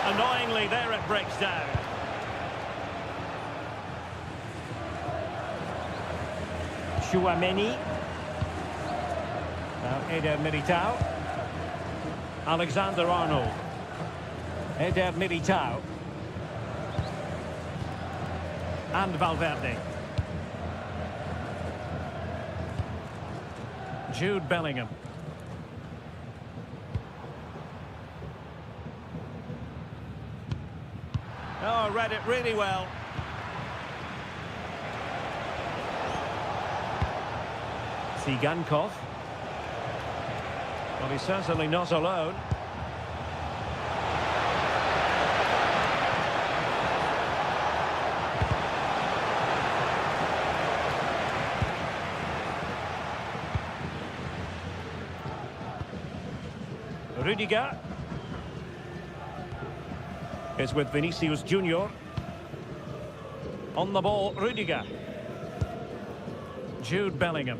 Annoyingly, there it breaks down. Tchouaméni. Now Eder Militao. Alexander Arnold. Eder Militao. And Valverde. Jude Bellingham. Oh, read it really well. Sigankov. Well, he's certainly not alone. Rudiger. It's with Vinicius Junior. On the ball, Rudiger. Jude Bellingham.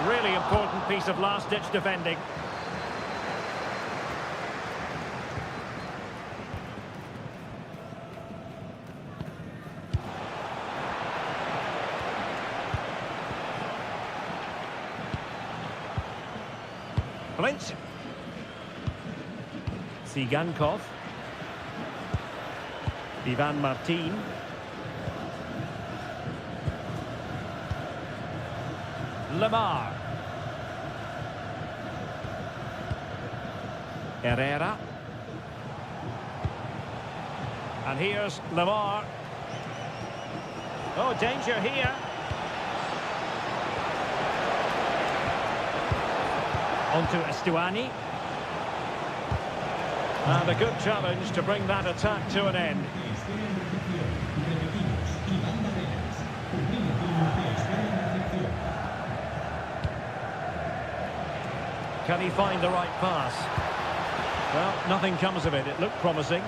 Really important piece of last-ditch defending. Flint. Sigankov. Ivan Martin. Lamar. Herrera. And here's Lamar. Oh, danger here. On to Estuani. And a good challenge to bring that attack to an end. Can he find the right pass? Well, nothing comes of it. It looked promising.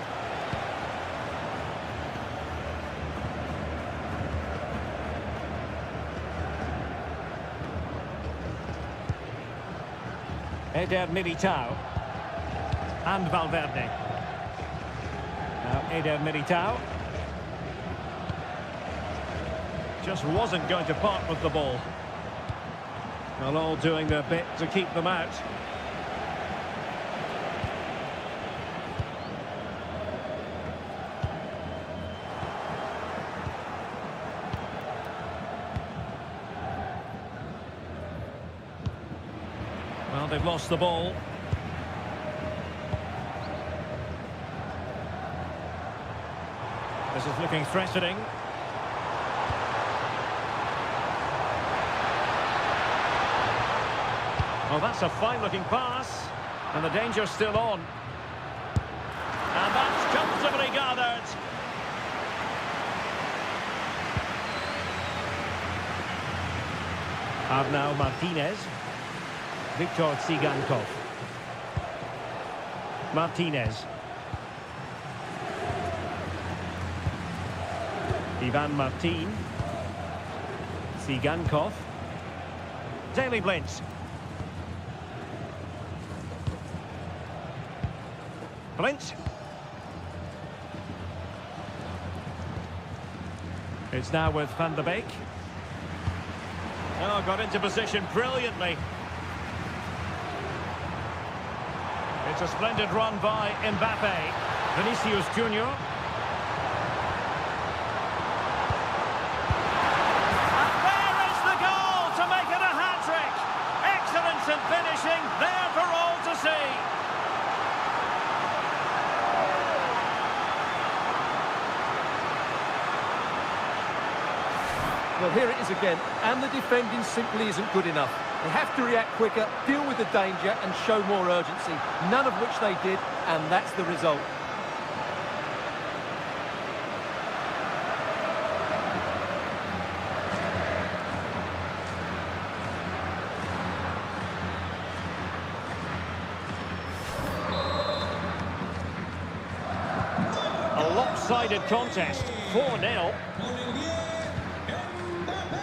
Eder Militao. And Valverde. Now Eder Militao. Just wasn't going to part with the ball. Well, all doing their bit to keep them out. Well, they've lost the ball. This is looking threatening. Oh, that's a fine-looking pass. And the danger's still on. And that's comfortably gathered. Arnau Martinez. Victor Tsigankov. Martinez. Ivan Martin. Tsigankov. Daley Blind. Blind. It's now with Van der Beek. Oh, got into position brilliantly. It's a splendid run by Mbappe. Vinicius Junior. And there is the goal to make it a hat-trick. Excellence in finishing, there for all to see. Well, here it is again, and the defending simply isn't good enough. They have to react quicker, deal with the danger and show more urgency, none of which they did, and that's the result. A lopsided contest, 4-0.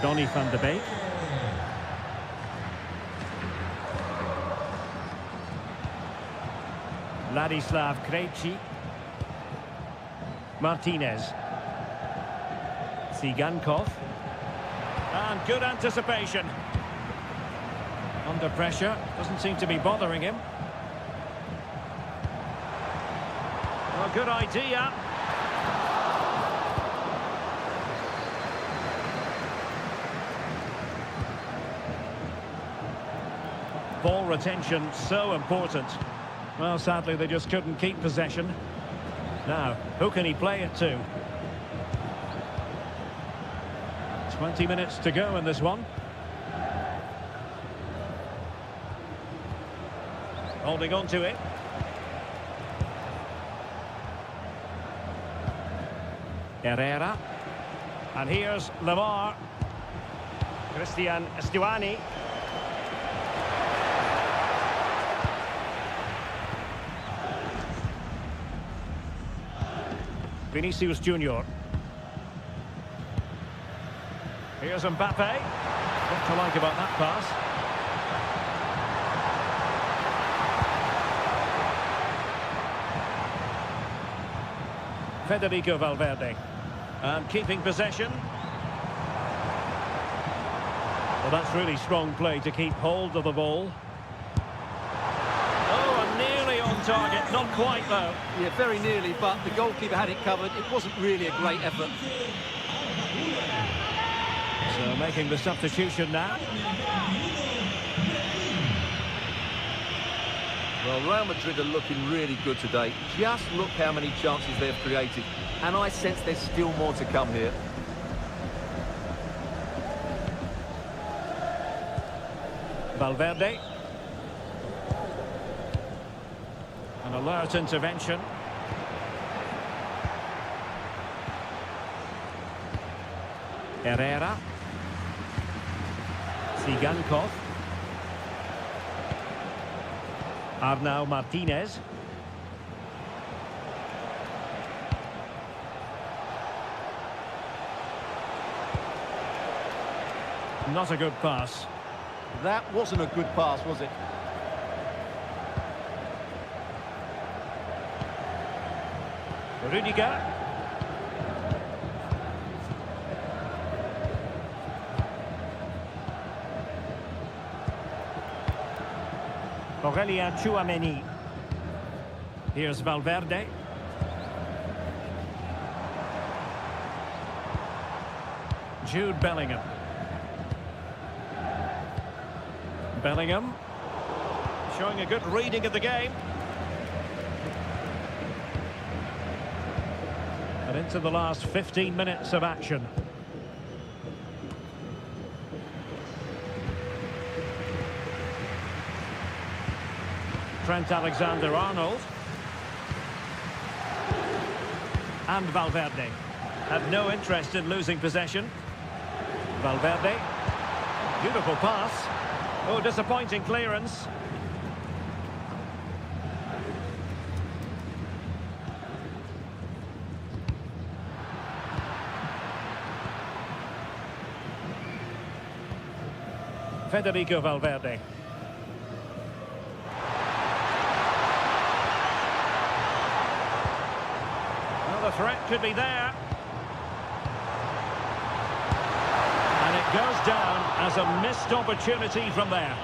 Donny van de Beek. Ladislav Krejci. Martinez. Tsigankov. And good anticipation. Under pressure, doesn't seem to be bothering him. Well, good idea. Ball retention, so important. Well, sadly, they just couldn't keep possession. Now, who can he play it to? 20 minutes to go in this one. Holding on to it. Herrera. And here's Lamar. Christian Stuani. Vinicius Junior. Here's Mbappe. What to like about that pass? Federico Valverde. And keeping possession. Well, that's really strong play to keep hold of the ball. On target, not quite though. Yeah, very nearly, but the goalkeeper had it covered. It wasn't really a great effort. So making the substitution now. Well, Real Madrid are looking really good today. Just look how many chances they've created. And I sense there's still more to come here. Valverde. An alert intervention. Herrera. Tsigankov. Arnau Martinez. Not a good pass. That wasn't a good pass, was it? Rudiger. Aurelien Tchouameni. Here's Valverde. Jude Bellingham. Bellingham. Showing a good reading of the game. And into the last 15 minutes of action. Trent Alexander-Arnold. And Valverde. Had no interest in losing possession. Valverde. Beautiful pass. Oh, disappointing clearance. Federico Valverde. Well, the threat could be there. And it goes down as a missed opportunity from there.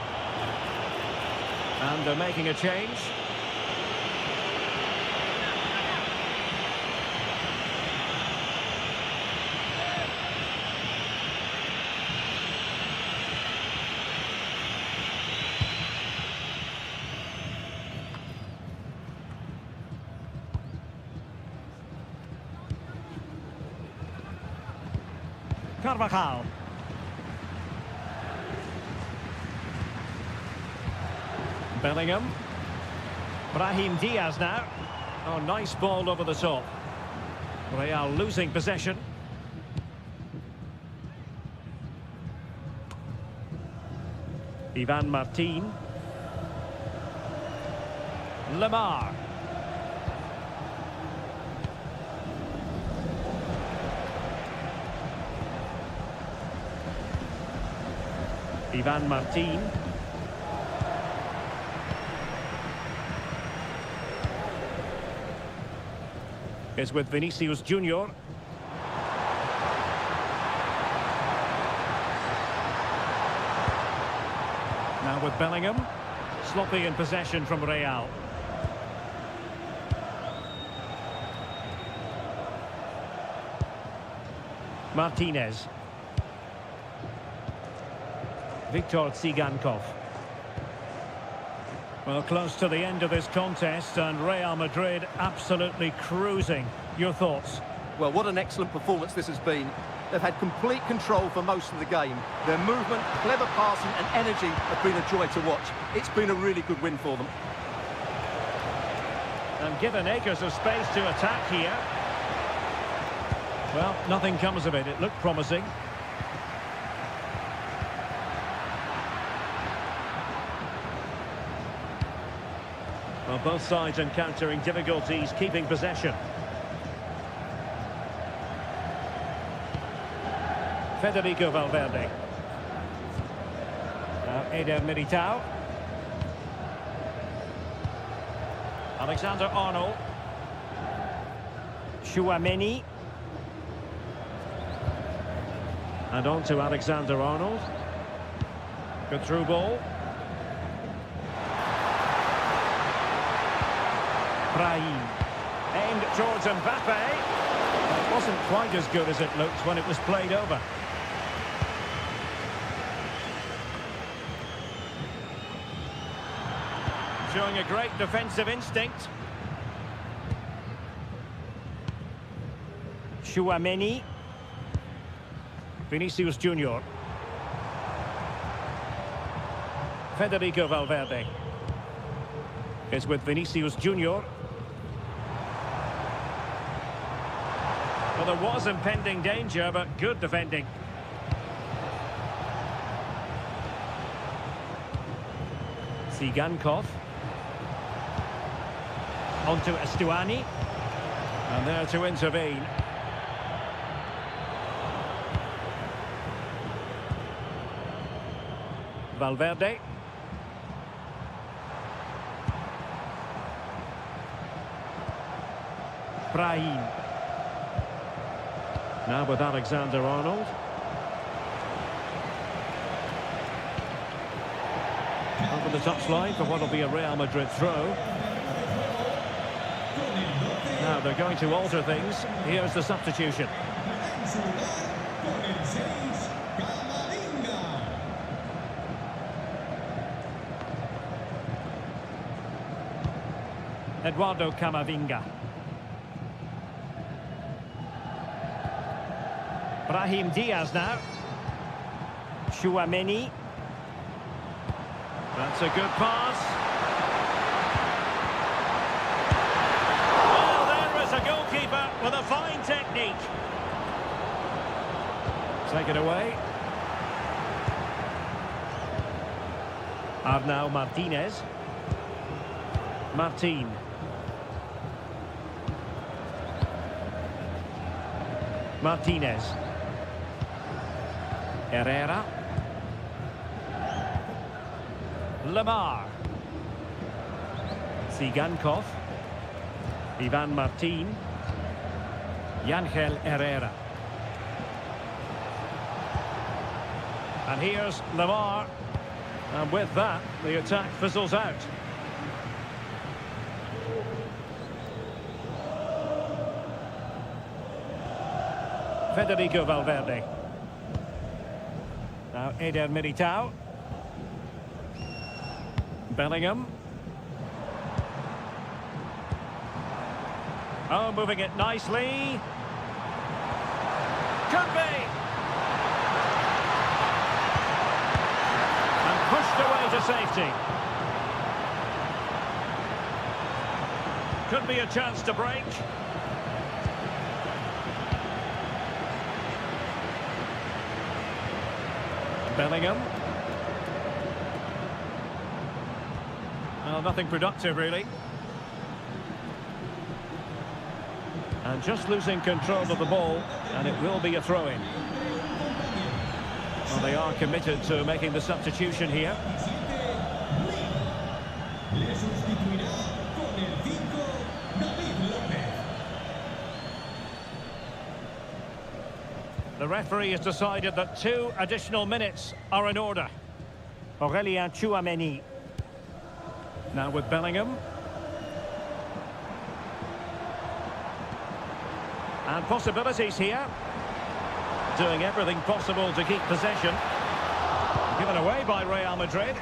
And they're making a change. Carvajal. Bellingham. Brahim Diaz now. Oh, nice ball over the top. Real losing possession. Ivan Martin. Lemar. Ivan Martin. Is with Vinicius Junior. Now with Bellingham. Sloppy in possession from Real. Martinez. Viktor Tsigankov. Well, close to the end of this contest, and Real Madrid absolutely cruising. Your thoughts? Well, what an excellent performance this has been. They've had complete control for most of the game. Their movement, clever passing and energy have been a joy to watch. It's been a really good win for them. And given acres of space to attack here. Well, nothing comes of it. It looked promising. Well, both sides encountering difficulties keeping possession. Federico Valverde. Now Eder Militao. Alexander-Arnold. Tchouaméni. And on to Alexander-Arnold. Good through ball. Brahim. Aimed towards Mbappe. It wasn't quite as good as it looked when it was played over. Showing a great defensive instinct. Tchouaméni. Vinicius Junior. Federico Valverde. Is with Vinicius Junior. Well, there was impending danger, but good defending. Tsigankov. On to Estuani. And there to intervene. Valverde. Brahim. Now with Alexander-Arnold. Over the touchline for what will be a Real Madrid throw. Now they're going to alter things. Here's the substitution. Eduardo Camavinga. Brahim Diaz now. Tchouaméni. That's a good pass. Well, there is a goalkeeper with a fine technique. Take it away. Arnau Martinez. Martin. Martinez. Herrera. Lamar. Tsigankov. Ivan Martin. Yangel Herrera. And here's Lamar. And with that, the attack fizzles out. Federico Valverde. Now Eder Militao. Bellingham. Oh, moving it nicely. Could be. And pushed away to safety. Could be a chance to break. Bellingham. Well, nothing productive, really. And just losing control of the ball, and it will be a throw-in. Well, they are committed to making the substitution here. The referee has decided that 2 additional minutes are in order. Aurélien Tchouaméni. Now with Bellingham. And possibilities here. Doing everything possible to keep possession. Given away by Real Madrid.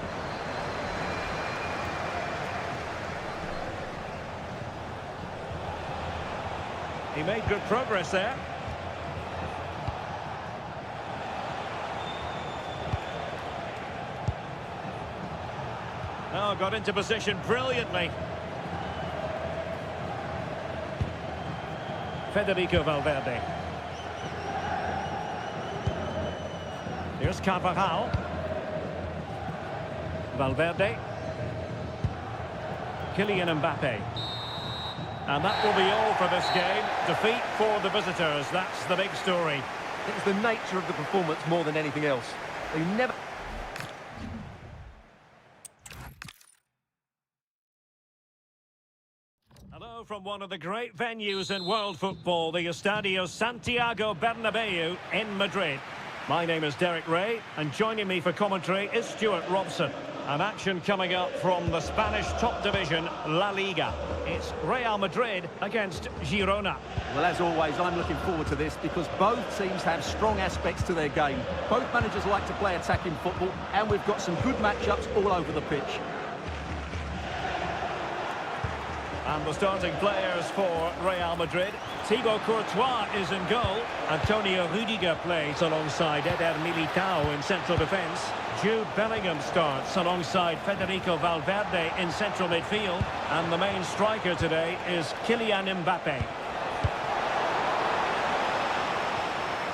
He made good progress there. Oh, got into position brilliantly. Federico Valverde. Here's Carvajal. Valverde. Kylian Mbappe. And that will be all for this game. Defeat for the visitors. That's the big story. It's the nature of the performance more than anything else. They never... Hello from one of the great venues in world football, the Estadio Santiago Bernabeu in Madrid. My name is Derek Ray, and joining me for commentary is Stuart Robson. An action coming up from the Spanish top division, La Liga. It's Real Madrid against Girona. Well, as always, I'm looking forward to this because both teams have strong aspects to their game. Both managers like to play attacking football, and we've got some good matchups all over the pitch. And the starting players for Real Madrid. Thibaut Courtois is in goal. Antonio Rudiger plays alongside Eder Militao in central defence. Jude Bellingham starts alongside Federico Valverde in central midfield. And the main striker today is Kylian Mbappe.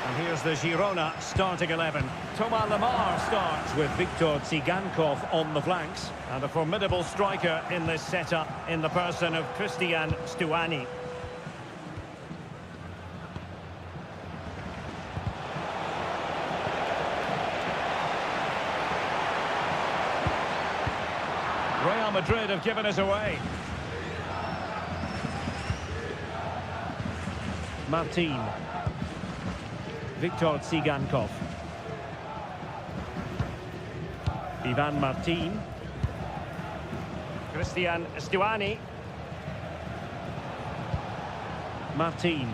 And here's the Girona starting 11. Thomas Lemar starts with Victor Tsigankov on the flanks. And a formidable striker in this setup in the person of Christian Stuani. Real Madrid have given us away. Martin. Victor Tsigankov. Ivan Martin. Christian Stuani. Martin.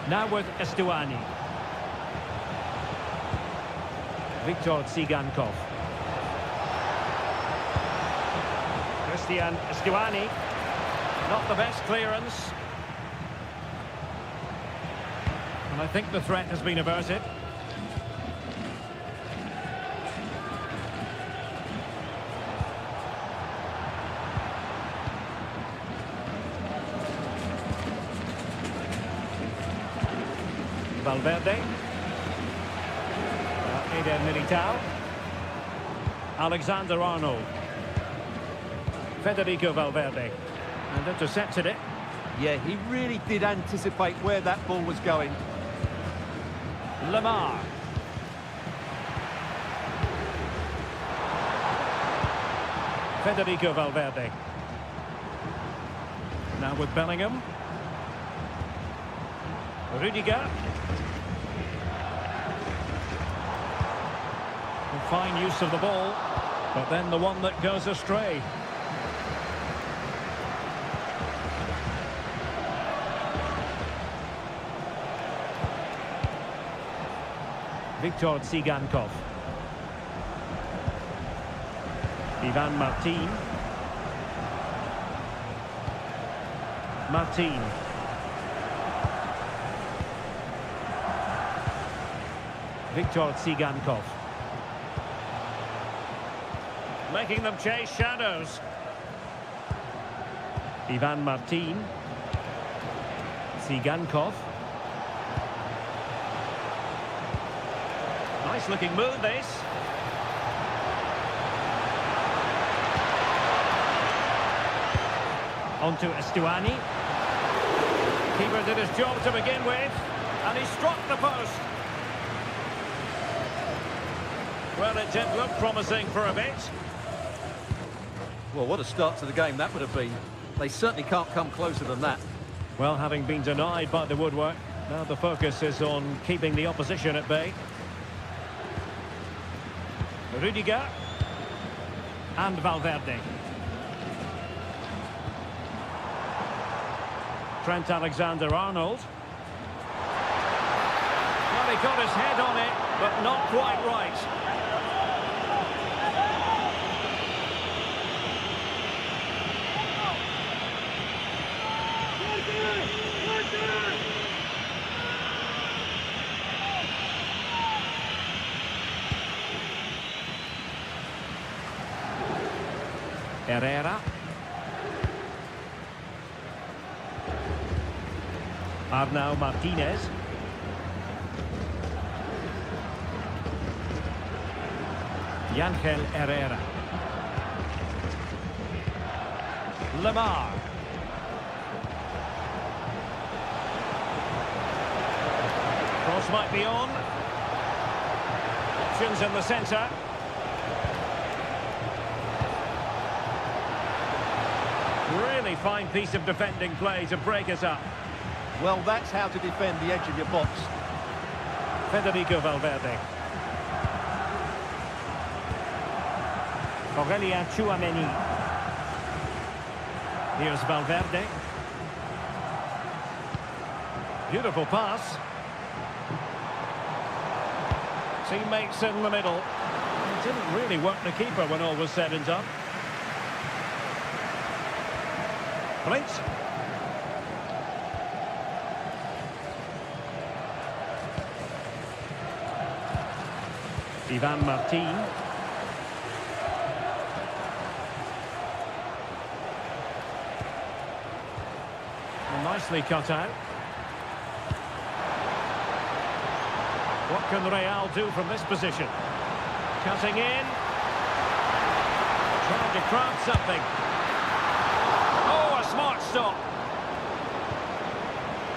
Now with Stuani. Victor Tsigankov. Stuani. Not the best clearance. And I think the threat has been averted. Valverde. Eder Militao. Alexander-Arnold. Federico Valverde. And intercepted it. Yeah, he really did anticipate where that ball was going. Lamar. Federico Valverde. Now with Bellingham. Rudiger. Fine use of the ball, but then the one that goes astray. Viktor Tsigankov. Ivan Martin. Martin. Viktor Tsigankov. Making them chase shadows. Ivan Martin. Tsigankov. Nice looking move, this. On to Stuani. Keeper did his job to begin with, and he struck the post. Well, it did look promising for a bit. Well, what a start to the game that would have been. They certainly can't come closer than that. Well, having been denied by the woodwork, now the focus is on keeping the opposition at bay. Rudiger and Valverde. Trent Alexander-Arnold. Well, he got his head on it, but not quite right. Herrera. Arnau Martinez. Yangel Herrera. Lamar. Cross might be on. Options in the centre. Really fine piece of defending play to break us up. Well, that's how to defend the edge of your box. Federico Valverde. Aurelien Tchouameni. Here's Valverde. Beautiful pass. Teammates in the middle. It didn't really work the keeper when all was said and done. Blitz. Ivan Martin. And nicely cut out. What can Real do from this position? Cutting in. Trying to craft something. Oh, a smart stop.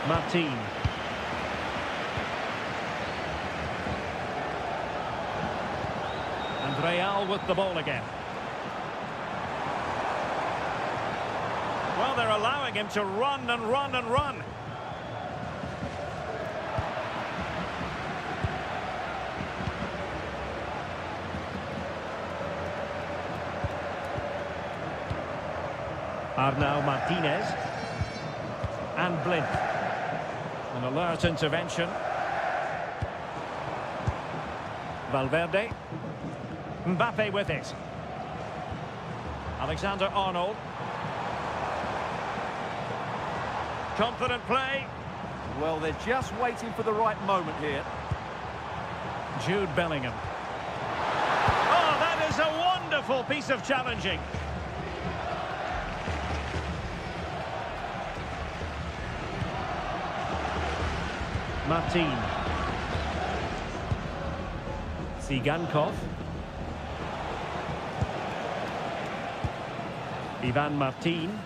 Martin. And Real with the ball again. Well, they're allowing him to run and run and run. Arnau Martinez. And Blind. An alert intervention. Valverde. Mbappe with it. Alexander-Arnold. Confident play. Well, they're just waiting for the right moment here. Jude Bellingham. Oh, that is a wonderful piece of challenging. Martin. Tsigankov. Ivan Martin.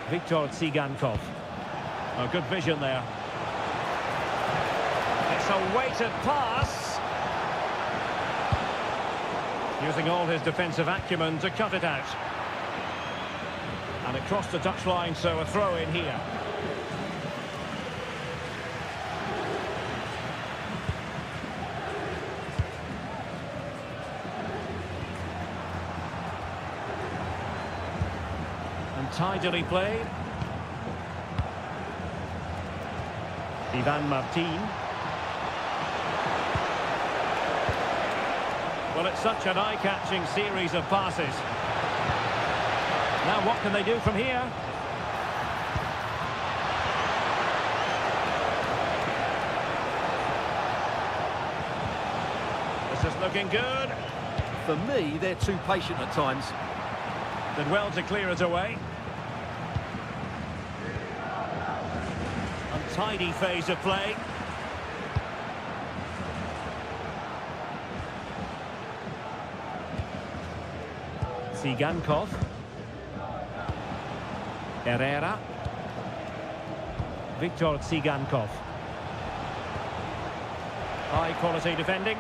Viktor Tsigankov. Oh, good vision there. It's a weighted pass. Using all his defensive acumen to cut it out. And it crossed the touchline, so a throw in here. Tidily played. Ivan Martin. Well, it's such an eye-catching series of passes. Now what can they do from here? This is looking good. For me, they're too patient at times. Did well to clear it away. Untidy phase of play. Tsigankov. Herrera. Viktor Tsigankov. High quality defending.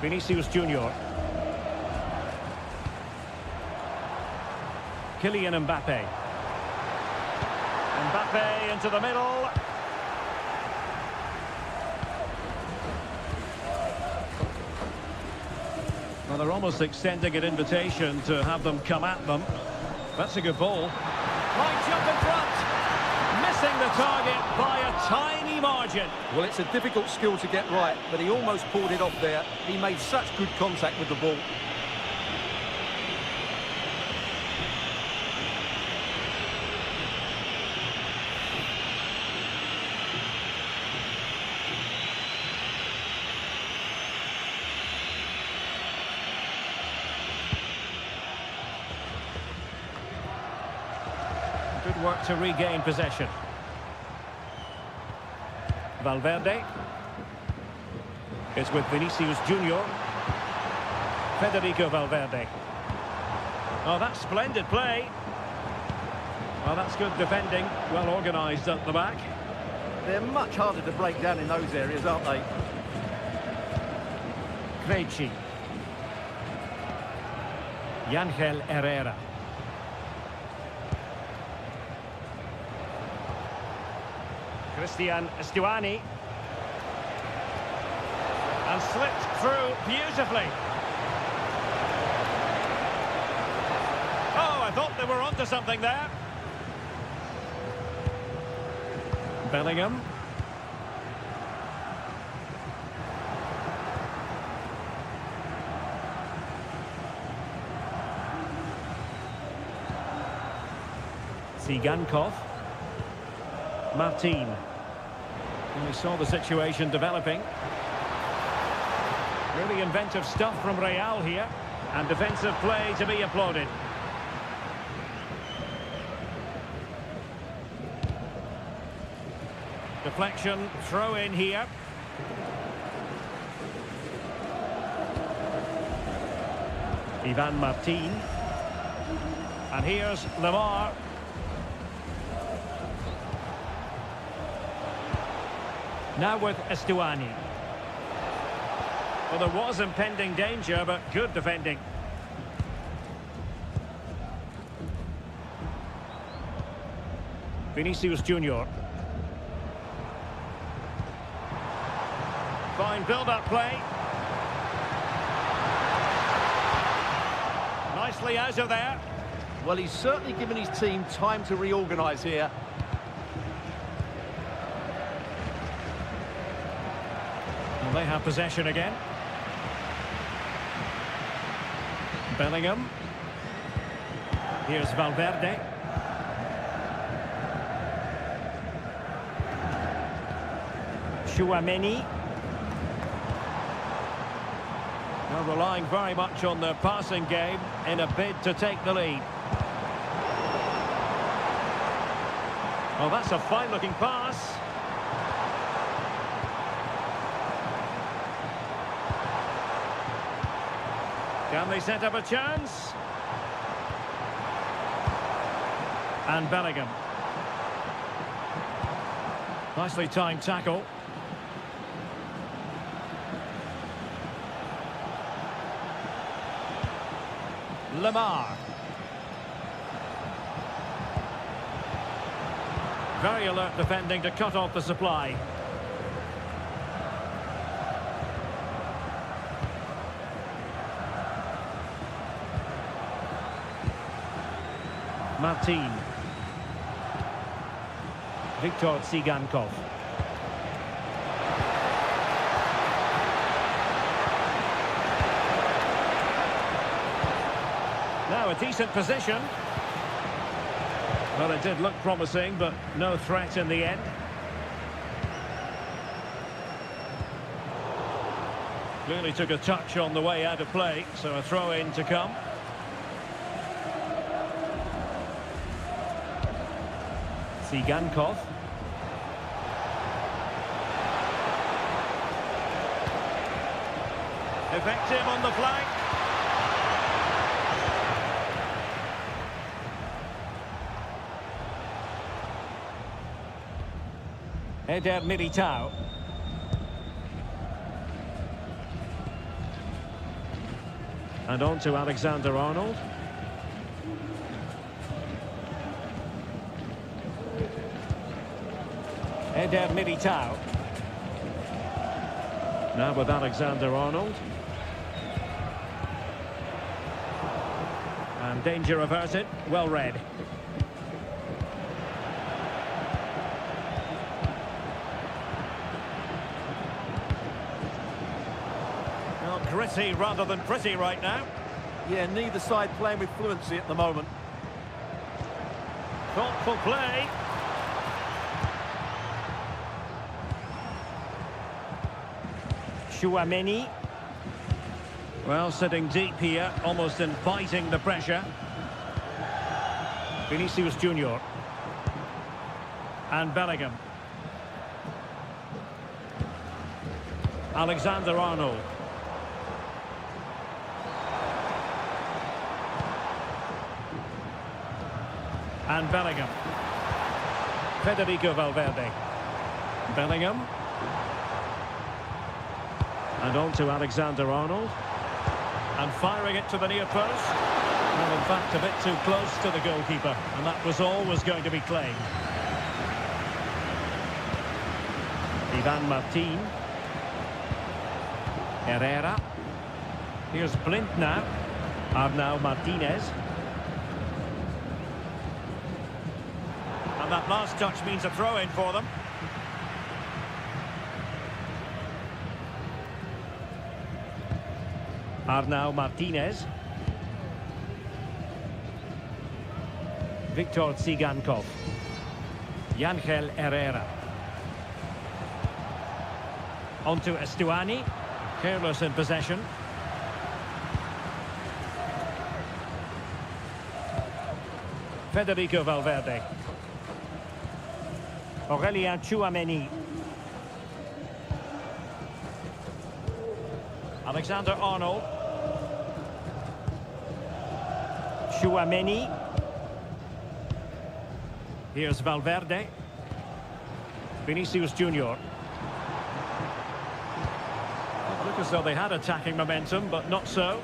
Vinicius Junior. Kylian Mbappe. Mbappe into the middle. Well, they're almost extending an invitation to have them come at them. That's a good ball. Right jump in front. Missing the target by a tiny margin. Well, it's a difficult skill to get right, but he almost pulled it off there. He made such good contact with the ball. Good work to regain possession. Valverde. It's with Vinicius Junior. Federico Valverde. Oh, that's splendid play. Well, that's good defending. Well organised at the back. They're much harder to break down in those areas, aren't they? Krejci. Yangel Herrera. Christian Stuani. And slipped through beautifully. Oh, I thought they were onto something there. Bellingham. Tsigankov. Martin. And we saw the situation developing. Really inventive stuff from Real here. And defensive play to be applauded. Deflection, throw in here. Ivan Martin. And here's Lemar. Now with Stuani. Well, there was impending danger, but good defending. Vinicius Junior. Fine build-up play. Nicely out of there. Well, he's certainly given his team time to reorganise here. Well, they have possession again. Bellingham. Here's Valverde. Tchouaméni. Now relying very much on their passing game in a bid to take the lead. Well, that's a fine-looking pass. Can they set up a chance? And Bellingham. Nicely timed tackle. Lamar. Very alert defending to cut off the supply. Martin. Viktor Tsigankov. Now a decent position. Well, it did look promising, but no threat in the end. Clearly took a touch on the way out of play, so a throw-in to come. Tsigankov. Effective on the flank. Eder Militao. And on to Alexander-Arnold. Eder Militao. Now with Alexander-Arnold. And danger averted. Well read. Well, gritty rather than pretty right now. Yeah, neither side playing with fluency at the moment. Thoughtful play. Tchouaméni. Well, sitting deep here, almost inviting the pressure. Vinicius Junior. And Bellingham. Alexander-Arnold. And Bellingham. Federico Valverde. Bellingham. And on to Alexander-Arnold. And firing it to the near post. Well, in fact, a bit too close to the goalkeeper. And that was always going to be claimed. Ivan Martin. Herrera. Here's Blind now. Arnau Martinez. And that last touch means a throw-in for them. Arnau Martinez. Viktor Tsigankov. Yangel Herrera. On to Estuani. Careless in possession. Federico Valverde. Aurélien Tchouaméni. Alexander-Arnold. Tchouaméni. Here's Valverde. Vinicius Junior. Look as though they had attacking momentum, but not so.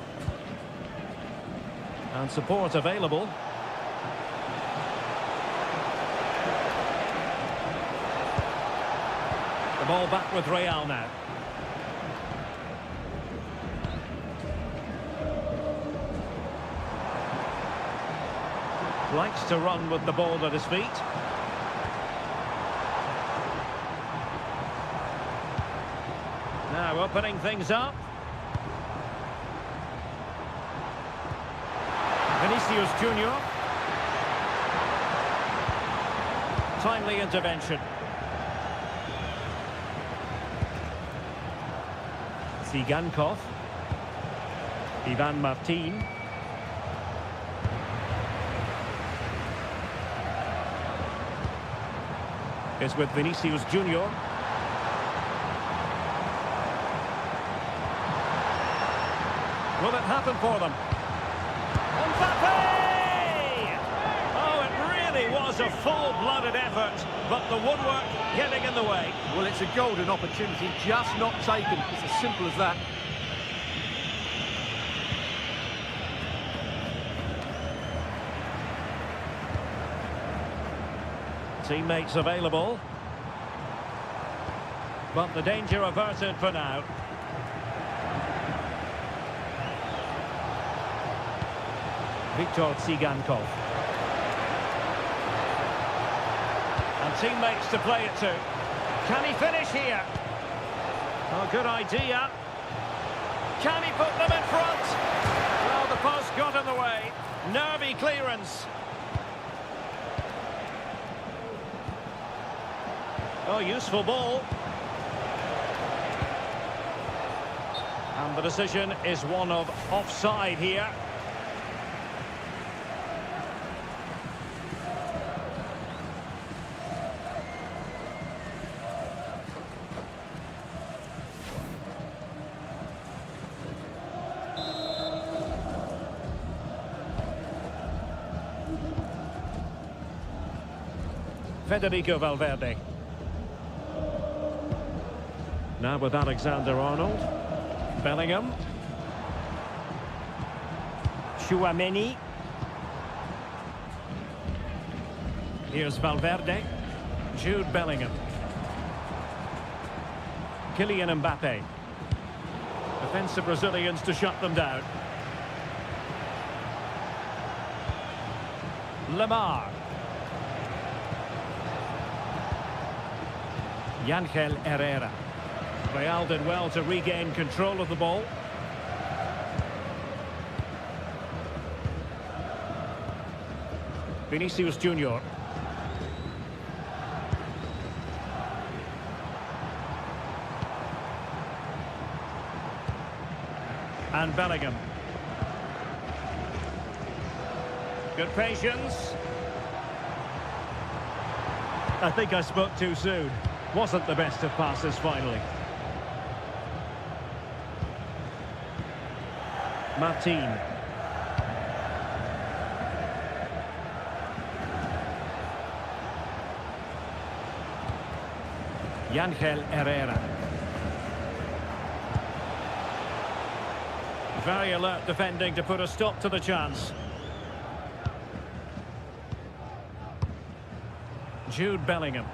And support available. The ball back with Real now. Likes to run with the ball at his feet. Now Now opening things up. Vinicius Junior. Timely intervention. Tsigankov. Ivan Martin. Is with Vinicius Junior. Will it happen for them? Mbappe! Oh, it really was a full-blooded effort, but the woodwork getting in the way. Well, it's a golden opportunity, just not taken. It's as simple as that. Teammates available. But the danger averted for now. Viktor Tsigankov. And teammates to play it to. Can he finish here? Oh, good idea. Can he put them in front? Well, the post got in the way. Nervy clearance. Oh, useful ball. And the decision is one of offside here. Federico Valverde. Now with Alexander-Arnold. Bellingham. Chouameni. Here's Valverde. Jude Bellingham. Kylian Mbappe. Defensive Brazilians to shut them down. Lamar. Yangel Herrera. Real did well to regain control of the ball. Vinicius Junior. And Bellingham. Good patience. I think I spoke too soon. Wasn't the best of passes finally. Martin. Yangel Herrera. Very alert defending to put a stop to the chance. Jude Bellingham.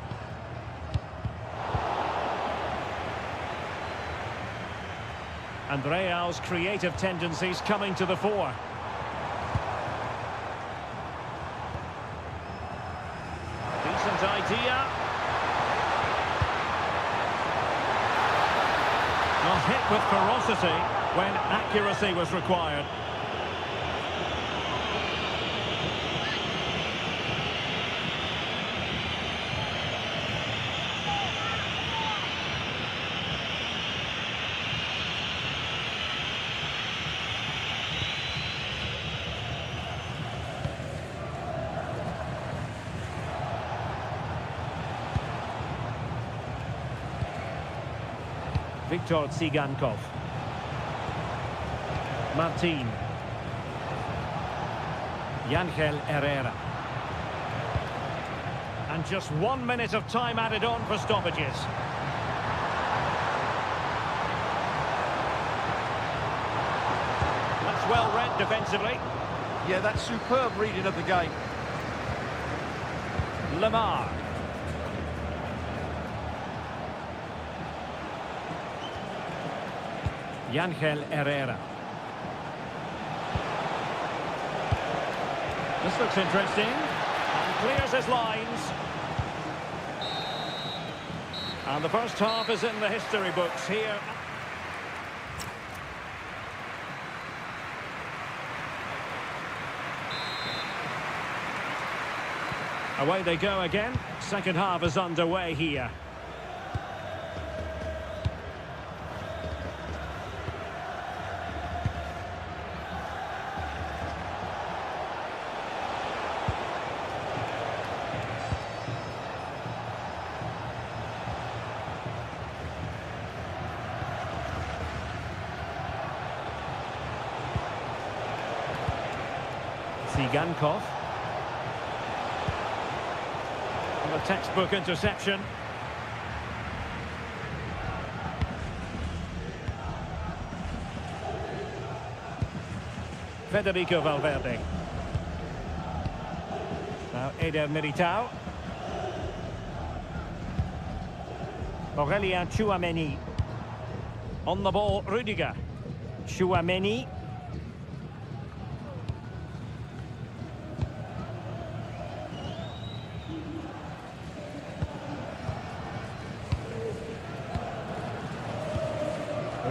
And Real's creative tendencies coming to the fore. Decent idea. Not hit with ferocity when accuracy was required. Viktor Tsigankov. Martin. Yangel Herrera. And just 1 minute of time added on for stoppages. That's well read defensively. Yeah, that's superb reading of the game. Lamar. Yangel Herrera. This looks interesting. And clears his lines. And the first half is in the history books here. Away they go again. Second half is underway here. Sigankov. And a textbook interception. Federico Valverde. Now Eder Militao. Aurelien Tchouameni. On the ball, Rudiger. Tchouameni.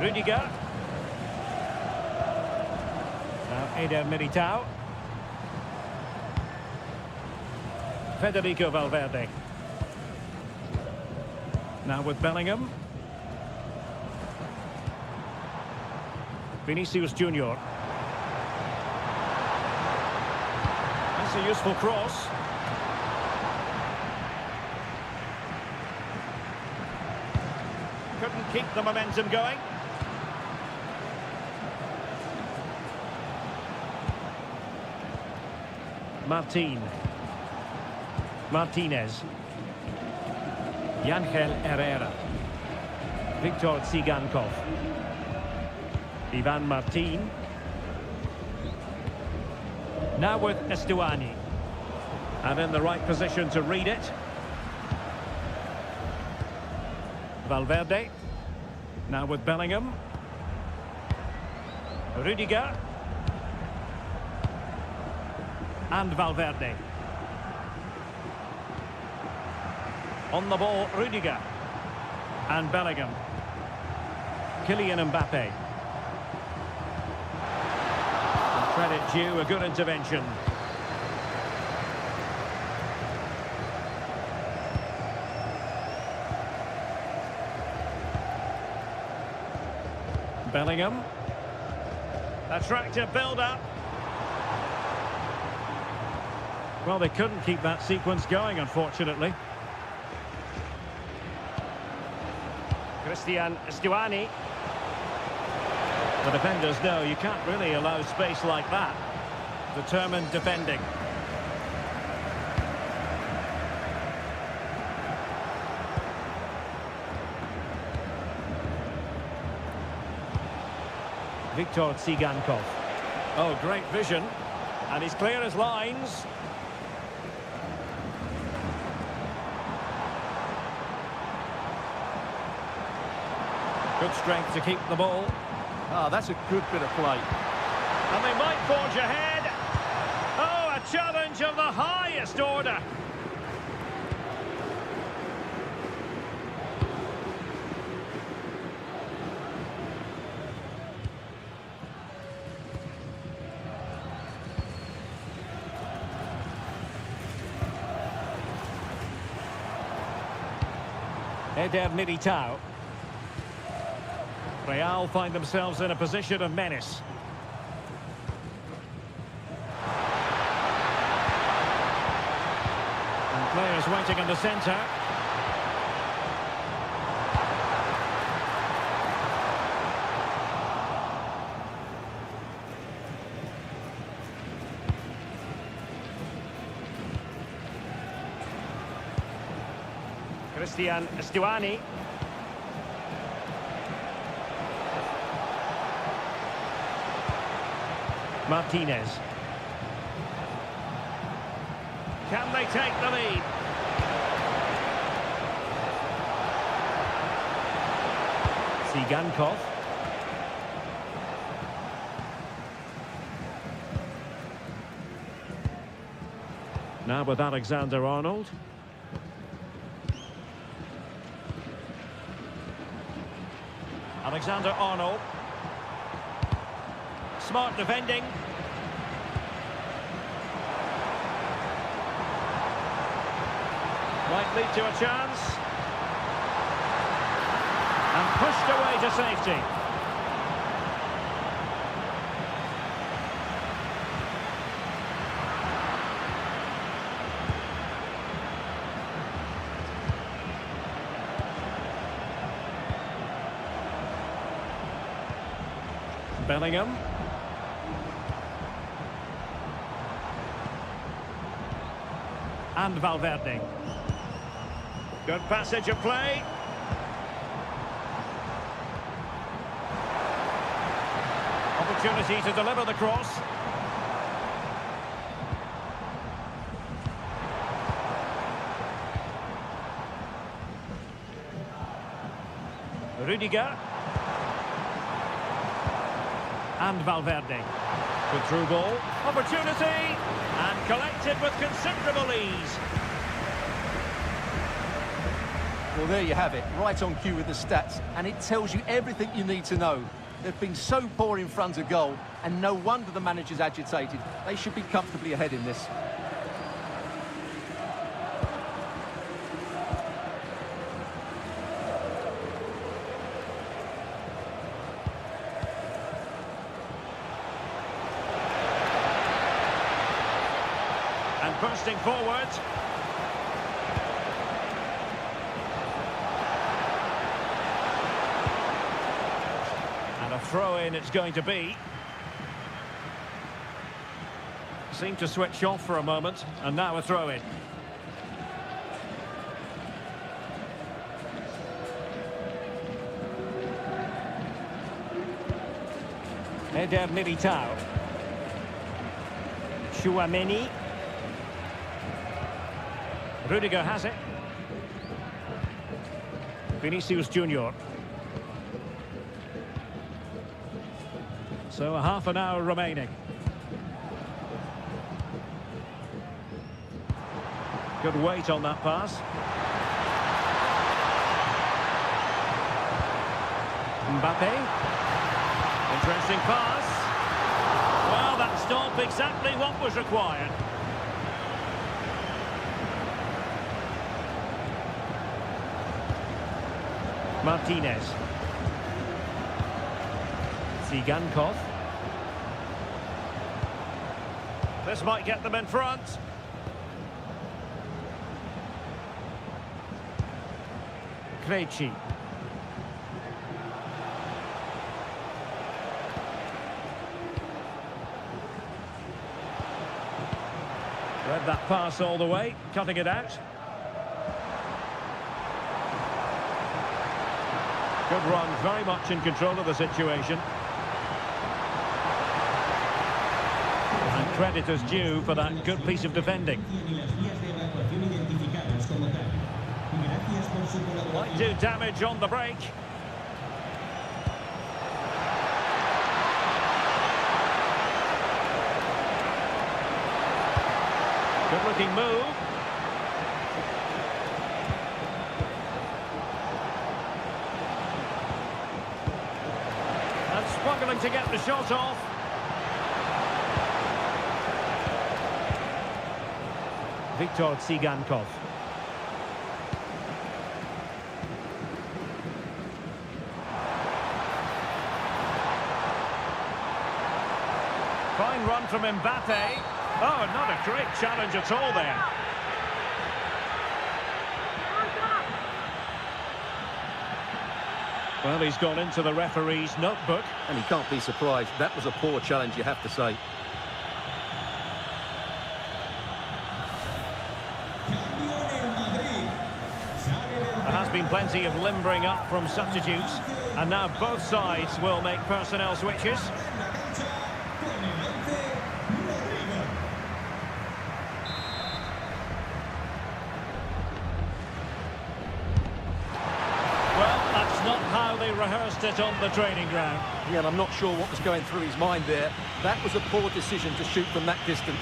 Rudiger. Now Eder Militao. Federico Valverde. Now with Bellingham. Vinicius Junior. That's a useful cross. Couldn't keep the momentum going. Martinez. Yangel Herrera. Victor Tsigankov. Ivan Martin. Now with Estuani. And in the right position to read it. Valverde. Now with Bellingham. Rudiger. And Valverde. On the ball, Rudiger. And Bellingham. Kylian Mbappe. And credit due, a good intervention. Bellingham. Attractive build-up. Well, they couldn't keep that sequence going, unfortunately. Christian Estuani. The defenders know you can't really allow space like that. Determined defending. Victor Tsigankov. Oh, great vision. And he's clear as lines. Good strength to keep the ball. Ah, that's a good bit of play. And they might forge ahead. Oh, a challenge of the highest order. Eder Militao. Real find themselves in a position of menace. And players waiting in the centre. Christian Estuani. Martinez. Can they take the lead? Tsigankov. Now with Alexander-Arnold. Alexander-Arnold. Smart defending. Might lead to a chance. And pushed away to safety. Bellingham. And Valverde. Good passage of play. Opportunity to deliver the cross. Rudiger. And Valverde. Good through ball. Opportunity. And collected with considerable ease. Well, there you have it, right on cue with the stats, and it tells you everything you need to know. They've been so poor in front of goal, and no wonder the manager's agitated. They should be comfortably ahead in this. And bursting forward. And a throw-in it's going to be. Seemed to switch off for a moment, and now a throw-in. Eder Militao. Chouameni. Rudiger has it. Vinicius Junior. So a half an hour remaining. Good weight on that pass. Mbappe. Interesting pass. Well, that stopped exactly what was required. Martinez. Zigankov. This might get them in front. Krejci. Read that pass all the way, cutting it out. Good run, very much in control of the situation. And credit is due for that good piece of defending. Might do damage on the break. Good looking move. And struggling to get the shot off. Viktor Zigankov. Fine run from Mbappe. Oh, not a great challenge at all there. Well, he's gone into the referee's notebook. And he can't be surprised. That was a poor challenge, you have to say. There has been plenty of limbering up from substitutes. And now both sides will make personnel switches. Rehearsed it on the training ground. Yeah, and I'm not sure what was going through his mind there. That was a poor decision to shoot from that distance.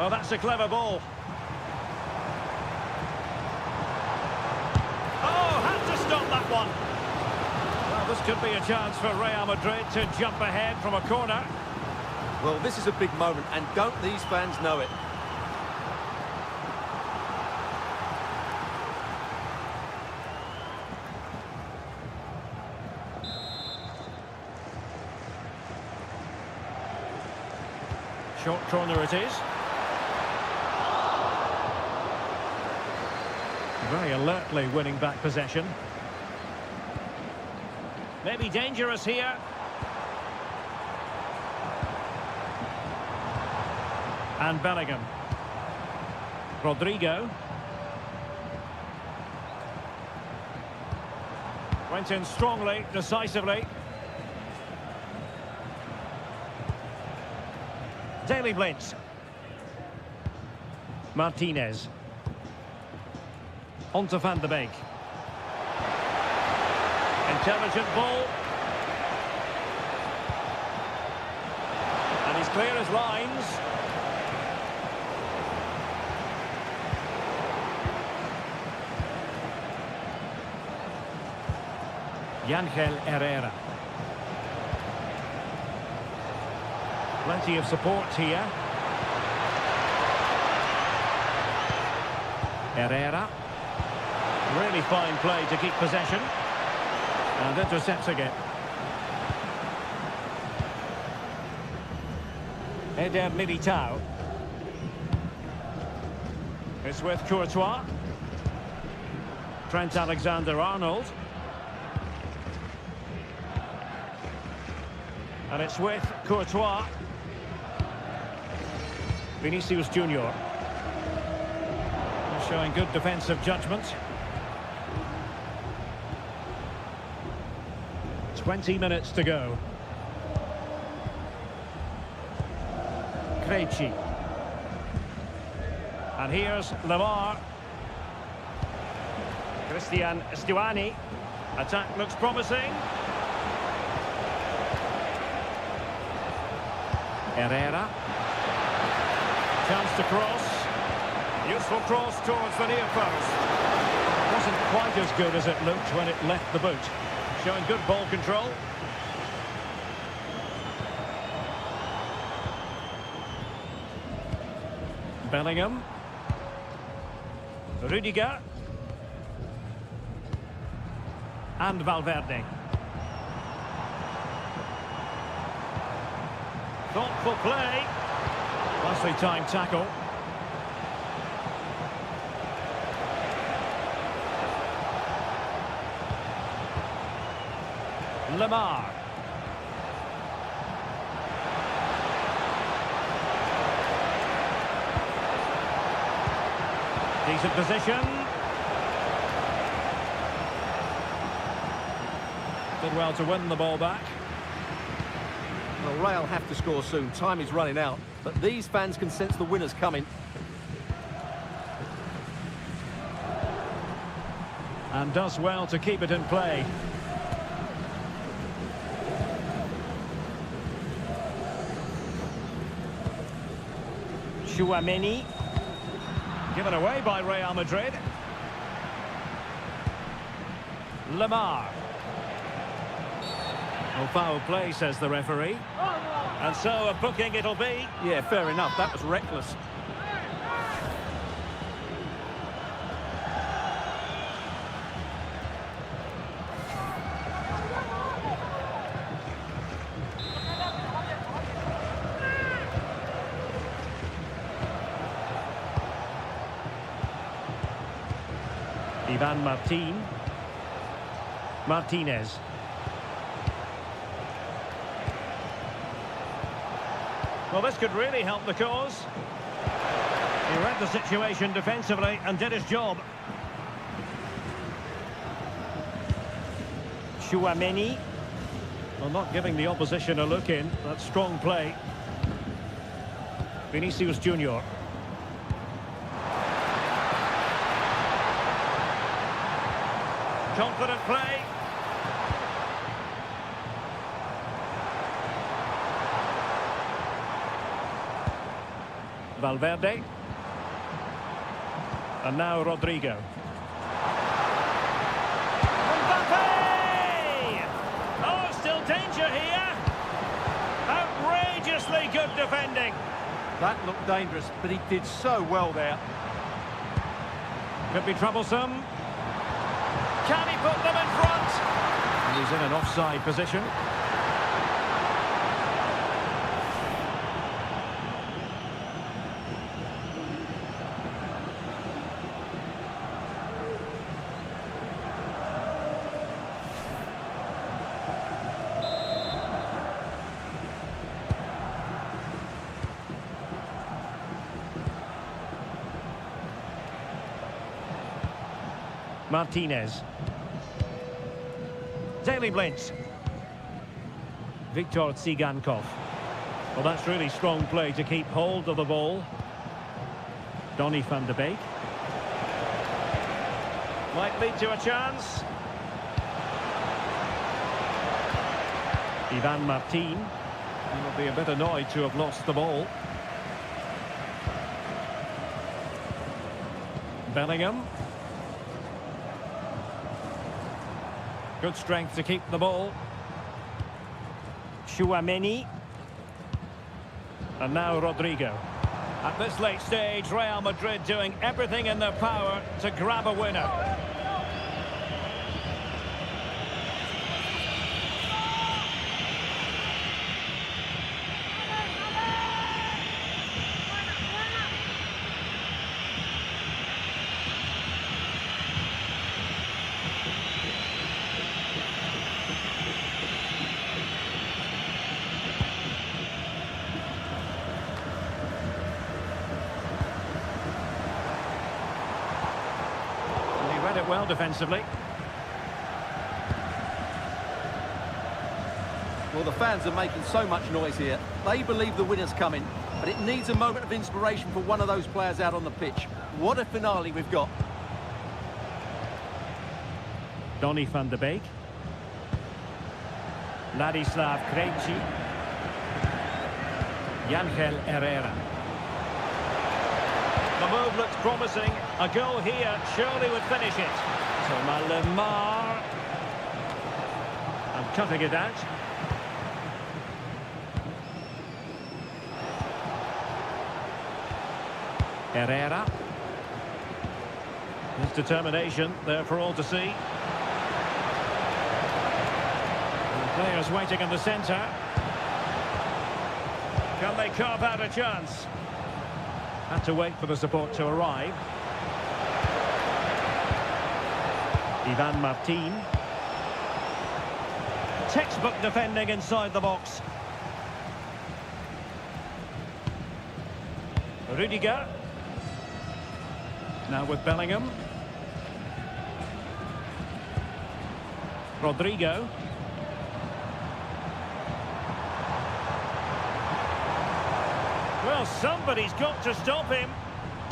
Oh, that's a clever ball. Oh, that one. Well, this could be a chance for Real Madrid to jump ahead from a corner. Well, this is a big moment, and don't these fans know it? Short corner it is. Very alertly winning back possession. Maybe dangerous here. And Bellingham. Rodrigo. Went in strongly, decisively. Daily Blitz. Martinez. On to Van de Beek. Intelligent ball. And he's clear as lines. Ángel Herrera. Plenty of support here. Herrera. Really fine play to keep possession. And intercepts again. Eder Militao. It's with Courtois. Trent Alexander-Arnold. And it's with Courtois. Vinicius Junior. Showing good defensive judgment. 20 minutes to go. Krejci. And here's Lamar. Christian Stuani. Attack looks promising. Herrera. Chance to cross. Useful cross towards the near post. Wasn't quite as good as it looked when it left the boot. Showing good ball control. Bellingham. Rudiger. And Valverde. Thoughtful play. Nicely timed tackle. Lamar. Decent position. Did well to win the ball back. Well, Real have to score soon. Time is running out. But these fans can sense the winners coming. And does well to keep it in play. Tchouaméni. Given away by Real Madrid. Lamar. Oh, foul play, says the referee. And so a booking it'll be. Yeah, fair enough. That was reckless. Ivan Martinez. Well, this could really help the cause. He read the situation defensively and did his job. Tchouaméni. Well, not giving the opposition a look in. That's strong play. Vinicius Junior. Confident play. Valverde. And now Rodrigo. Mbappe! defending. That looked dangerous, but he did so well there. Could be troublesome. Can he put them in front? And he's in an offside position. Martinez. Daily Blitz. Viktor Tsigankov. Well, that's really strong play to keep hold of the ball. Donny van de Beek. Might lead to a chance. Ivan Martin. He will be a bit annoyed to have lost the ball. Bellingham. Good strength to keep the ball. Chouameni. And now Rodrigo. At this late stage, Real Madrid doing everything in their power to grab a winner. Read it well defensively. Well, the fans are making so much noise here. They believe the winner's coming, but it needs a moment of inspiration for one of those players out on the pitch. What a finale we've got. Donny van de Beek. Ladislav Krejci. Yangel Herrera. The move looks promising. A goal here surely would finish it. Thomas Lemar. And cutting it out. Herrera. His determination there for all to see. And the players waiting in the centre. Can they carve out a chance? Had to wait for the support to arrive. Ivan Martin. Textbook defending inside the box. Rudiger. Now with Bellingham. Rodrigo. Well, somebody's got to stop him.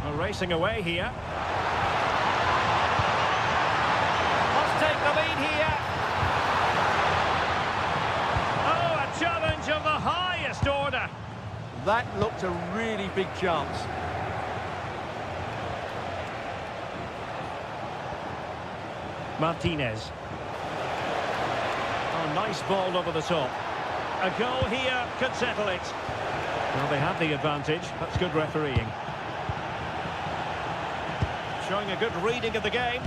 We're racing away here. Must take the lead here. Oh, a challenge of the highest order. That looked a really big chance. Martinez. Oh, nice ball over the top. A goal here could settle it. Well, they have the advantage. That's good refereeing. Showing a good reading of the game.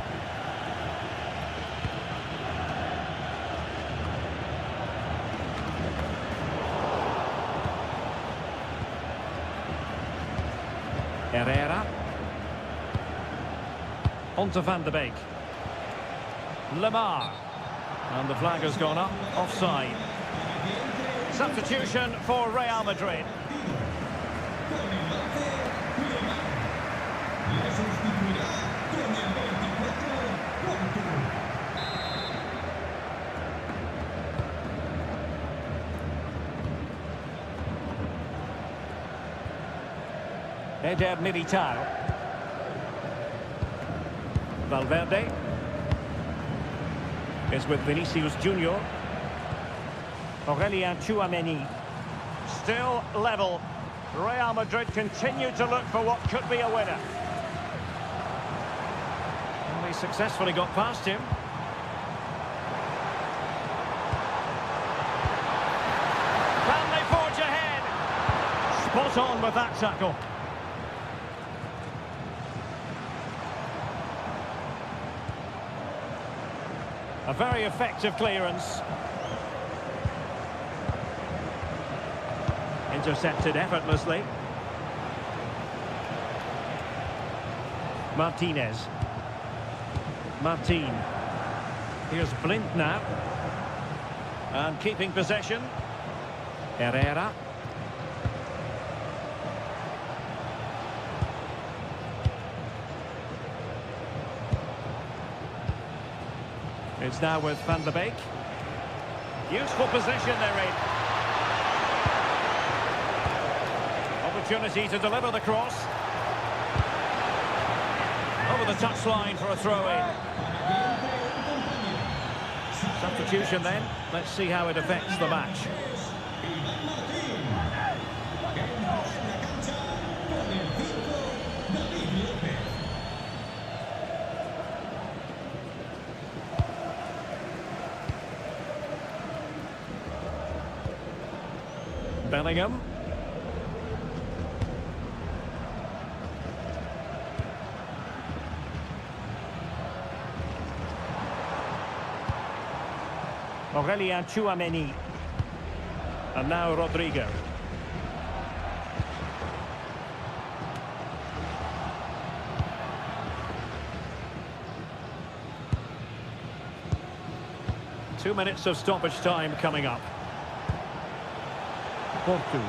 Herrera. On to Van de Beek. Lemar. And the flag has gone up. Offside. Substitution for Real Madrid. Eder Militao. Valverde is with Vinicius Junior. Aurelien Chouameni. Still level. Real Madrid continue to look for what could be a winner. Well, he successfully got past him. Can they forge ahead? spot on with that tackle. A very effective clearance. Intercepted effortlessly. Martinez. Martin. Here's Blind now. And keeping possession. Herrera. It's now with Van der Beek. Useful position they're in. Opportunity to deliver the cross. Over the touchline for a throw-in. Substitution then. Let's see how it affects the match. Bellingham. Aurelien Tchouameni. And now Rodrigo. Two minutes of stoppage time coming up. Porto.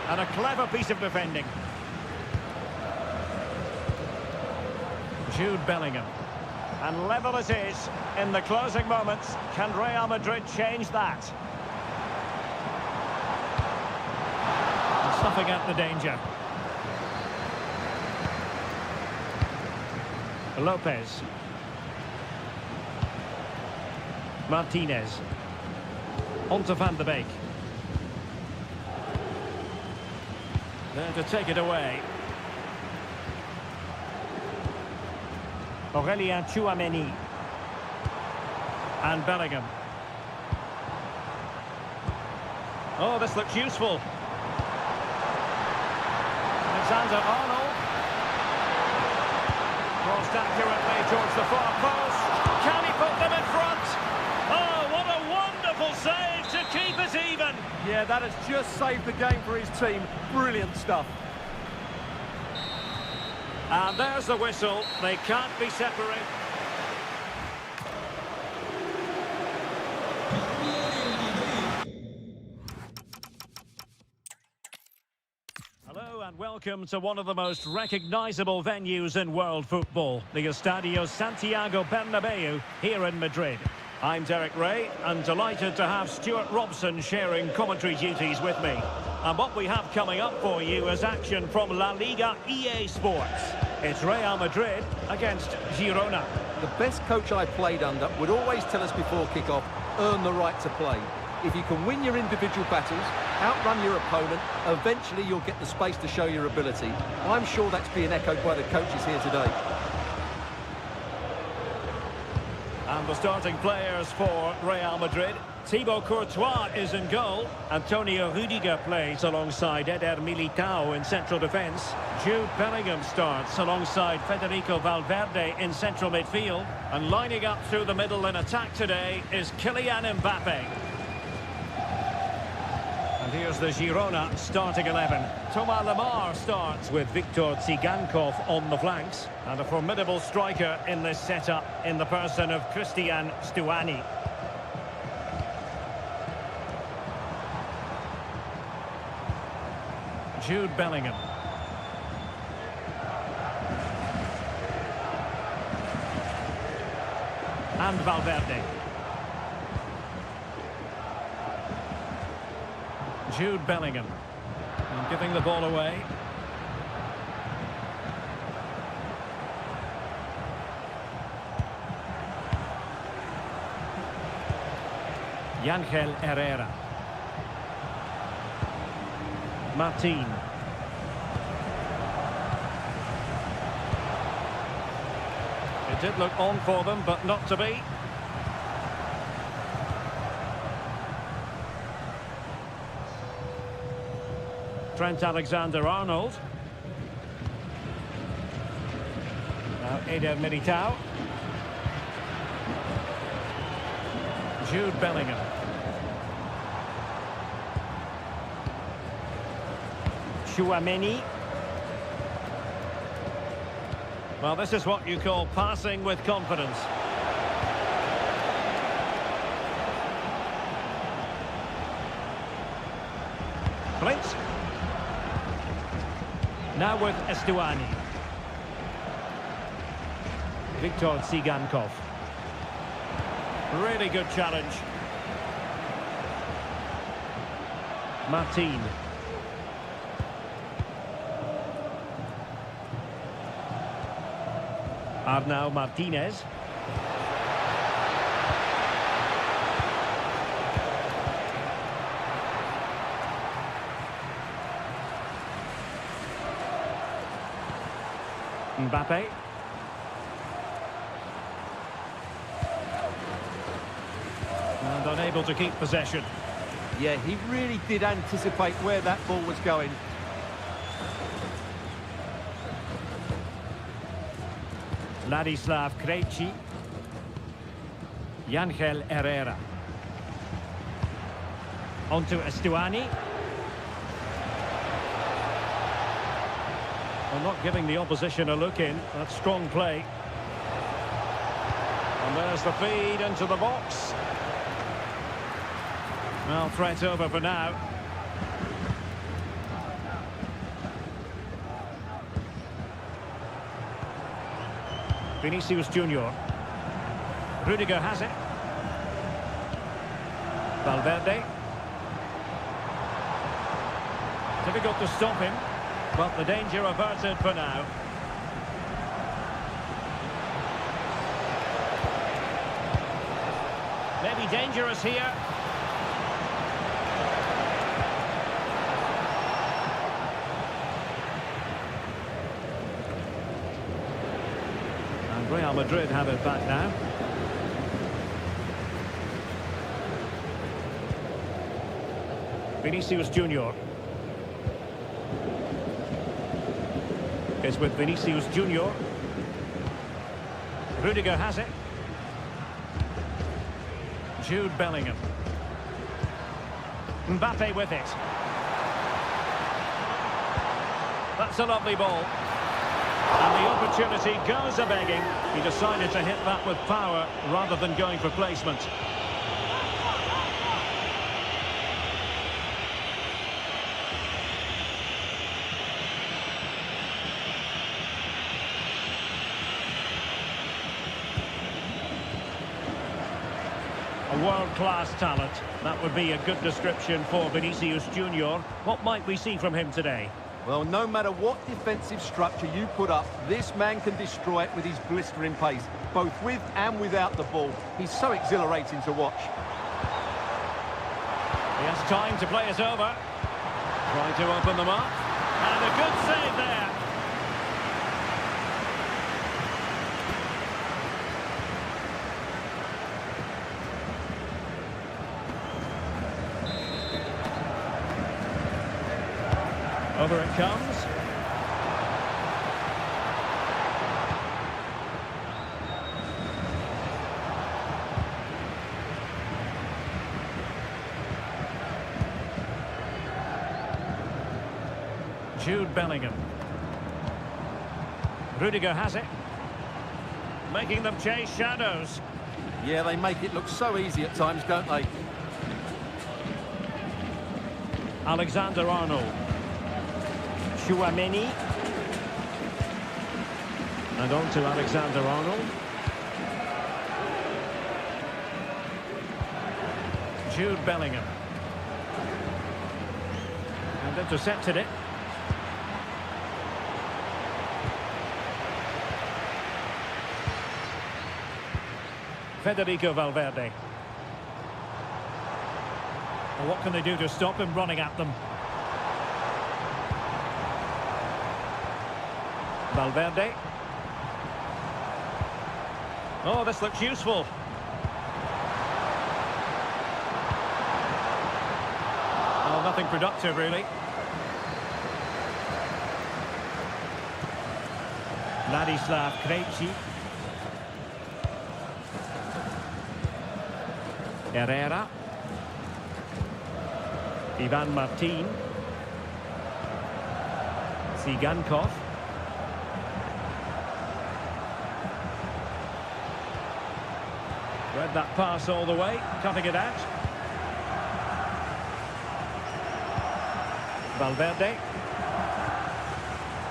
And a clever piece of defending. Jude Bellingham. And level it is in the closing moments. Can Real Madrid change that? Snuffing out the danger. Lopez. Martinez. On to Van der Beek. There to take it away. Aurelien Tchouameni. And Bellingham. Oh, this looks useful. Alexander-Arnold. Crossed accurately towards the far post. Can he put them in front? Oh, what a wonderful save to keep it even. Yeah, that has just saved the game for his team. Brilliant stuff. And there's the whistle. They can't be separated. Hello and welcome to one of the most recognisable venues in world football, the Estadio Santiago Bernabeu here in Madrid. I'm Derek Ray and delighted to have Stuart Robson sharing commentary duties with me. And what we have coming up for you is action from La Liga EA Sports. It's Real Madrid against Girona. The best coach I played under would always tell us before kick-off, earn the right to play. If you can win your individual battles, outrun your opponent, eventually you'll get the space to show your ability. I'm sure that's being echoed by the coaches here today. And the starting players for Real Madrid. Thibaut Courtois is in goal. Antonio Rudiger plays alongside Eder Militao in central defence. Jude Bellingham starts alongside Federico Valverde in central midfield. And lining up through the middle in attack today is Kylian Mbappe. And here's the Girona starting 11. Thomas Lemar starts with Viktor Tsigankov on the flanks. And a formidable striker in this setup in the person of Christian Stuani. Jude Bellingham. And Valverde. Jude Bellingham. And giving the ball away. Ángel Herrera. Martin. It did look on for them, but not to be. Trent Alexander-Arnold. Now Eder Militao. Jude Bellingham. Chouameni. Well, this is what you call passing with confidence. Blitz. Now with Estuani. Viktor Tsigankov. Really good challenge. Martin. Arnau Martinez. Mbappe. And unable to keep possession. Yeah, he really did anticipate where that ball was going. Ladislav Krejci. Yangel Herrera. On to Estuani. Well, not giving the opposition a look in. That's strong play. And there's the feed into the box. Well, threat over for now. Vinicius Junior. Rudiger has it. Valverde. Difficult to stop him, but the danger averted for now. Maybe dangerous here. And Real Madrid have it back now. Vinicius Junior. It's with Vinicius Junior. Rudiger has it. Jude Bellingham. Mbappe with it. That's a lovely ball. And the opportunity goes a-begging. He decided to hit that with power rather than going for placement. A world-class talent. That would be a good description for Vinicius Junior. What might we see from him today? Well, no matter what defensive structure you put up, this man can destroy it with his blistering pace, both with and without the ball. He's so exhilarating to watch. He has time to play it over. Trying to open them up. And a good save there. Over it comes. Jude Bellingham. Rudiger has it. Making them chase shadows. Yeah, they make it look so easy at times, don't they? Alexander-Arnold. Chouameni. And on to Alexander-Arnold. Jude Bellingham. And intercepted it. Federico Valverde. Well, what can they do to stop him running at them? Valverde. Oh, this looks useful. Oh, nothing productive, really. Ladislav Krejci. Herrera. Ivan Martin. Sigankov. Read that pass all the way, cutting it out. Valverde.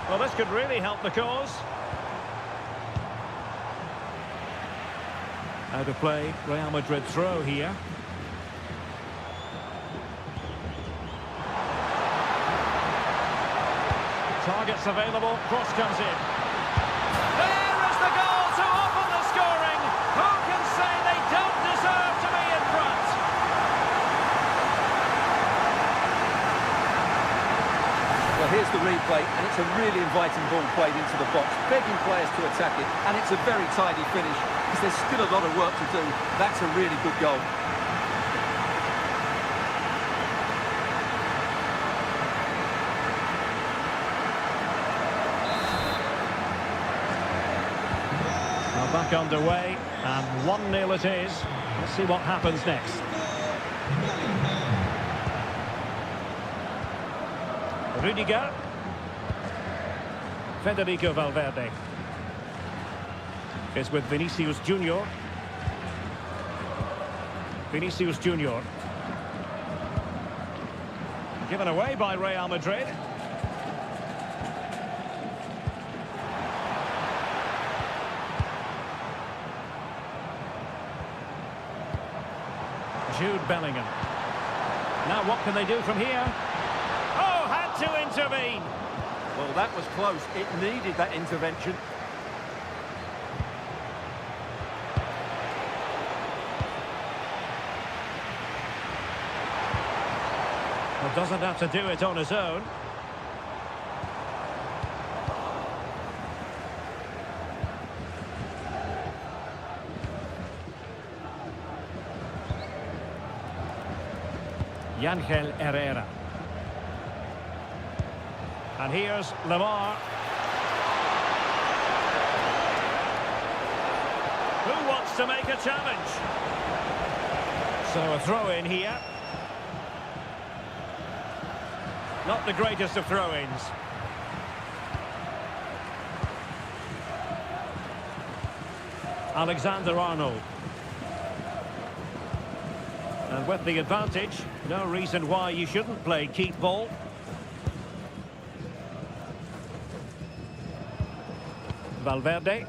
Well, this could really help the cause. Out of play, Real Madrid throw here. Targets available, cross comes in. There is the goal to open the scoring. Who can say they don't deserve to be in front? Well, here's the replay, and it's a really inviting ball played into the box, begging players to attack it, and it's a very tidy finish, because there's still a lot of work to do. That's a really good goal. Well, back underway, and 1-0 it is. Let's see what happens next. Rudiger. Federico Valverde is with Vinicius Junior. Vinicius Junior. Given away by Real Madrid. Jude Bellingham. Now what can they do from here? Oh, had to intervene. Well, that was close. It needed that intervention. Well, doesn't have to do it on his own. Ángel Herrera. And here's Lamar. Who wants to make a challenge? So a throw in here. Not the greatest of throw-ins. Alexander-Arnold. And with the advantage, no reason why you shouldn't play keep ball. Valverde.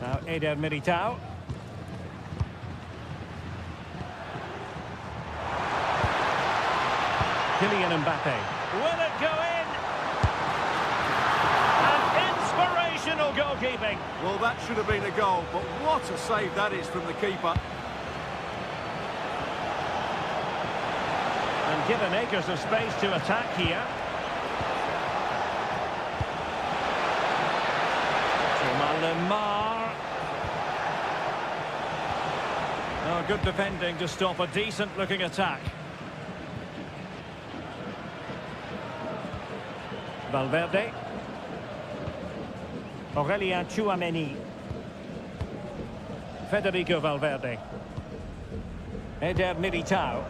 Now Eder Militao. Kylian Mbappe. Will it go in? And inspirational goalkeeping. Well, that should have been a goal, but what a save that is from the keeper. And given acres of space to attack here. Lamar. Oh, good defending to stop a decent-looking attack. Valverde. Aurelien Tchouameni. Federico Valverde. Eder Militao.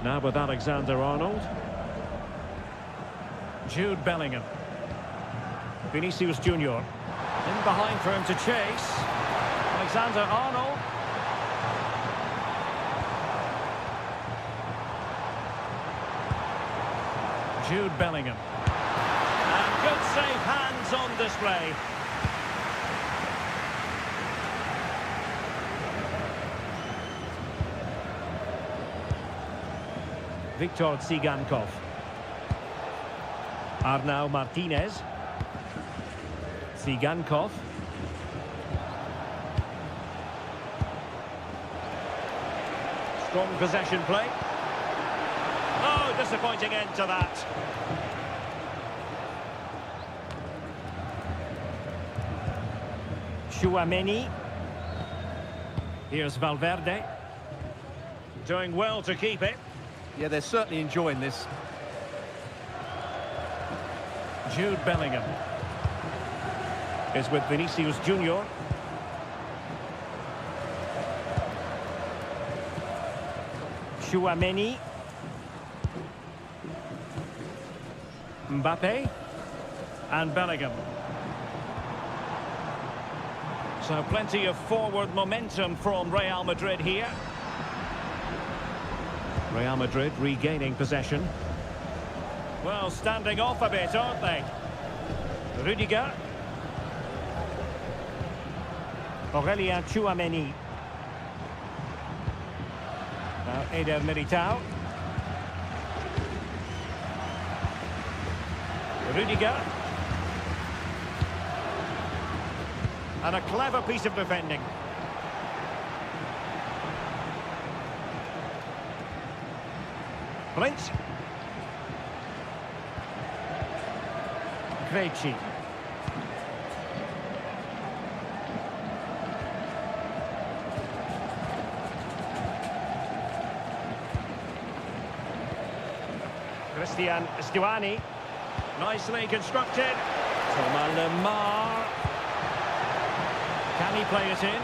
Now with Alexander-Arnold. Jude Bellingham. Vinicius Junior. In behind for him to chase. Alexander-Arnold. Jude Bellingham. And good safe hands on display. Victor Sigankov. Arnau Martinez. Sigankov. Strong possession play. Oh, disappointing end to that. Tchouameni. Here's Valverde. Doing well to keep it. Yeah, they're certainly enjoying this. Jude Bellingham. is with Vinicius Junior. Chouameni. Mbappe. And Bellingham. So plenty of forward momentum from Real Madrid here. Real Madrid regaining possession. Well, standing off a bit, aren't they? Rudiger. Aurelien Chouameni. Now Eder Militao. Rudiger. And a clever piece of defending. Blint. Krejci. Christian Stuani. Nicely constructed. Thomas Lemar. Can he play it in?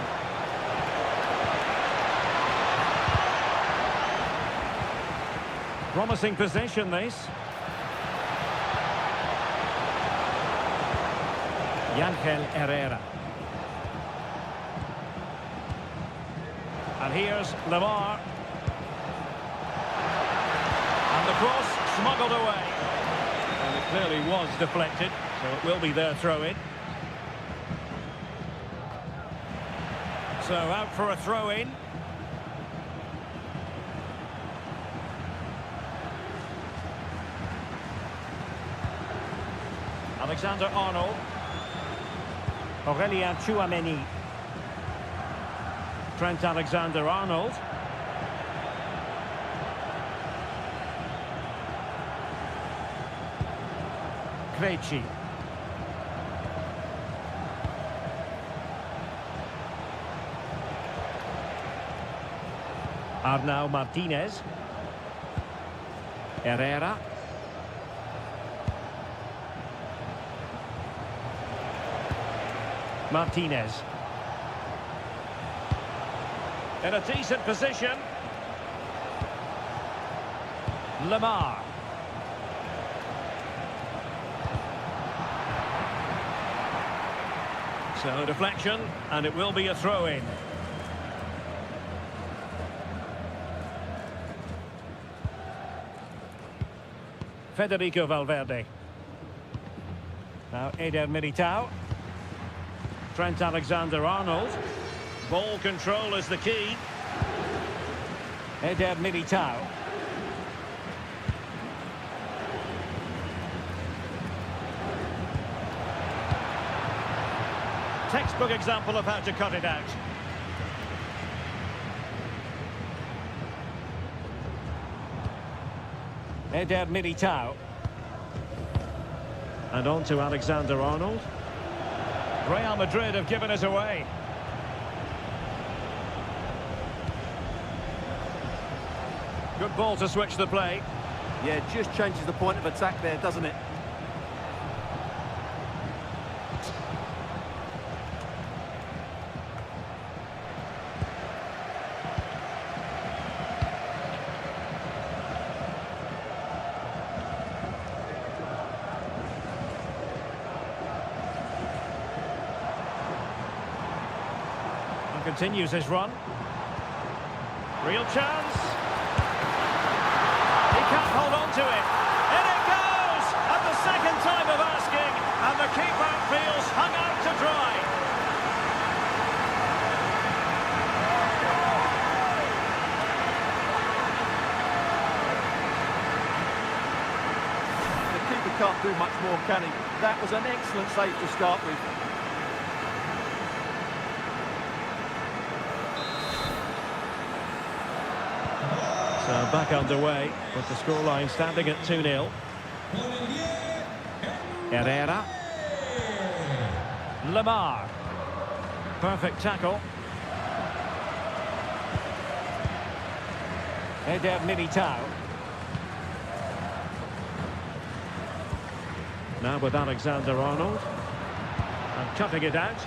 Promising possession, this. Ángel Herrera. And here's Lemar. And the cross smuggled away. And it clearly was deflected, so it will be their throw-in. So out for a throw-in. Alexander-Arnold. Aurelien Chouameni. Trent Alexander-Arnold. Krejci. Arnau Martinez. Herrera. Martinez. In a decent position. Lemar. So deflection, and it will be a throw-in. Federico Valverde. Now Eder Militao. Trent Alexander-Arnold. Ball control is the key. Eder Militao. Textbook example of how to cut it out. Eder Militao. And on to Alexander-Arnold. Real Madrid have given us away. Good ball to switch the play. Yeah, just changes the point of attack there, doesn't it? Continues his run. Real chance. He can't hold on to it. In it goes! At the second time of asking, and the keeper feels hung out to dry. The keeper can't do much more, can he? That was an excellent save to start with. So back underway with the scoreline standing at 2-0. Herrera. Lemar. Perfect tackle. Eder Militao. Now with Alexander-Arnold. And Cutting it out.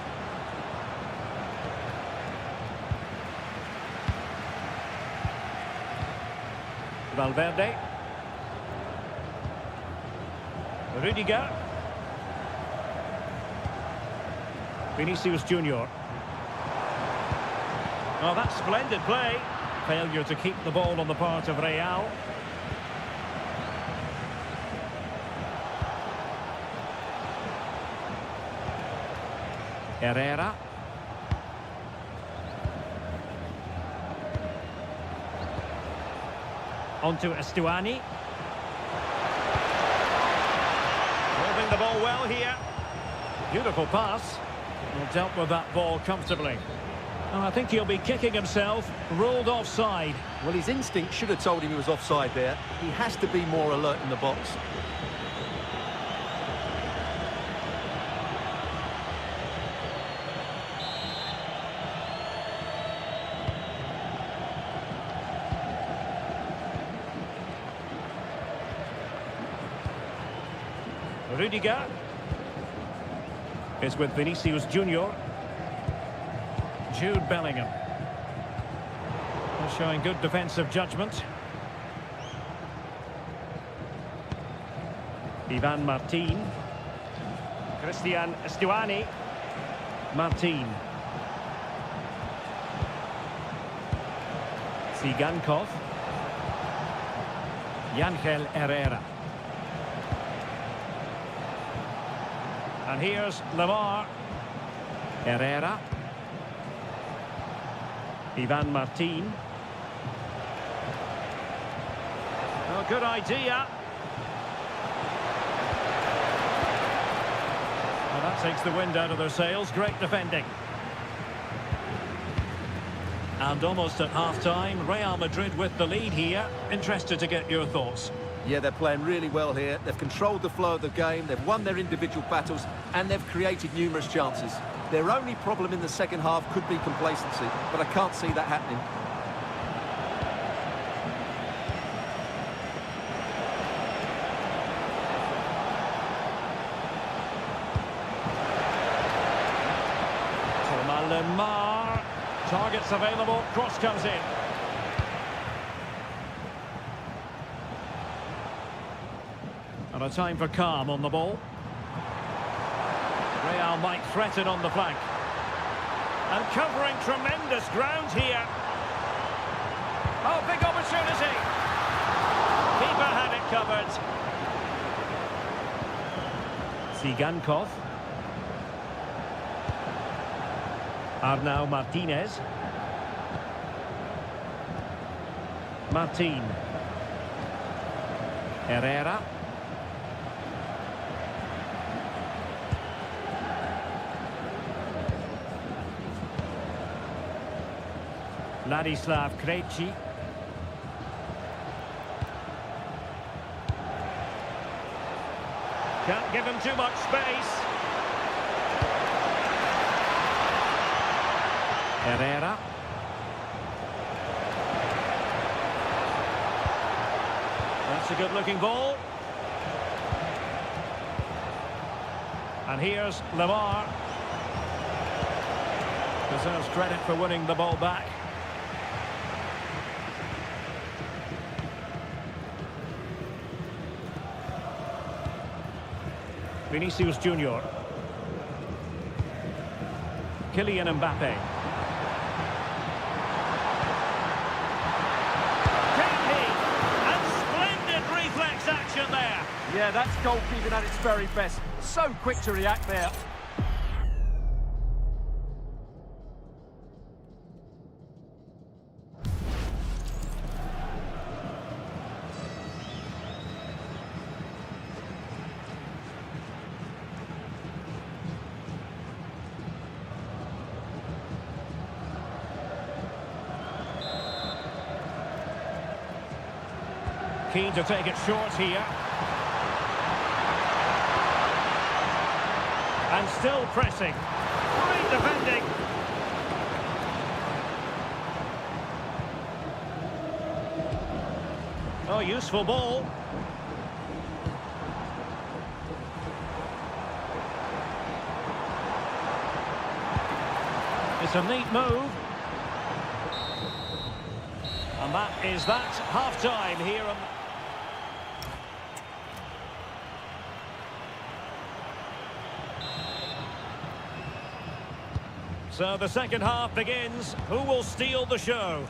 Valverde. Rudiger. Vinicius Junior. Oh, that's splendid play. Failure to keep the ball on the part of Real. Herrera. Onto Estuani. Holding the ball well here. Beautiful pass. Well, dealt with that ball comfortably. And I think he'll be kicking himself. Ruled offside. Well, his instinct should have told him he was offside there. He has to be more alert in the box. Rudiger is with Vinicius Junior. Jude Bellingham. They're showing good defensive judgment. Ivan Martin. Christian Estuani. Martin. Sigankov. Yangel Herrera. And here's Lamar. Herrera. Ivan Martin. Oh, good idea. Well, that takes the wind out of their sails. Great defending. And almost at half-time, Real Madrid with the lead here. Interested to get your thoughts. Yeah, they're playing really well here. They've controlled the flow of the game, they've won their individual battles, and they've created numerous chances. Their only problem in the second half could be complacency, but I can't see that happening. Lamar. Targets available. Cross comes in. And a time for calm on the ball. Real might threaten on the flank. And covering tremendous ground here. Oh, big opportunity. Keeper had it covered. Sigankov. Arnau Martinez. Martin. Herrera. Ladislav Krejci. Can't give him too much space. Herrera. That's a good-looking ball. And here's Lamar. Deserves credit for winning the ball back. Vinicius Junior. Kylian Mbappe. And splendid reflex action there. Yeah, that's goalkeeping at its very best. So quick to react there. Keen to take it short here. And still pressing. Great defending. Oh, useful ball. It's a neat move. And that is that. Half-time here on... So the second half begins. Who will steal the show?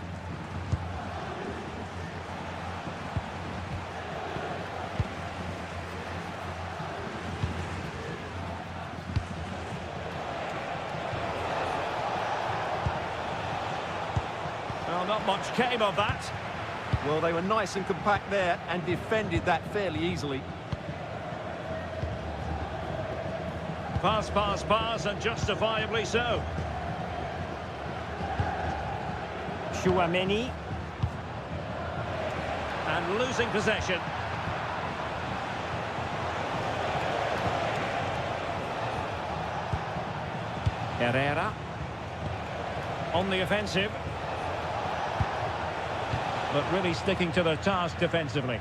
Well, not much came of that. Well, they were nice and compact there and defended that fairly easily. Pass, pass, pass, and justifiably so. Chouameni. And losing possession. Herrera. On the offensive. But really sticking to their task defensively.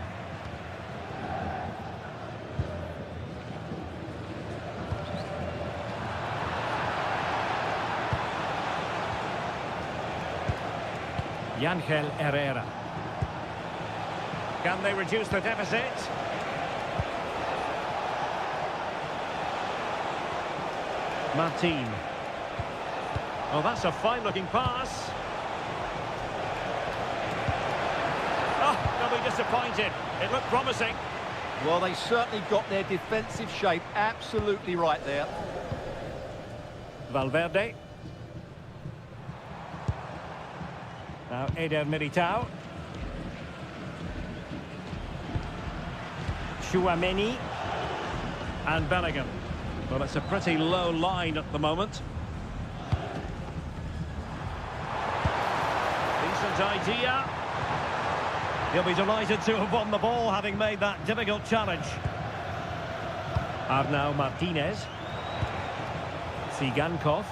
Ángel Herrera. Can they reduce the deficit? Martin. Oh, that's a fine-looking pass. Oh, they'll be disappointed. It looked promising. Well, they certainly got their defensive shape absolutely right there. Valverde. Now Eder Militao. Chouameni. And Bellingham. Well, it's a pretty low line at the moment. Decent idea. He'll be delighted to have won the ball, having made that difficult challenge. Arnau Martinez. Tsigankov.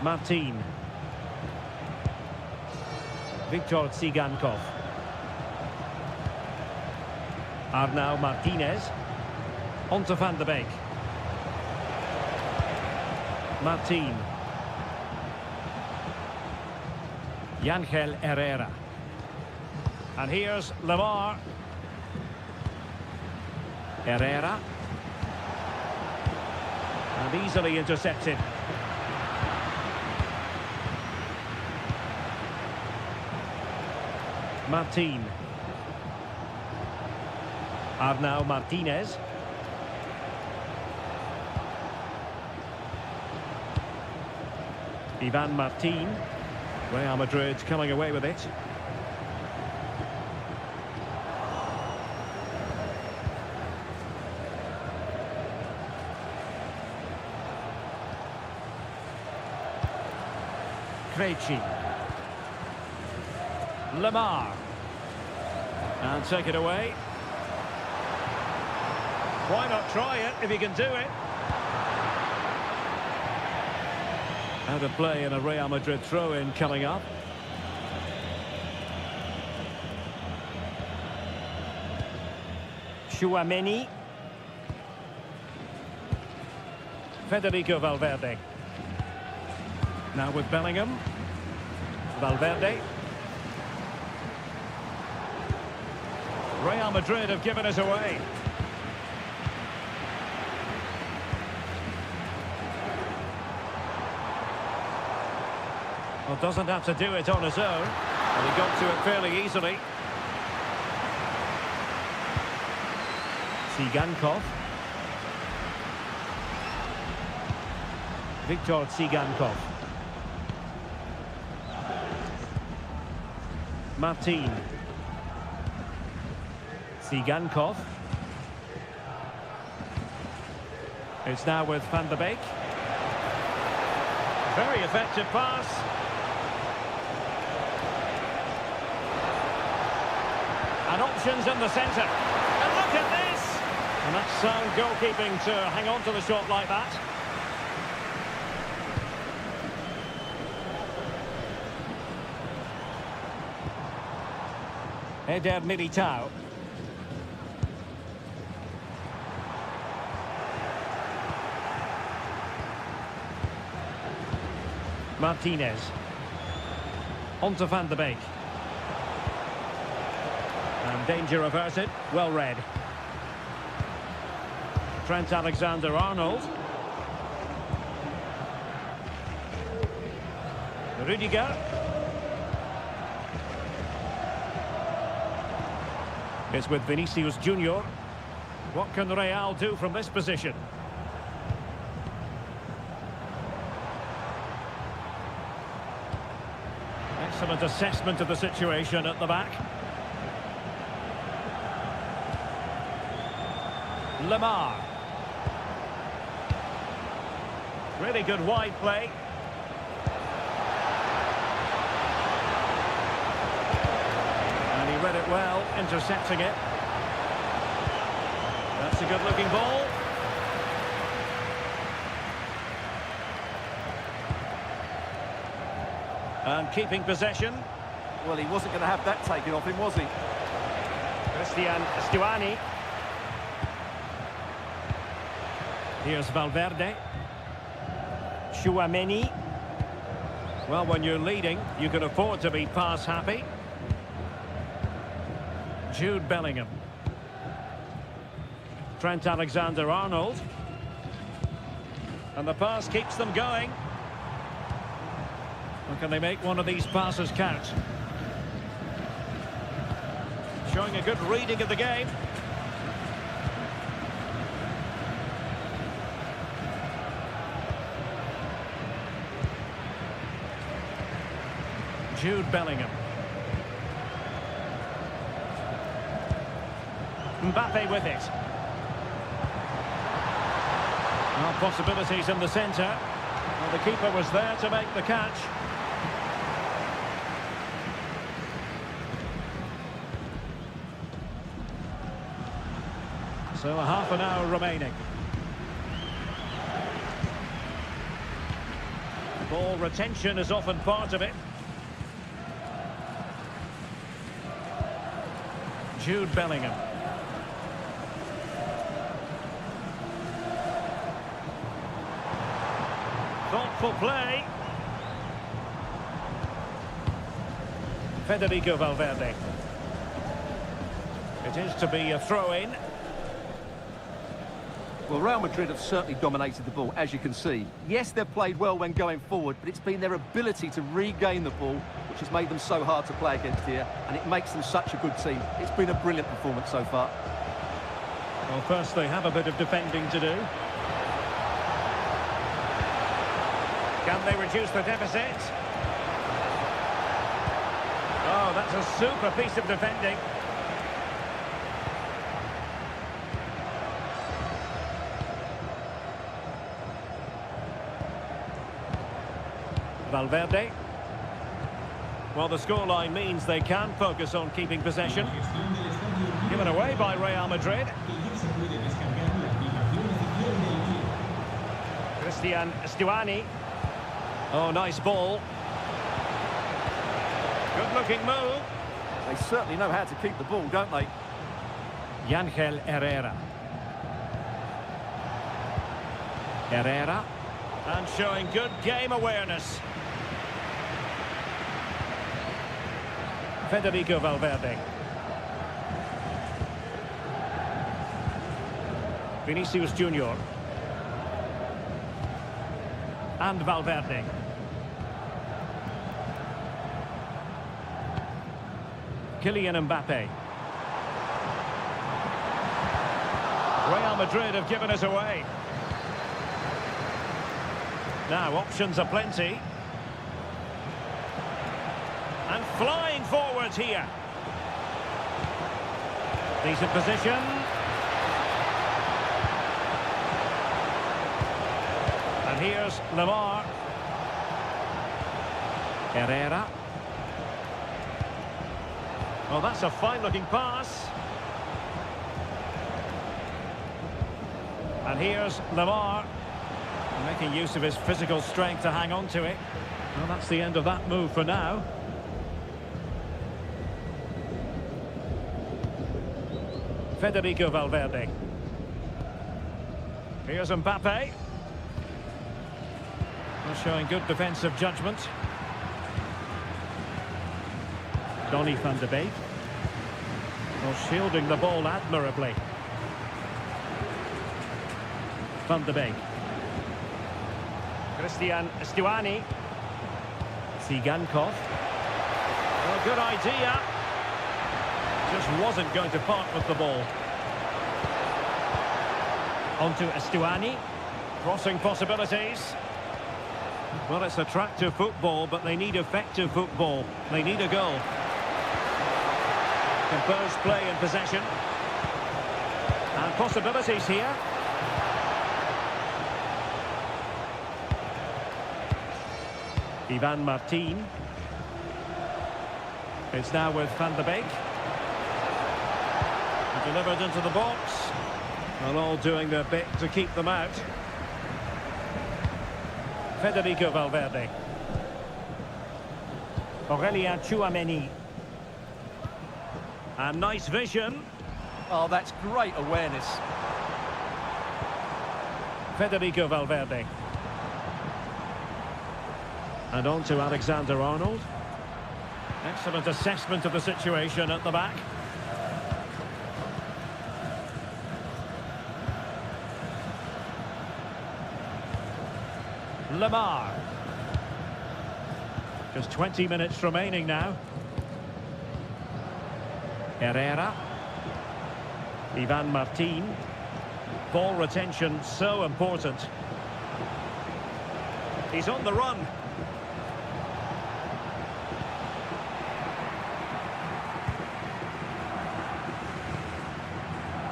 Martin. Victor Tsigankov. Arnau Martinez. On to Van de Beek. Martin. Ángel Herrera. And here's Lemar. Herrera. And easily intercepted. Martin. Arnau Martinez. Ivan Martin. Real Madrid coming away with it. Krejci. Lemar. And take it away. Why not try it if you can do it? Out of play in a Real Madrid throw-in coming up. Chouameni. Federico Valverde. Now with Bellingham. Valverde. Real Madrid have given us away. Well, doesn't have to do it on his own. And he got to it fairly easily. Tsigankov. Victor Tsigankov. Martin. Tsigankov. It's now with Van de Beek. Very effective pass. And options in the centre. And look at this! And that's sound goalkeeping to hang on to the shot like that. Eder Militao. Martinez. On to Van de Beek. And danger averted. Well read. Trent Alexander-Arnold. Rudiger. It's with Vinicius Junior. What can Real do from this position? Excellent assessment of the situation at the back. Lemar. Really good wide play. And he read it well, intercepting it. That's a good-looking ball. And keeping possession. Well, he wasn't going to have that taken off him, was he? Christian Stuani. Here's Valverde. Chouameni. Well, when you're leading, you can afford to be pass happy. Jude Bellingham. Trent Alexander-Arnold. And the pass keeps them going. Or can they make one of these passes count? Showing a good reading of the game. Jude Bellingham. Mbappe with it. Well, possibilities in the centre. Well, the keeper was there to make the catch. So a half an hour remaining. Ball retention is often part of it. Jude Bellingham. Thoughtful play. Federico Valverde. It is to be a throw-in. Well, Real Madrid have certainly dominated the ball, as you can see. Yes, they've played well when going forward, but it's been their ability to regain the ball which has made them so hard to play against here, and it makes them such a good team. It's been a brilliant performance so far. Well, first they have a bit of defending to do. Can they reduce the deficit? Oh, that's a super piece of defending. Valverde. Well, the scoreline means they can focus on keeping possession. Given away by Real Madrid. Christian Stuani. Oh, nice ball. Good-looking move. They certainly know how to keep the ball, don't they? Ángel Herrera. Herrera. And showing good game awareness. Federico Valverde. Vinicius Junior. And Valverde. Kylian Mbappe. Real Madrid have given us away. Now, options are plenty. And flying forwards here. Decent position. And here's Lemar. Herrera. Well, that's a fine-looking pass. And here's Lemar. Making use of his physical strength to hang on to it. Well, that's the end of that move for now. Federico Valverde. Here's Mbappe. Well, showing good defensive judgment. Donny van de Beek. Well, shielding the ball admirably. Van de Beek. Christian Stuani. Sigankov. Well, good idea. Just wasn't going to part with the ball. On to Stuani. Crossing possibilities. Well, it's attractive football, but they need effective football. They need a goal. Composed play in possession. And possibilities here. Ivan Martin. It's now with Van de Beek. Delivered into the box. And all doing their bit to keep them out. Federico Valverde. Aurelien Tchouameni. And nice vision. Oh, that's great awareness. Federico Valverde. And on to Alexander-Arnold. Excellent assessment of the situation at the back. Lamar. Just 20 minutes remaining now. Herrera. Ivan Martin. Ball retention so important. He's on the run.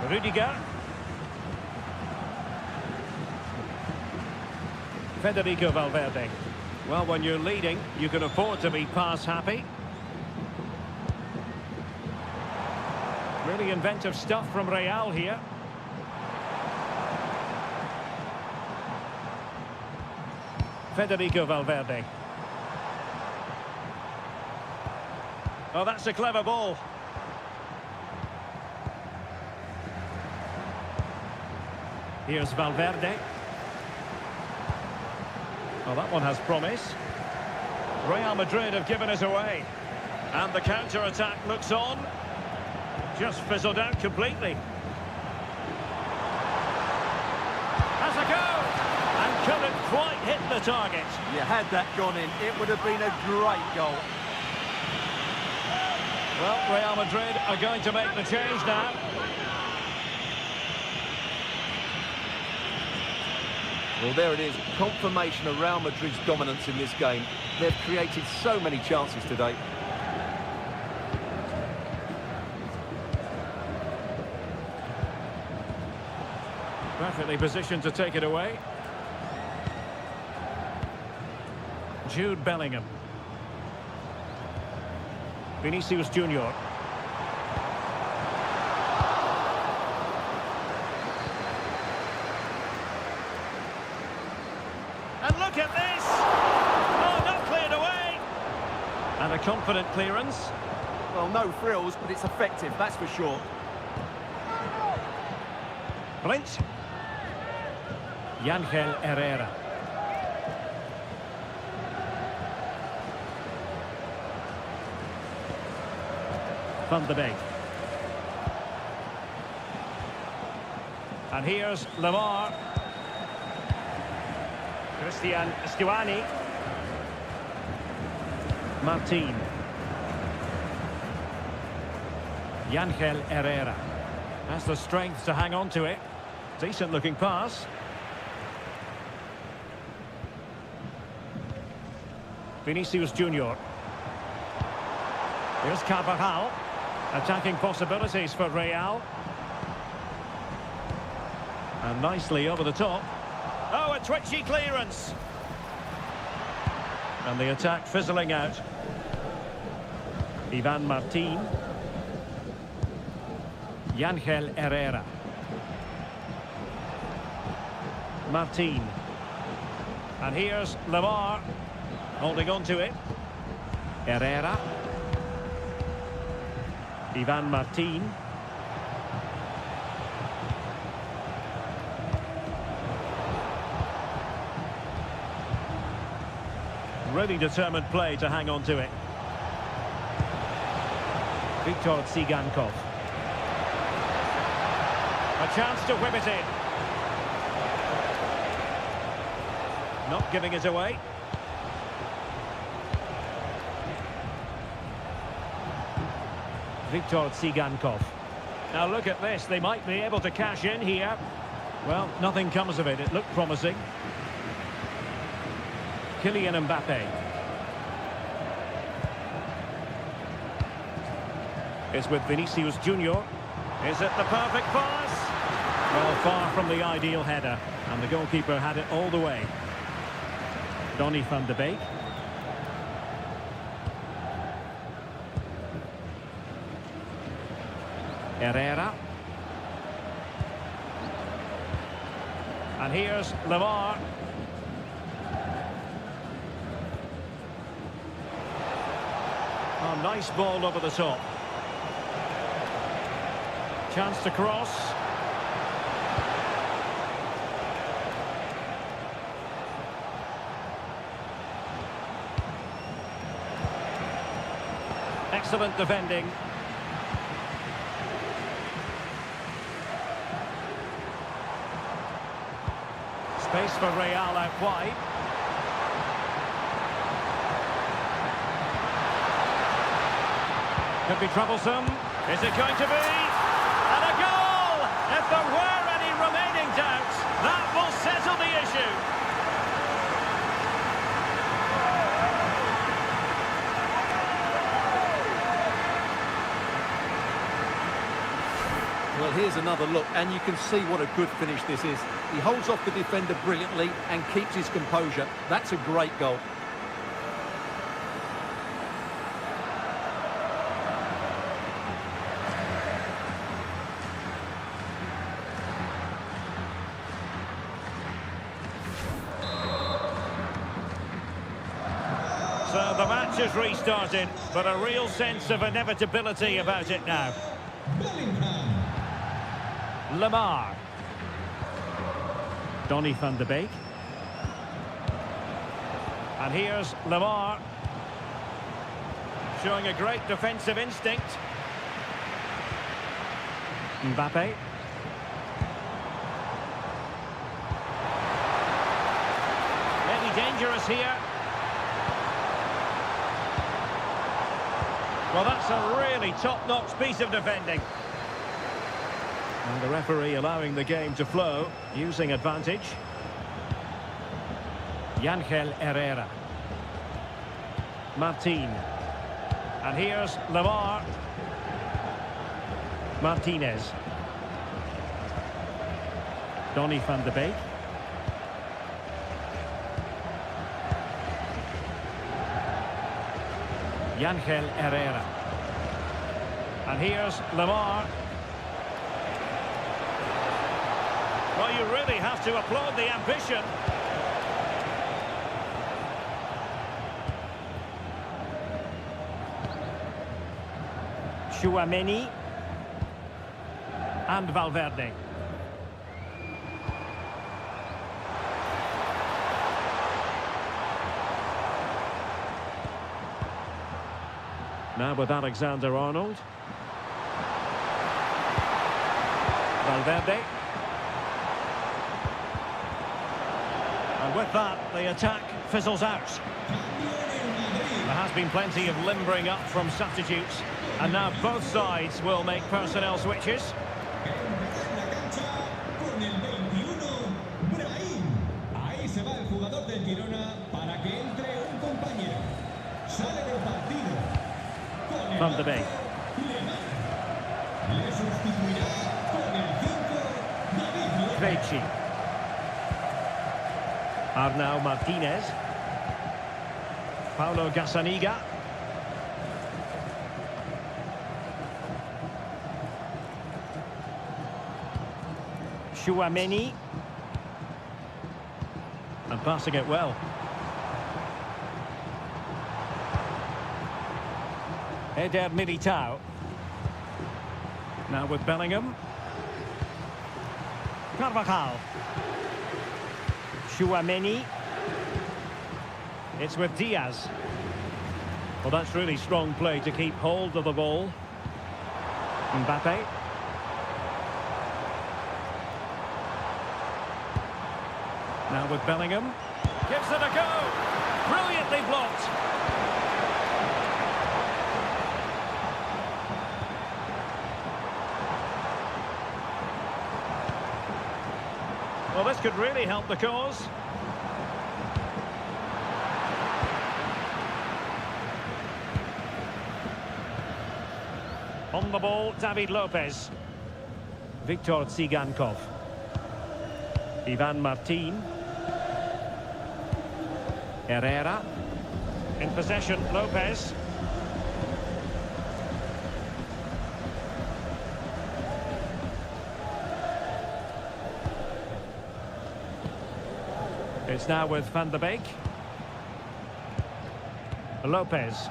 Rudiger. Federico Valverde. Well, when you're leading, you can afford to be pass happy. Really inventive stuff from Real here. Federico Valverde. Oh, that's a clever ball. Here's Valverde. Well, that one has promise. Real Madrid have given it away. And the counter-attack looks on. Just fizzled out completely. Has a go! And couldn't quite hit the target. You had that gone in, it would have been a great goal. Well, Real Madrid are going to make the change now. Well, there it is, confirmation of Real Madrid's dominance in this game. They've created so many chances today. Perfectly positioned to take it away. Jude Bellingham. Vinicius Junior. And look at this! Oh, not cleared away! And a confident clearance. Well, no frills, but it's effective, that's for sure. Blint. Yangel Herrera. Van de Beek. And here's Lamar. Christian Stuani. Martin. Yangel Herrera. Has the strength to hang on to it. Decent looking pass. Vinicius Junior. Here's Carvajal. Attacking possibilities for Real. And nicely over the top. Oh, a twitchy clearance. And the attack fizzling out. Ivan Martin. Yangel Herrera. Martin. And here's Lamar. Holding on to it. Herrera. Ivan Martin. Really determined play to hang on to it. Viktor Tsigankov. A chance to whip it in. Not giving it away. Viktor Tsigankov. Now look at this, they might be able to cash in here. Well, nothing comes of it, it looked promising. Kylian Mbappe. It's with Vinicius Junior. Is it the perfect pass? Well, far from the ideal header. And the goalkeeper had it all the way. Donny van de Beek. Herrera. And here's Lemar. Oh, nice ball over the top. Chance to cross. Excellent defending. Space for Real out wide. Could be troublesome. Is it going to be? And a goal! If there were any remaining doubts, that will settle the issue. Well, here's another look, and you can see what a good finish this is. He holds off the defender brilliantly and keeps his composure. That's a great goal. So the match has restarted, but a real sense of inevitability about it now. Lemar. Donny van de Beek. And here's Lemar. Showing a great defensive instinct. Mbappe. Maybe dangerous here. Well, that's a really top-notch piece of defending. And the referee allowing the game to flow, using advantage. Yangel Herrera. Martin. And here's Lemar. Martinez. Donny van de Beek. Yangel Herrera. And here's Lemar. Well, you really have to applaud the ambition. Tchouaméni. And Valverde. Now with Alexander-Arnold. Valverde. And with that, the attack fizzles out. There has been plenty of limbering up from substitutes. And now both sides will make personnel switches. Ahí se va el jugador del Girona para que entre un compañero. Sale del partido. Van de Beek. Le sustituirá con el 5 Krejci. Arnau Martinez. Paulo Gazzaniga. Tchouaméni. And passing it well. Eder Militao. Now with Bellingham. Carvajal. Tchouaméni. It's with Diaz. Well, that's really strong play to keep hold of the ball. Mbappe. Now with Bellingham. Gives it a go. Brilliantly blocked. Well, this could really help the cause. On the ball, David Lopez. Viktor Tsigankov. Ivan Martin. Herrera. In possession, Lopez. It's now with Van de Beek. Lopez.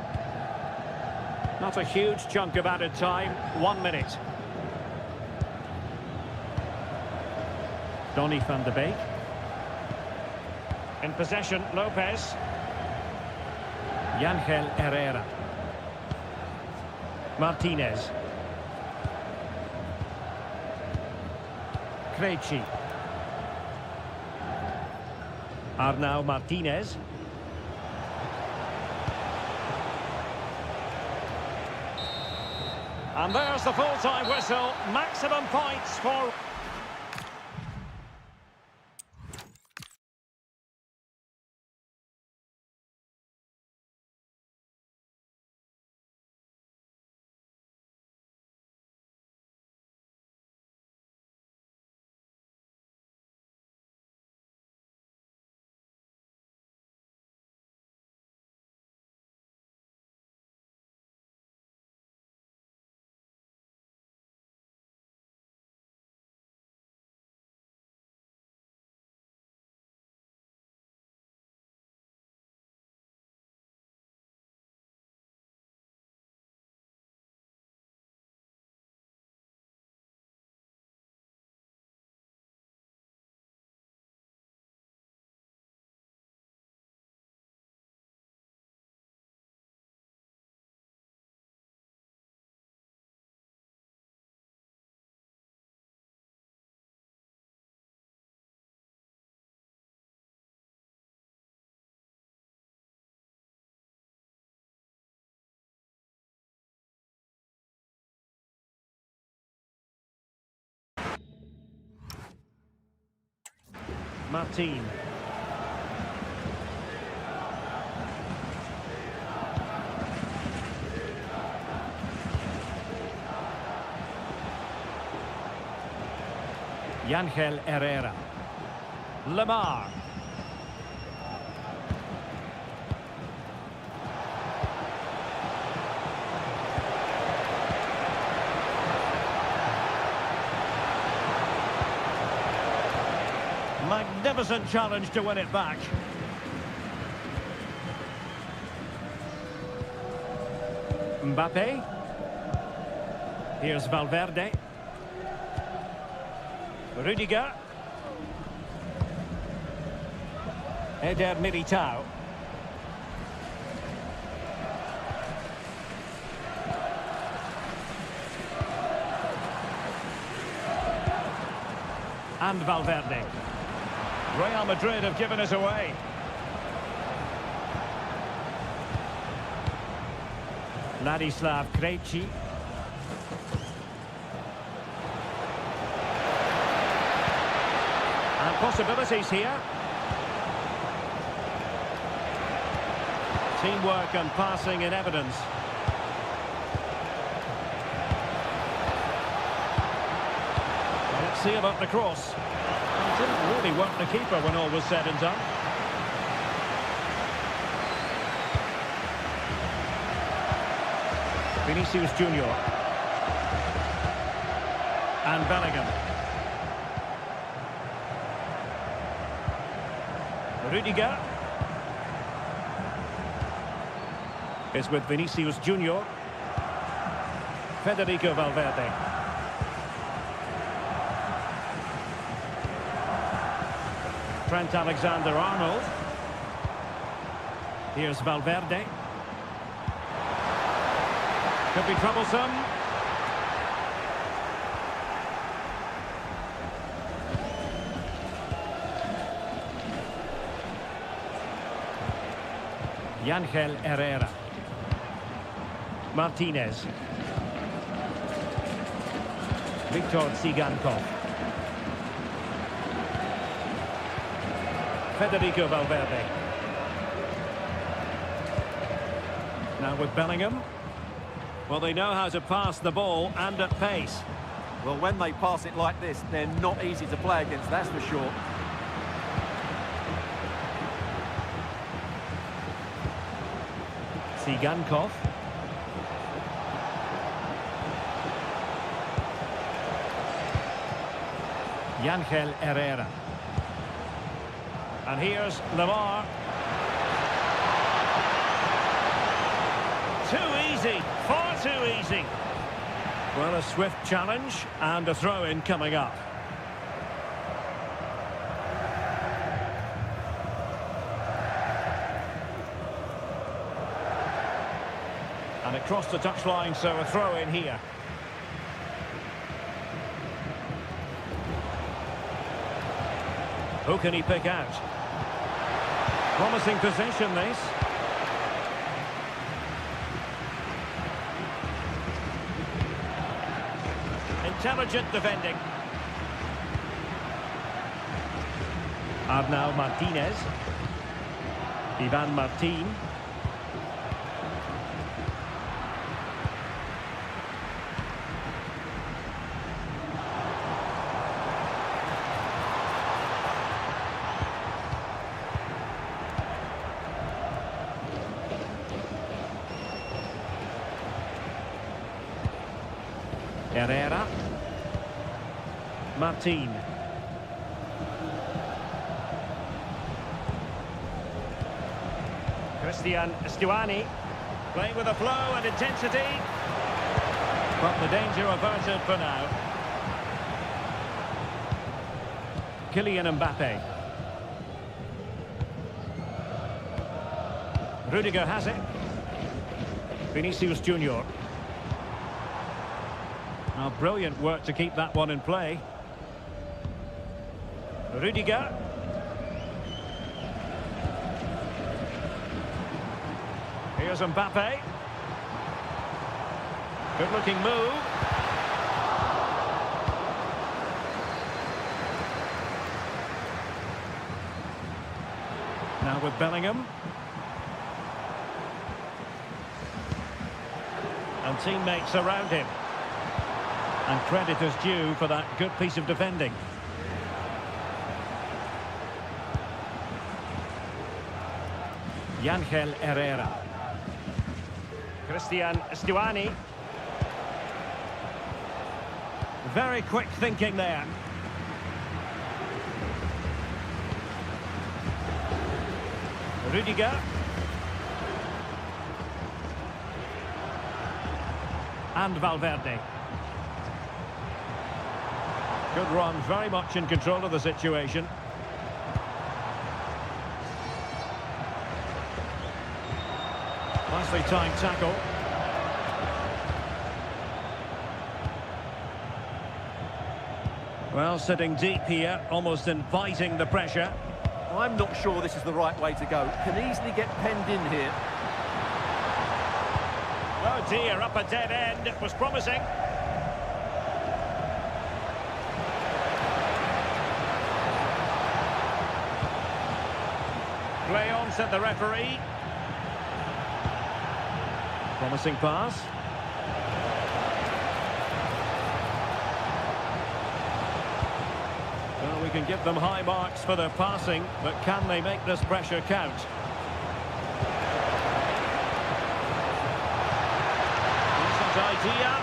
Not a huge chunk of added time. 1 minute. Donny van de Beek. In possession, Lopez. Yangel Herrera. Martinez. Krejci. Arnau Martinez. And there's the full-time whistle. Maximum points for... Martin. Yangel Herrera. Lemar. Magnificent challenge to win it back. Mbappe. Here's Valverde. Rudiger. Eder Militao. And Valverde. Real Madrid have given us away. Ladislav Krejci. And possibilities here. Teamwork and passing in evidence. Let's see about the cross. It didn't really work the keeper when all was said and done. Vinicius Junior. And Bellingham. Rudiger. It's with Vinicius Junior. Federico Valverde. Trent Alexander-Arnold. Here's Valverde. Could be troublesome. Ángel Herrera. Martinez. Victor Tsigankov. Federico Valverde. Now with Bellingham. Well, they know how to pass the ball and at pace. Well, when they pass it like this, they're not easy to play against, that's for sure. Tsigankov. Ángel Herrera. And here's Lamar. Too easy, far too easy. Well, a swift challenge and a throw-in coming up. And it crossed the touchline, so a throw-in here. Who can he pick out? Promising possession, this. Intelligent defending. Arnau Martinez. Ivan Martin. Herrera. Martin. Christian Stuani. Playing with a flow and intensity. But the danger averted for now. Kylian Mbappe. Rudiger has it. Vinicius Junior. Now, brilliant work to keep that one in play. Rudiger. Here's Mbappe. Good-looking move. Now with Bellingham. And teammates around him. And credit is due for that good piece of defending. Ángel Herrera. Christian Stuani. Very quick thinking there. Rudiger. And Valverde. Good run, very much in control of the situation. Nicely timed tackle. Well, sitting deep here, almost inviting the pressure. I'm not sure this is the right way to go. Can easily get penned in here. Oh dear, up a dead end. It was promising. Play on, said the referee. Promising pass. Well, we can give them high marks for their passing, but can they make this pressure count? Decent idea.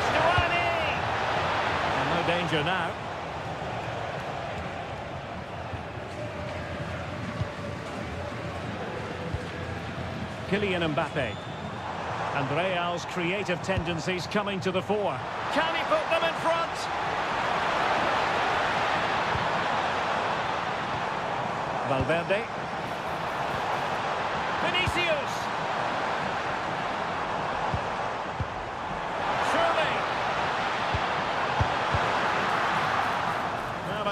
Stuani! And no danger now. Kylian Mbappe. And Real's creative tendencies coming to the fore. Can he put them in front? Valverde.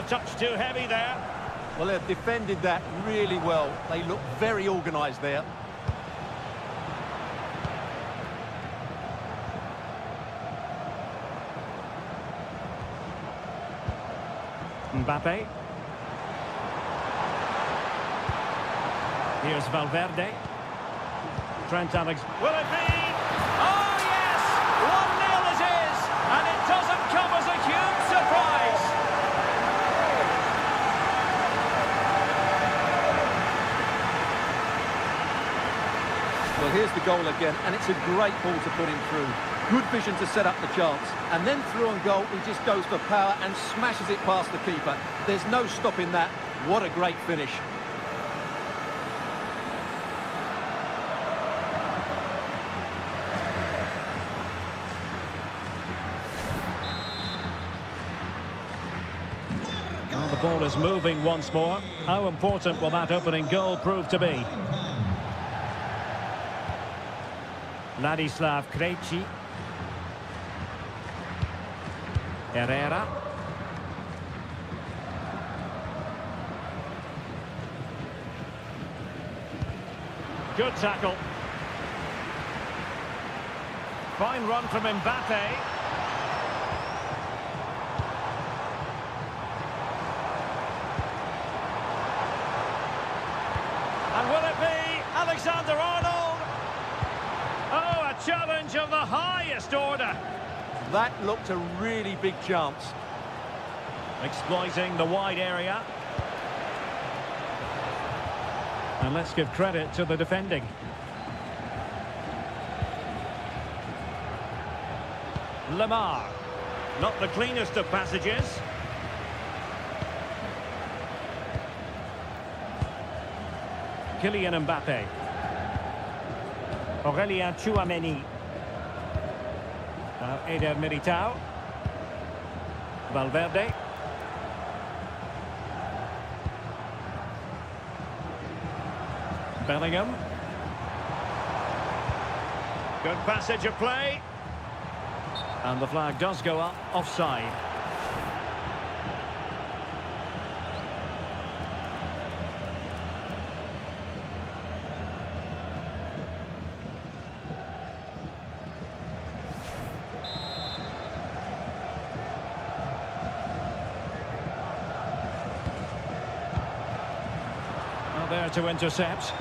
touch too heavy there. Well, they've defended that really well. They look very organised there. Mbappe. Here's Valverde. Trent Alex. Will it be? Oh, yes! 1-0 it is! And it doesn't come as a huge surprise! Well, here's the goal again, and it's a great ball to put him through. Good vision to set up the chance. And then through on goal, he just goes for power and smashes it past the keeper. There's no stopping that. What a great finish. Well, the ball is moving once more. How important will that opening goal prove to be? Ladislav Krejci. Herrera. Good tackle. Fine run from Mbappe. And will it be Alexander-Arnold? Oh, a challenge of the highest order. That looked a really big chance. Exploiting the wide area. And let's give credit to the defending. Lamar. Not the cleanest of passages. Kylian Mbappe. Aurelien Tchouameni. Now Eder Militao. Valverde. Bellingham. Good passage of play. And the flag does go up, offside. Well, there to intercept.